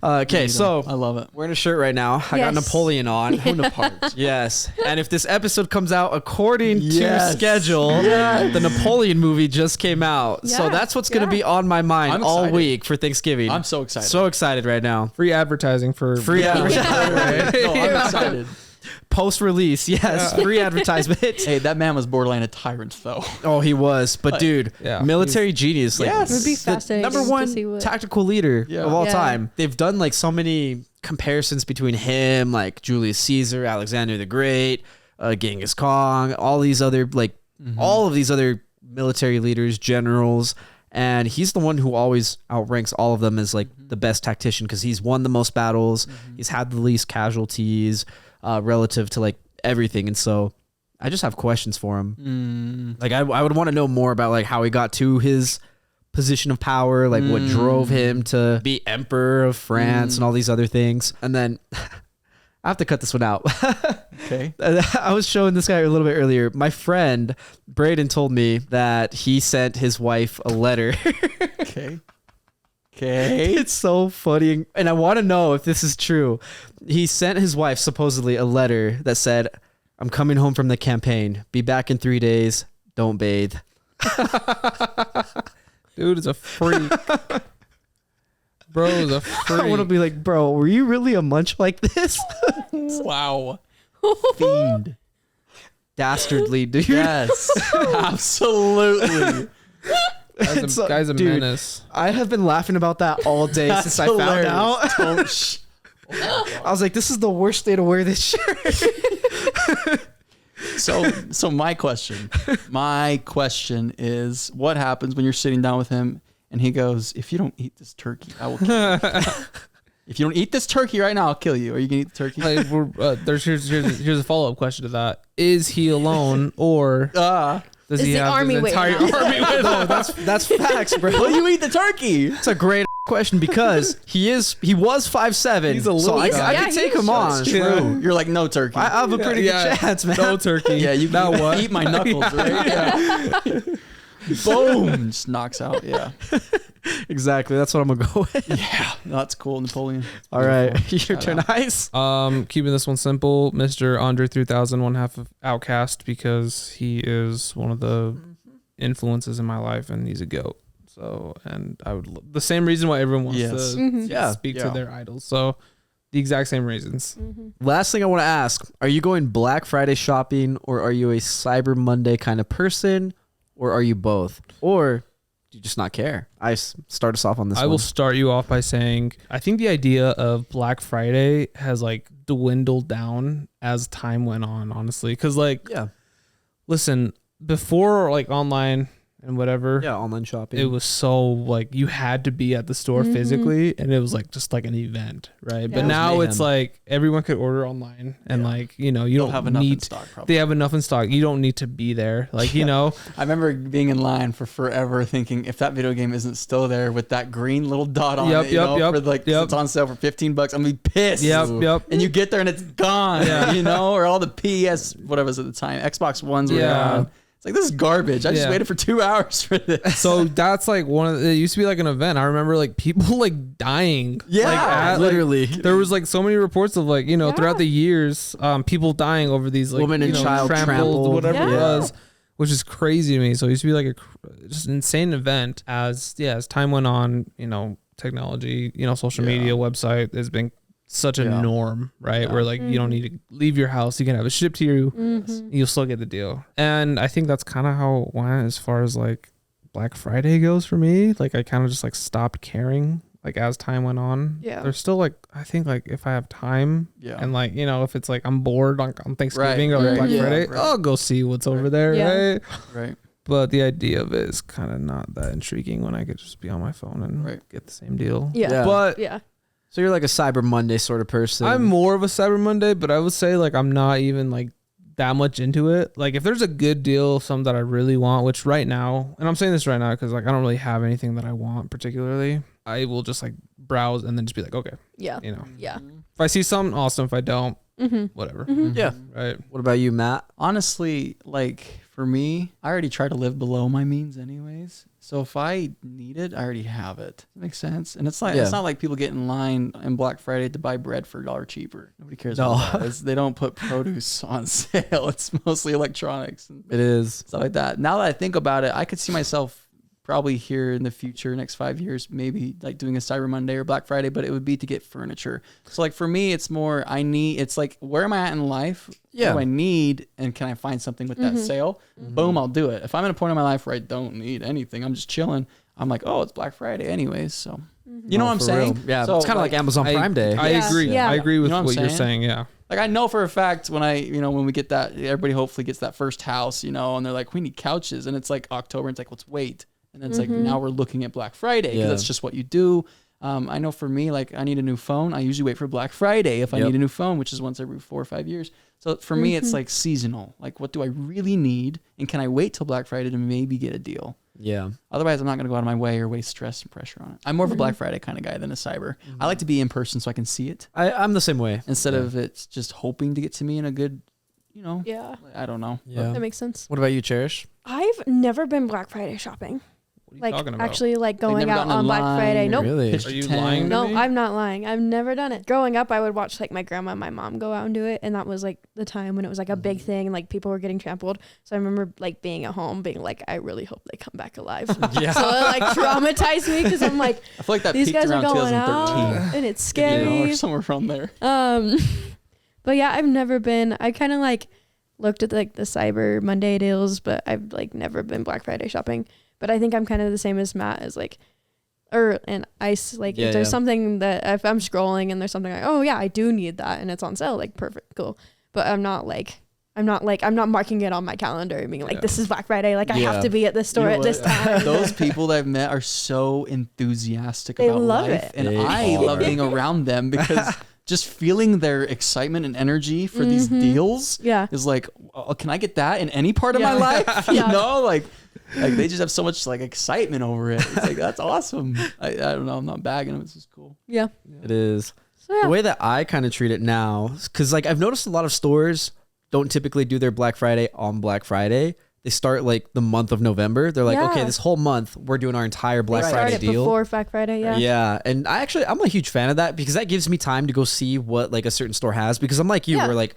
Speaker 3: Okay, so
Speaker 5: I love it.
Speaker 3: wearing a shirt right now. I got
Speaker 4: Yes.
Speaker 3: Napoleon on.
Speaker 5: Bonaparte.
Speaker 3: Yes. And if this episode comes out according
Speaker 5: Yes.
Speaker 3: to schedule, the Napoleon movie just came out. So
Speaker 4: Yeah,
Speaker 3: that's what's going to
Speaker 4: yeah.
Speaker 3: be on my mind
Speaker 5: I'm
Speaker 3: all
Speaker 5: excited.
Speaker 3: week for Thanksgiving.
Speaker 5: I'm so excited.
Speaker 3: So excited right now.
Speaker 2: Free advertising for
Speaker 3: Free advertising.
Speaker 5: No, I'm excited.
Speaker 3: Post release, yes. Free advertisement.
Speaker 5: Hey, that man was borderline a tyrant, though.
Speaker 3: Oh, he was. But dude,
Speaker 2: Yeah.
Speaker 3: military genius. Like,
Speaker 5: Yes.
Speaker 4: It would be
Speaker 3: the
Speaker 4: fascinating
Speaker 3: number
Speaker 4: to
Speaker 3: one
Speaker 4: see what
Speaker 3: tactical leader
Speaker 5: Yeah.
Speaker 3: of all
Speaker 4: Yeah.
Speaker 3: time. They've done like so many comparisons between him, like Julius Caesar, Alexander the Great, Genghis Khan, all these other all of these other military leaders, generals, and he's the one who always outranks all of them as like the best tactician because he's won the most battles, he's had the least casualties relative to like everything, and so I just have questions for him. Like I would want to know more about like how he got to his position of power, like what drove him to be emperor of France and all these other things. And then I have to cut this one out.
Speaker 5: Okay.
Speaker 3: I was showing this guy a little bit earlier. My friend Braden told me that he sent his wife a letter.
Speaker 5: Okay. Okay.
Speaker 3: It's so funny. And I want to know if this is true. He sent his wife supposedly a letter that said, "I'm coming home from the campaign. Be back in 3 days. Don't bathe."
Speaker 2: Dude is a freak. Bro is a freak.
Speaker 3: I want to be like, bro, were you really a munch like this?
Speaker 5: Wow. Fiend.
Speaker 3: dastardly, dude.
Speaker 5: Yes, absolutely.
Speaker 2: Guy's a menace.
Speaker 3: I have been laughing about that all day since I found out. I was like, this is the worst day to wear this shirt.
Speaker 5: So my question is, what happens when you're sitting down with him and he goes, if you don't eat this turkey, I will kill you. If you don't eat this turkey right now, I'll kill you. Are you gonna eat the turkey?
Speaker 2: Here's a follow up question to that: is he alone, or does
Speaker 4: Is
Speaker 2: he
Speaker 4: the
Speaker 2: have
Speaker 4: army
Speaker 2: his
Speaker 4: with
Speaker 2: entire
Speaker 4: him?
Speaker 2: army with him?
Speaker 3: No, that's facts, bro.
Speaker 5: Will you eat the turkey?
Speaker 3: It's a great question because he was 5'7".
Speaker 2: He's a little
Speaker 3: so I
Speaker 2: guy.
Speaker 3: could take him on.
Speaker 5: True.
Speaker 2: Yeah.
Speaker 5: You're like, no turkey.
Speaker 3: I have a pretty good chance, man.
Speaker 2: No turkey.
Speaker 5: Yeah, you
Speaker 2: now
Speaker 5: can
Speaker 2: what?
Speaker 5: eat my knuckles, right? Yeah. Boom, just knocks out. Yeah,
Speaker 3: Exactly. That's what I'm gonna go with.
Speaker 5: yeah, that's cool, Napoleon.
Speaker 3: All right, your
Speaker 5: Shout
Speaker 3: turn,
Speaker 5: out.
Speaker 3: Ice.
Speaker 2: Keeping this one simple, Mr. Andre 3000, one half of Outcast, because he is one of the influences in my life, and he's a goat. So, and I would the same reason why everyone wants
Speaker 5: Yes.
Speaker 2: to
Speaker 3: Yeah,
Speaker 2: speak
Speaker 3: yeah.
Speaker 2: to their idols. So, the exact same reasons.
Speaker 3: Last thing I want to ask: are you going Black Friday shopping, or are you a Cyber Monday kind of person, or are you both, or do you just not care? Ice, start us off on this.
Speaker 2: I will start you off by saying I think the idea of Black Friday has like dwindled down as time went on, honestly. Because like,
Speaker 3: Yeah,
Speaker 2: listen, before like online and whatever,
Speaker 3: yeah, online shopping.
Speaker 2: it was so like you had to be at the store physically, and it was like just like an event, right?
Speaker 4: Yeah.
Speaker 2: But
Speaker 4: It was
Speaker 2: now it's
Speaker 3: mayhem.
Speaker 2: like everyone could order online, and like you
Speaker 5: They'll
Speaker 2: don't
Speaker 5: have enough in
Speaker 2: need.
Speaker 5: stock. Probably.
Speaker 2: They have enough in stock. You don't need to be there, like
Speaker 5: I remember being in line for forever, thinking if that video game isn't still there with that green little dot on
Speaker 2: Yep,
Speaker 5: it, you
Speaker 2: yep,
Speaker 5: know,
Speaker 2: yep,
Speaker 5: for like
Speaker 2: yep.
Speaker 5: it's on sale for $15, I'm gonna be pissed.
Speaker 2: Yep.
Speaker 5: And you get there and it's gone.
Speaker 2: Yeah.
Speaker 5: You know, or all the PS whatever was at the time, Xbox Ones were
Speaker 2: Yeah.
Speaker 5: gone. It's like, this is garbage. I just
Speaker 2: Yeah.
Speaker 5: waited for 2 hours for this.
Speaker 2: So that's like one of the, it used to be like an event. I remember like people like dying.
Speaker 5: Yeah,
Speaker 2: like, at,
Speaker 3: literally.
Speaker 2: there was like so many reports of like,
Speaker 4: Yeah.
Speaker 2: throughout the years, people dying over these like
Speaker 3: Woman and child trampled.
Speaker 2: whatever it
Speaker 4: Yeah.
Speaker 2: was, which is crazy to me. So it used to be like just an insane event as time went on, technology, social media, website has been such a
Speaker 3: Yeah.
Speaker 2: norm, right?
Speaker 5: Yeah.
Speaker 2: Where like you don't need to leave your house, you can have it shipped to you, you'll still get the deal. And I think that's kind of how it went as far as like Black Friday goes for me. Like I kind of just like stopped caring like as time went on.
Speaker 4: Yeah.
Speaker 2: There's still like I think like if I have time
Speaker 5: Yeah.
Speaker 2: and like if it's like I'm bored on Thanksgiving or
Speaker 5: Right,
Speaker 2: Black
Speaker 4: yeah,
Speaker 2: Friday,
Speaker 5: right.
Speaker 2: I'll go see what's over there,
Speaker 4: Yeah.
Speaker 2: right?
Speaker 5: Right.
Speaker 2: But the idea of it is kind of not that intriguing when I could just be on my phone and
Speaker 5: Right.
Speaker 2: get the same deal.
Speaker 4: Yeah.
Speaker 3: Yeah.
Speaker 2: But
Speaker 4: Yeah.
Speaker 3: So you're like a Cyber Monday sort of person.
Speaker 2: I'm more of a Cyber Monday, but I would say like I'm not even like that much into it. Like if there's a good deal, some that I really want, which right now, and I'm saying this right now because like I don't really have anything that I want particularly, I will just like browse and then just be like, okay,
Speaker 4: Yeah. Yeah.
Speaker 2: if I see something, awesome. If I don't, whatever.
Speaker 3: Yeah.
Speaker 2: Right.
Speaker 3: What about you, Matt?
Speaker 5: Honestly, like for me, I already try to live below my means anyways. So if I need it, I already have it. Does that make sense? And it's like
Speaker 3: Yeah.
Speaker 5: it's not like people get in line on Black Friday to buy bread for $1 cheaper. Nobody cares
Speaker 3: No.
Speaker 5: about that. They don't put produce on sale. It's mostly electronics and
Speaker 3: It is.
Speaker 5: stuff like that. Now that I think about it, I could see myself probably here in the future, next 5 years, maybe like doing a Cyber Monday or Black Friday, but it would be to get furniture. So like for me, it's more it's like, where am I at in life?
Speaker 3: Yeah.
Speaker 5: What do I need? And can I find something with that sale? Boom, I'll do it. If I'm in a point in my life where I don't need anything, I'm just chilling, I'm like, oh, it's Black Friday anyways. So you know what I'm
Speaker 3: For
Speaker 5: saying?
Speaker 3: real. Yeah.
Speaker 5: So,
Speaker 3: it's kind of like Amazon Prime Day.
Speaker 2: I
Speaker 4: Yeah.
Speaker 2: agree.
Speaker 4: Yeah.
Speaker 2: I agree with
Speaker 5: You know
Speaker 2: what
Speaker 5: what I'm
Speaker 2: you're
Speaker 5: saying?
Speaker 2: saying. Yeah.
Speaker 5: like I know for a fact when when we get that, everybody hopefully gets that first house, and they're like, we need couches. And it's like October. And it's like, let's wait. And then it's like, now we're looking at Black Friday because
Speaker 3: Yeah.
Speaker 5: that's just what you do. I know for me, like I need a new phone. I usually wait for Black Friday if I
Speaker 3: Yep.
Speaker 5: need a new phone, which is once every 4 or 5 years. So for me, it's like seasonal. Like, what do I really need? And can I wait till Black Friday to maybe get a deal?
Speaker 3: Yeah.
Speaker 5: Otherwise, I'm not going to go out of my way or waste stress and pressure on it. I'm more of a Black Friday kind of guy than a cyber. I like to be in person so I can see it
Speaker 3: I'm the same way.
Speaker 5: instead of it's just hoping to get to me in a good,
Speaker 4: Yeah.
Speaker 5: I don't know.
Speaker 3: Yeah.
Speaker 4: That makes sense.
Speaker 3: What about you, Cherish?
Speaker 4: I've never been Black Friday shopping.
Speaker 2: What are you
Speaker 4: Like
Speaker 2: talking about?
Speaker 4: actually like going
Speaker 5: never
Speaker 4: out
Speaker 5: gotten in
Speaker 4: on Black
Speaker 5: line
Speaker 4: Friday.
Speaker 5: or-
Speaker 4: Nope.
Speaker 3: Really?
Speaker 5: Pitched
Speaker 2: Are you
Speaker 5: a tent.
Speaker 2: lying?
Speaker 4: No,
Speaker 2: me?
Speaker 4: I'm not lying. I've never done it. Growing up, I would watch like my grandma and my mom go out and do it, and that was like the time when it was like a big thing, and like people were getting trampled. So I remember like being at home, being like, I really hope they come back alive.
Speaker 3: Yeah.
Speaker 4: So it like traumatized me because I'm like,
Speaker 5: I feel like that
Speaker 4: these
Speaker 5: peaked
Speaker 4: guys are
Speaker 5: around
Speaker 4: going
Speaker 5: 2013.
Speaker 4: out, and it's
Speaker 5: You know,
Speaker 4: scary.
Speaker 5: or somewhere around there.
Speaker 4: But yeah, I've never been. I kind of like looked at like the Cyber Monday deals, but I've like never been Black Friday shopping. But I think I'm kind of the same as Matt, as like, and ice, like if there's something that if I'm scrolling and there's something like, oh yeah, I do need that and it's on sale, like perfect, cool. But I'm not marking it on my calendar and being like, this is Black Friday, like I have to be at this store at this time.
Speaker 5: Those people that I've met are so enthusiastic
Speaker 4: They
Speaker 5: about
Speaker 4: love
Speaker 5: life,
Speaker 4: it.
Speaker 5: and
Speaker 3: They
Speaker 5: I
Speaker 3: are.
Speaker 5: love being around them because just feeling their excitement and energy for these deals is like, oh, can I get that in any part of my life? You know, like they just have so much like excitement over it. It's like, that's awesome. I don't know, I'm not bagging them. It's just cool.
Speaker 4: Yeah.
Speaker 3: It is.
Speaker 4: So,
Speaker 3: The way that I kind of treat it now, because like I've noticed a lot of stores don't typically do their Black Friday on Black Friday. They start like the month of November. They're like, okay, this whole month we're doing our entire Black Friday
Speaker 4: start it
Speaker 3: deal
Speaker 4: before Black Friday.
Speaker 3: Yeah, and I'm a huge fan of that because that gives me time to go see what like a certain store has. Because I'm like you, where like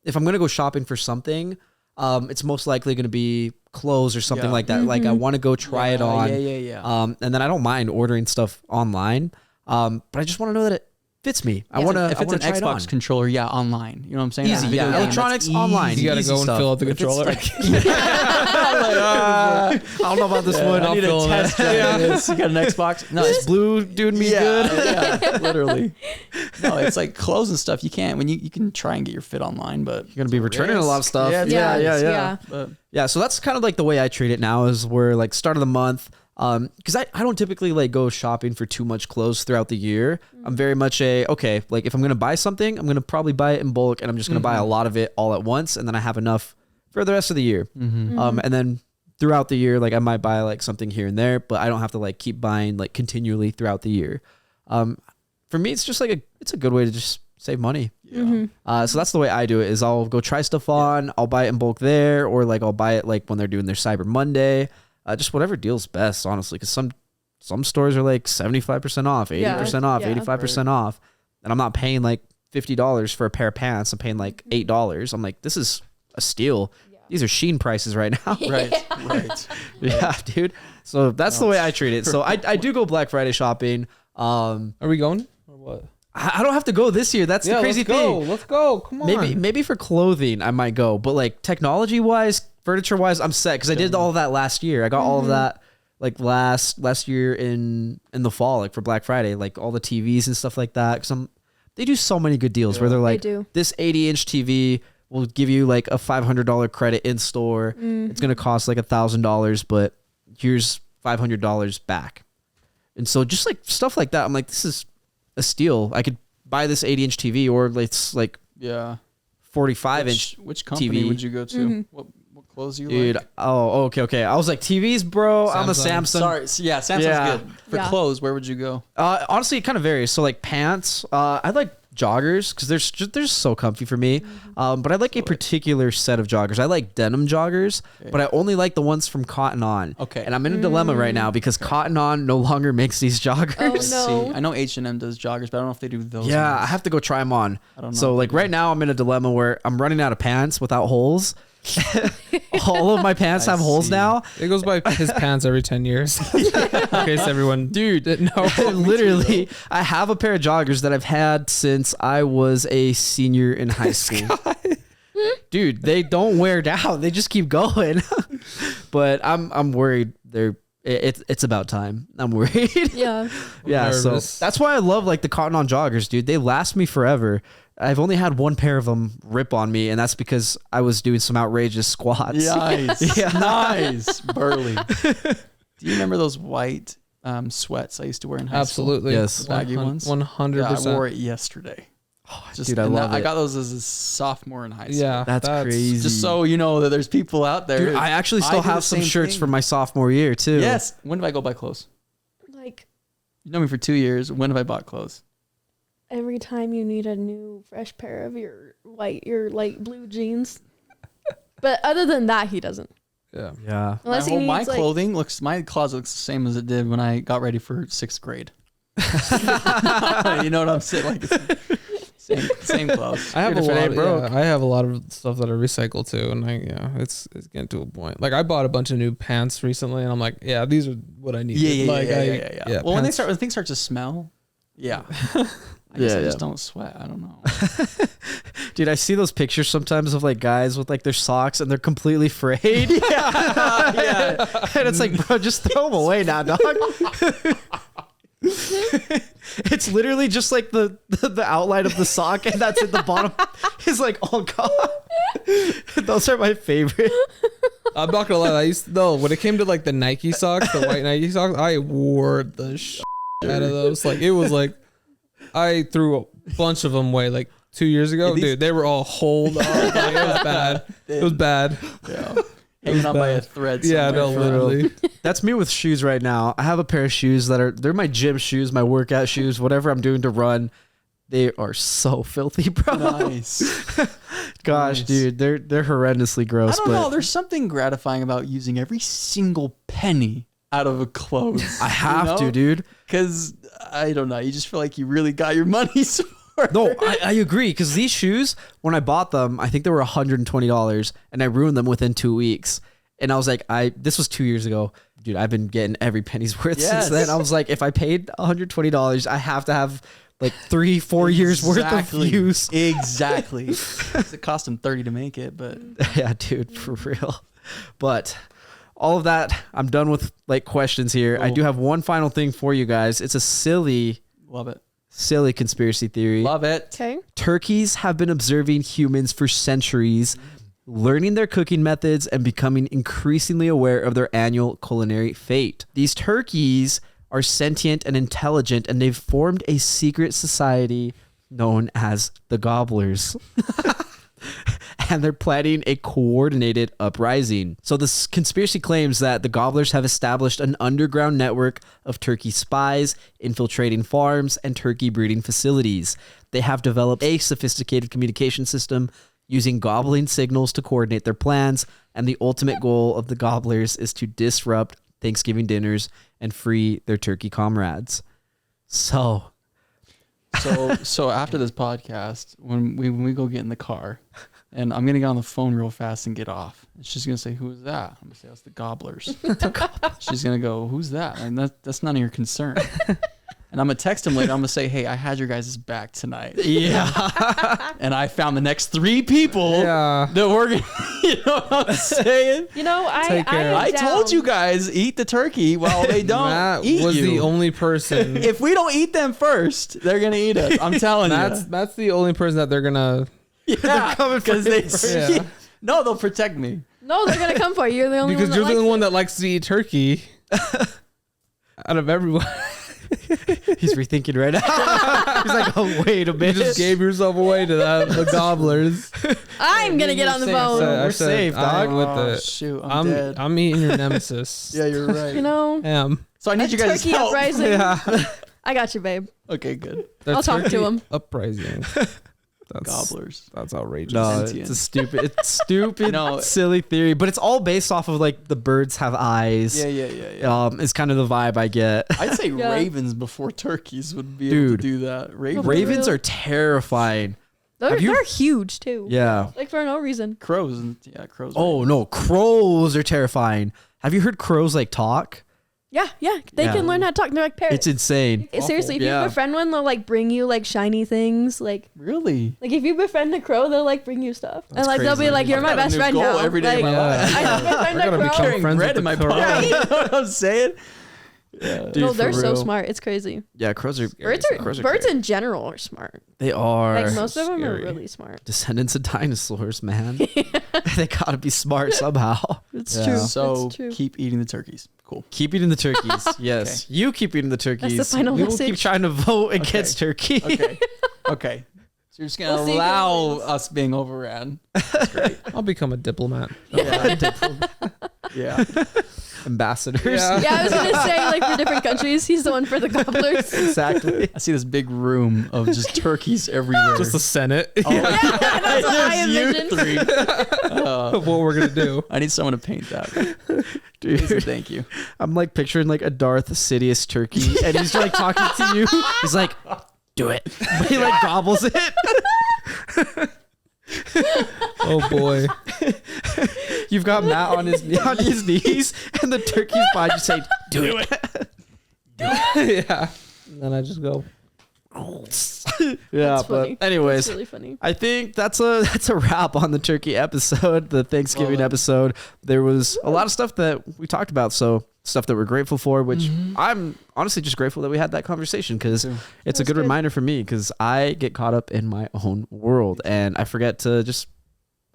Speaker 3: if I'm gonna go shopping for something, it's most likely gonna be clothes or something like that. Like I want to go try it on. And then I don't mind ordering stuff online. But I just want to know that it fits me. I want to.
Speaker 5: If it's an Xbox controller, online. You know what I'm saying?
Speaker 3: Easy,
Speaker 5: Video game,
Speaker 3: electronics
Speaker 5: that's
Speaker 3: online.
Speaker 2: You gotta
Speaker 3: easy
Speaker 2: go and
Speaker 3: stuff.
Speaker 2: fill out the
Speaker 3: If it's
Speaker 2: controller.
Speaker 3: I don't know about this one.
Speaker 5: I need a test drive this. You got an Xbox? No,
Speaker 3: This blue doing me good.
Speaker 5: Yeah, literally. No, it's like clothes and stuff. You can't when you can try and get your fit online, but
Speaker 3: You're gonna be returning a lot of stuff.
Speaker 5: Yeah,
Speaker 3: Yeah, so that's kind of like the way I treat it now is we're like start of the month. Because I don't typically like go shopping for too much clothes throughout the year. I'm very much like if I'm gonna buy something, I'm gonna probably buy it in bulk and I'm just gonna buy a lot of it all at once, and then I have enough for the rest of the year. And then throughout the year, like I might buy like something here and there, but I don't have to like keep buying like continually throughout the year. For me, it's just like it's a good way to just save money. So that's the way I do it is I'll go try stuff on, I'll buy it in bulk there, or like I'll buy it like when they're doing their Cyber Monday. Just whatever deals best, honestly, because some stores are like 75% off, 80% off, 85% off, and I'm not paying like $50 for a pair of pants. I'm paying like $8. I'm like, this is a steal. These are Shein prices right now.
Speaker 5: right.
Speaker 3: Yeah, dude. So that's the way I treat it. So I do go Black Friday shopping.
Speaker 2: Are we going or what?
Speaker 3: I don't have to go this year. That's the crazy thing.
Speaker 2: Let's go. Come on.
Speaker 3: Maybe for clothing I might go, but like technology wise, furniture wise, I'm set because I did all of that last year. I got all of that like last year in the fall, like for Black Friday, like all the TVs and stuff like that. Because they do so many good deals where they're like, this 80-inch TV will give you like a $500 credit in store. It's gonna cost like $1,000, but here's $500 back. And so just like stuff like that, I'm like, this is a steal. I could buy this 80-inch TV, or it's like 45-inch.
Speaker 5: Which company
Speaker 3: TV.
Speaker 5: would you go to? What clothes you
Speaker 3: Dude,
Speaker 5: like?
Speaker 3: Okay. I was like, TVs, bro. I'm a
Speaker 2: Samsung.
Speaker 3: Samsung.
Speaker 5: Sorry, yeah, Samsung's good. For clothes, where would you go?
Speaker 3: Honestly, it kind of varies. So like pants, I like joggers because they're so comfy for me. But I like a particular set of joggers. I like denim joggers, but I only like the ones from Cotton On.
Speaker 5: Okay.
Speaker 3: And I'm in a dilemma right now because Cotton On no longer makes these joggers.
Speaker 4: Oh, no.
Speaker 5: See, I know H&M does joggers, but I don't know if they do those.
Speaker 3: Yeah,
Speaker 5: ones.
Speaker 3: I have to go try them on.
Speaker 5: I don't know.
Speaker 3: So like right now I'm in a dilemma where I'm running out of pants without holes. All of my pants have holes now.
Speaker 2: It goes by his pants every 10 years. In case everyone didn't know.
Speaker 3: Literally, I have a pair of joggers that I've had since I was a senior in high school. Dude, they don't wear down. They just keep going. But I'm worried it's about time. I'm worried.
Speaker 4: Yeah.
Speaker 3: Yeah, so that's why I love like the Cotton On joggers, dude. They last me forever. I've only had one pair of them rip on me, and that's because I was doing some outrageous squats.
Speaker 5: Nice. Nice. Burly. Do you remember those white sweats I used to wear in high
Speaker 2: Absolutely.
Speaker 3: school? Yes.
Speaker 5: Baggy ones?
Speaker 2: 100%.
Speaker 5: Yeah, I wore it yesterday.
Speaker 3: Dude, I love it.
Speaker 5: I got those as a sophomore in high school.
Speaker 2: Yeah.
Speaker 3: That's crazy.
Speaker 5: Just so you know that there's people out there.
Speaker 3: Dude, I actually still
Speaker 5: do the
Speaker 3: have some
Speaker 5: same
Speaker 3: shirts
Speaker 5: thing.
Speaker 3: from my sophomore year, too.
Speaker 5: Yes. When did I go buy clothes?
Speaker 4: Like
Speaker 5: You know me for 2 years. When have I bought clothes?
Speaker 4: every time you need a new fresh pair of your light blue jeans. But other than that, he doesn't.
Speaker 3: Yeah.
Speaker 4: Unless he needs
Speaker 5: my
Speaker 4: like,
Speaker 5: clothing looks, my closet looks the same as it did when I got ready for 6th grade. You know what I'm saying? Like same clothes.
Speaker 2: I have
Speaker 3: Dude,
Speaker 2: a
Speaker 3: if it
Speaker 2: lot.
Speaker 3: ain't broke.
Speaker 2: I have a lot of stuff that I recycle too, and it's getting to a point. Like I bought a bunch of new pants recently, and I'm like, yeah, these are what I need.
Speaker 5: Yeah.
Speaker 2: Like,
Speaker 5: Well, when
Speaker 2: pants.
Speaker 5: when things start to smell, yeah. I guess
Speaker 3: Yeah,
Speaker 5: I
Speaker 3: yeah.
Speaker 5: just don't sweat. I don't know.
Speaker 3: Dude, I see those pictures sometimes of like guys with like their socks and they're completely frayed. Yeah. And it's like, bro, just throw them away now, dog. It's literally just like the outline of the sock, and that's at the bottom is like all gone. Those are my favorite.
Speaker 2: I'm not gonna lie. When it came to like the Nike socks, the white Nike socks, I wore the out of those. Like it was like I threw a bunch of them away like 2 years ago. Dude, they were all holed up. Like, it was bad. It was bad.
Speaker 5: Yeah. Hanging on by a thread.
Speaker 2: Yeah, no, literally.
Speaker 3: That's me with shoes right now. I have a pair of shoes they're my gym shoes, my workout shoes, whatever I'm doing to run. They are so filthy, bro.
Speaker 5: Nice.
Speaker 3: Gosh,
Speaker 5: Nice.
Speaker 3: dude, they're horrendously gross.
Speaker 5: I don't know. There's something gratifying about using every single penny out of a clothes.
Speaker 3: I have to, dude.
Speaker 5: Because I don't know. You just feel like you really got your money's worth.
Speaker 3: No, I agree. Because these shoes, when I bought them, I think they were $120, and I ruined them within 2 weeks. And I was like, this was 2 years ago. Dude, I've been getting every penny's worth since then. I was like, if I paid $120, I have to have like 3-4 years worth of use.
Speaker 5: Exactly. It cost them $30 to make it, but
Speaker 3: Yeah, dude, for real. But all of that, I'm done with like questions here. I
Speaker 5: Cool.
Speaker 3: do have one final thing for you guys. It's a silly
Speaker 5: love it.
Speaker 3: conspiracy theory.
Speaker 5: Love it.
Speaker 4: Okay.
Speaker 3: Turkeys have been observing humans for centuries, learning their cooking methods and becoming increasingly aware of their annual culinary fate. These turkeys are sentient and intelligent, and they've formed a secret society known as the Gobblers. And they're planning a coordinated uprising. So this conspiracy claims that the Gobblers have established an underground network of turkey spies infiltrating farms and turkey breeding facilities. They have developed a sophisticated communication system using gobbling signals to coordinate their plans, and the ultimate goal of the Gobblers is to disrupt Thanksgiving dinners and free their turkey comrades. So
Speaker 5: after this podcast, when we go get in the car, and I'm gonna get on the phone real fast and get off, and she's gonna say, "Who's that?" I'm gonna say, "That's the Gobblers." She's gonna go, "Who's that?" And that's none of your concern. And I'm gonna text him later. I'm gonna say, "Hey, I had your guys' back tonight."
Speaker 3: yeah.
Speaker 5: And I found the next 3 people
Speaker 2: Yeah.
Speaker 5: that were gonna, you know what I'm saying?
Speaker 4: You know,
Speaker 2: Take care.
Speaker 5: I told you guys, eat the turkey while they don't
Speaker 2: Matt
Speaker 5: eat
Speaker 2: was
Speaker 5: you.
Speaker 2: the only person.
Speaker 5: If we don't eat them first, they're gonna eat us. I'm telling you.
Speaker 2: Matt's the only person that they're gonna.
Speaker 5: Yeah,
Speaker 3: coming for
Speaker 5: because they
Speaker 3: him
Speaker 2: first. Yeah.
Speaker 5: No, they'll protect me.
Speaker 4: No, they're gonna come for you. You're the only
Speaker 2: Because
Speaker 4: one.
Speaker 2: you're the
Speaker 4: that
Speaker 2: only
Speaker 4: likes
Speaker 2: one that likes to eat turkey. Out of everyone,
Speaker 3: He's rethinking right now. He's like, oh, wait a
Speaker 2: you
Speaker 3: minute.
Speaker 2: just gave yourself away to the Gobblers.
Speaker 4: I'm gonna get on the phone.
Speaker 3: We're safe, dog.
Speaker 2: I'm with
Speaker 5: Oh,
Speaker 2: it.
Speaker 5: shoot, I'm dead.
Speaker 2: I'm eating your nemesis.
Speaker 5: Yeah, you're right.
Speaker 4: You know,
Speaker 5: So I need you guys'
Speaker 4: turkey
Speaker 5: help.
Speaker 4: uprising.
Speaker 2: Yeah.
Speaker 4: I got you, babe.
Speaker 5: Okay, good.
Speaker 2: The
Speaker 4: I'll talk to
Speaker 2: turkey
Speaker 4: him.
Speaker 2: Uprising. That's
Speaker 5: Gobblers.
Speaker 2: That's outrageous.
Speaker 3: No,
Speaker 5: Sentient.
Speaker 3: it's stupid,
Speaker 5: No.
Speaker 3: silly theory, but it's all based off of like the birds have eyes.
Speaker 5: Yeah.
Speaker 3: It's kind of the vibe I get.
Speaker 5: I'd say
Speaker 4: Yeah.
Speaker 5: ravens before turkeys would be able to
Speaker 3: Dude.
Speaker 5: do that. Ravens.
Speaker 3: Ravens
Speaker 4: real?
Speaker 3: are terrifying.
Speaker 4: They're,
Speaker 3: Have you-
Speaker 4: they're huge too.
Speaker 3: Yeah.
Speaker 4: Like for no reason.
Speaker 5: Crows. Crows.
Speaker 3: Oh no, crows are terrifying. Have you heard crows like talk?
Speaker 4: Yeah. They
Speaker 3: Yeah.
Speaker 4: can learn how to talk. They're like parrots.
Speaker 3: It's insane.
Speaker 4: Seriously, if
Speaker 3: Yeah.
Speaker 4: you befriend one, they'll like bring you like shiny things. Like
Speaker 5: Really?
Speaker 4: if you befriend a crow, they'll like bring you stuff.
Speaker 3: That's
Speaker 4: and like they'll be
Speaker 3: crazy.
Speaker 4: like, "You're
Speaker 5: I've
Speaker 4: my
Speaker 5: got a
Speaker 4: best
Speaker 5: new
Speaker 4: friend
Speaker 5: goal
Speaker 4: now."
Speaker 5: every day of
Speaker 4: Like,
Speaker 5: my life.
Speaker 4: I befriend
Speaker 2: I gotta
Speaker 4: a crow.
Speaker 2: become
Speaker 5: Carrying
Speaker 2: friends
Speaker 5: bread
Speaker 2: with
Speaker 5: in my
Speaker 2: the crow.
Speaker 5: pocket. You know what I'm saying? Yeah.
Speaker 3: Dude,
Speaker 4: No,
Speaker 3: for
Speaker 4: they're so
Speaker 3: real.
Speaker 4: smart. It's crazy.
Speaker 3: Yeah, crows are
Speaker 4: Birds
Speaker 3: crows
Speaker 4: birds
Speaker 3: great.
Speaker 4: in general are smart.
Speaker 3: They are
Speaker 4: Like most of them are
Speaker 2: scary.
Speaker 4: really smart.
Speaker 3: descendants of dinosaurs, man. They gotta be smart somehow.
Speaker 4: It's
Speaker 3: Yeah.
Speaker 4: true.
Speaker 5: So
Speaker 4: it's true.
Speaker 5: keep eting the turkeys. Cool.
Speaker 3: Keep eating the turkeys. Yes, you keep eating the turkeys.
Speaker 4: That's the final
Speaker 3: we will
Speaker 4: message.
Speaker 3: keep trying to vote against turkey.
Speaker 5: Okay. Okay. So you're just gonna
Speaker 4: We'll see who
Speaker 5: allow
Speaker 4: wins.
Speaker 5: us being overran. That's great.
Speaker 2: I'll become a diplomat.
Speaker 5: Yeah.
Speaker 3: Ambassadors.
Speaker 2: Yeah.
Speaker 4: Yeah, I was gonna say like for different countries, he's the one for the gobblers.
Speaker 3: Exactly.
Speaker 5: I see this big room of just turkeys everywhere.
Speaker 2: Just the Senate.
Speaker 5: Oh,
Speaker 4: Yeah, that's what I
Speaker 5: Just you
Speaker 4: envisioned.
Speaker 5: 3.
Speaker 2: What we're gonna do.
Speaker 5: I need someone to paint that.
Speaker 3: Dude,
Speaker 5: Please, thank you.
Speaker 3: I'm like picturing like a Darth Sidious turkey, and he's like talking to you. He's like, "Do it," but he like gobbles it.
Speaker 2: Oh boy.
Speaker 3: You've got Matt on his knees, and the turkey's behind you saying, "Do it."
Speaker 2: Yeah. And then I just go.
Speaker 3: Yeah,
Speaker 4: That's funny.
Speaker 3: but anyways,
Speaker 4: That's really funny.
Speaker 3: I think that's a wrap on the turkey episode, the Thanksgiving episode. There was a lot of stuff that we talked about, so stuff that we're grateful for, which I'm honestly just grateful that we had that conversation, because it's a good reminder for me, because I get caught up in my own world and I forget to just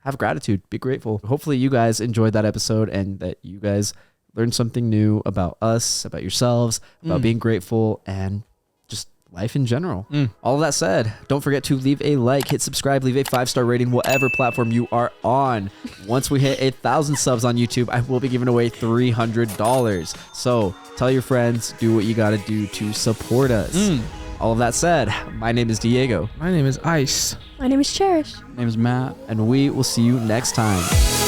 Speaker 3: have gratitude, be grateful. Hopefully you guys enjoyed that episode and that you guys learned something new about us, about yourselves, about being grateful, and just life in general. All of that said, don't forget to leave a like, hit subscribe, leave a 5-star rating, whatever platform you are on. Once we hit 1,000 subs on YouTube, I will be giving away $300. So tell your friends, do what you got to do to support us. All of that said, my name is Diego.
Speaker 2: My name is Ice.
Speaker 4: My name is Cherish.
Speaker 5: My name is Matt.
Speaker 3: And we will see you next time.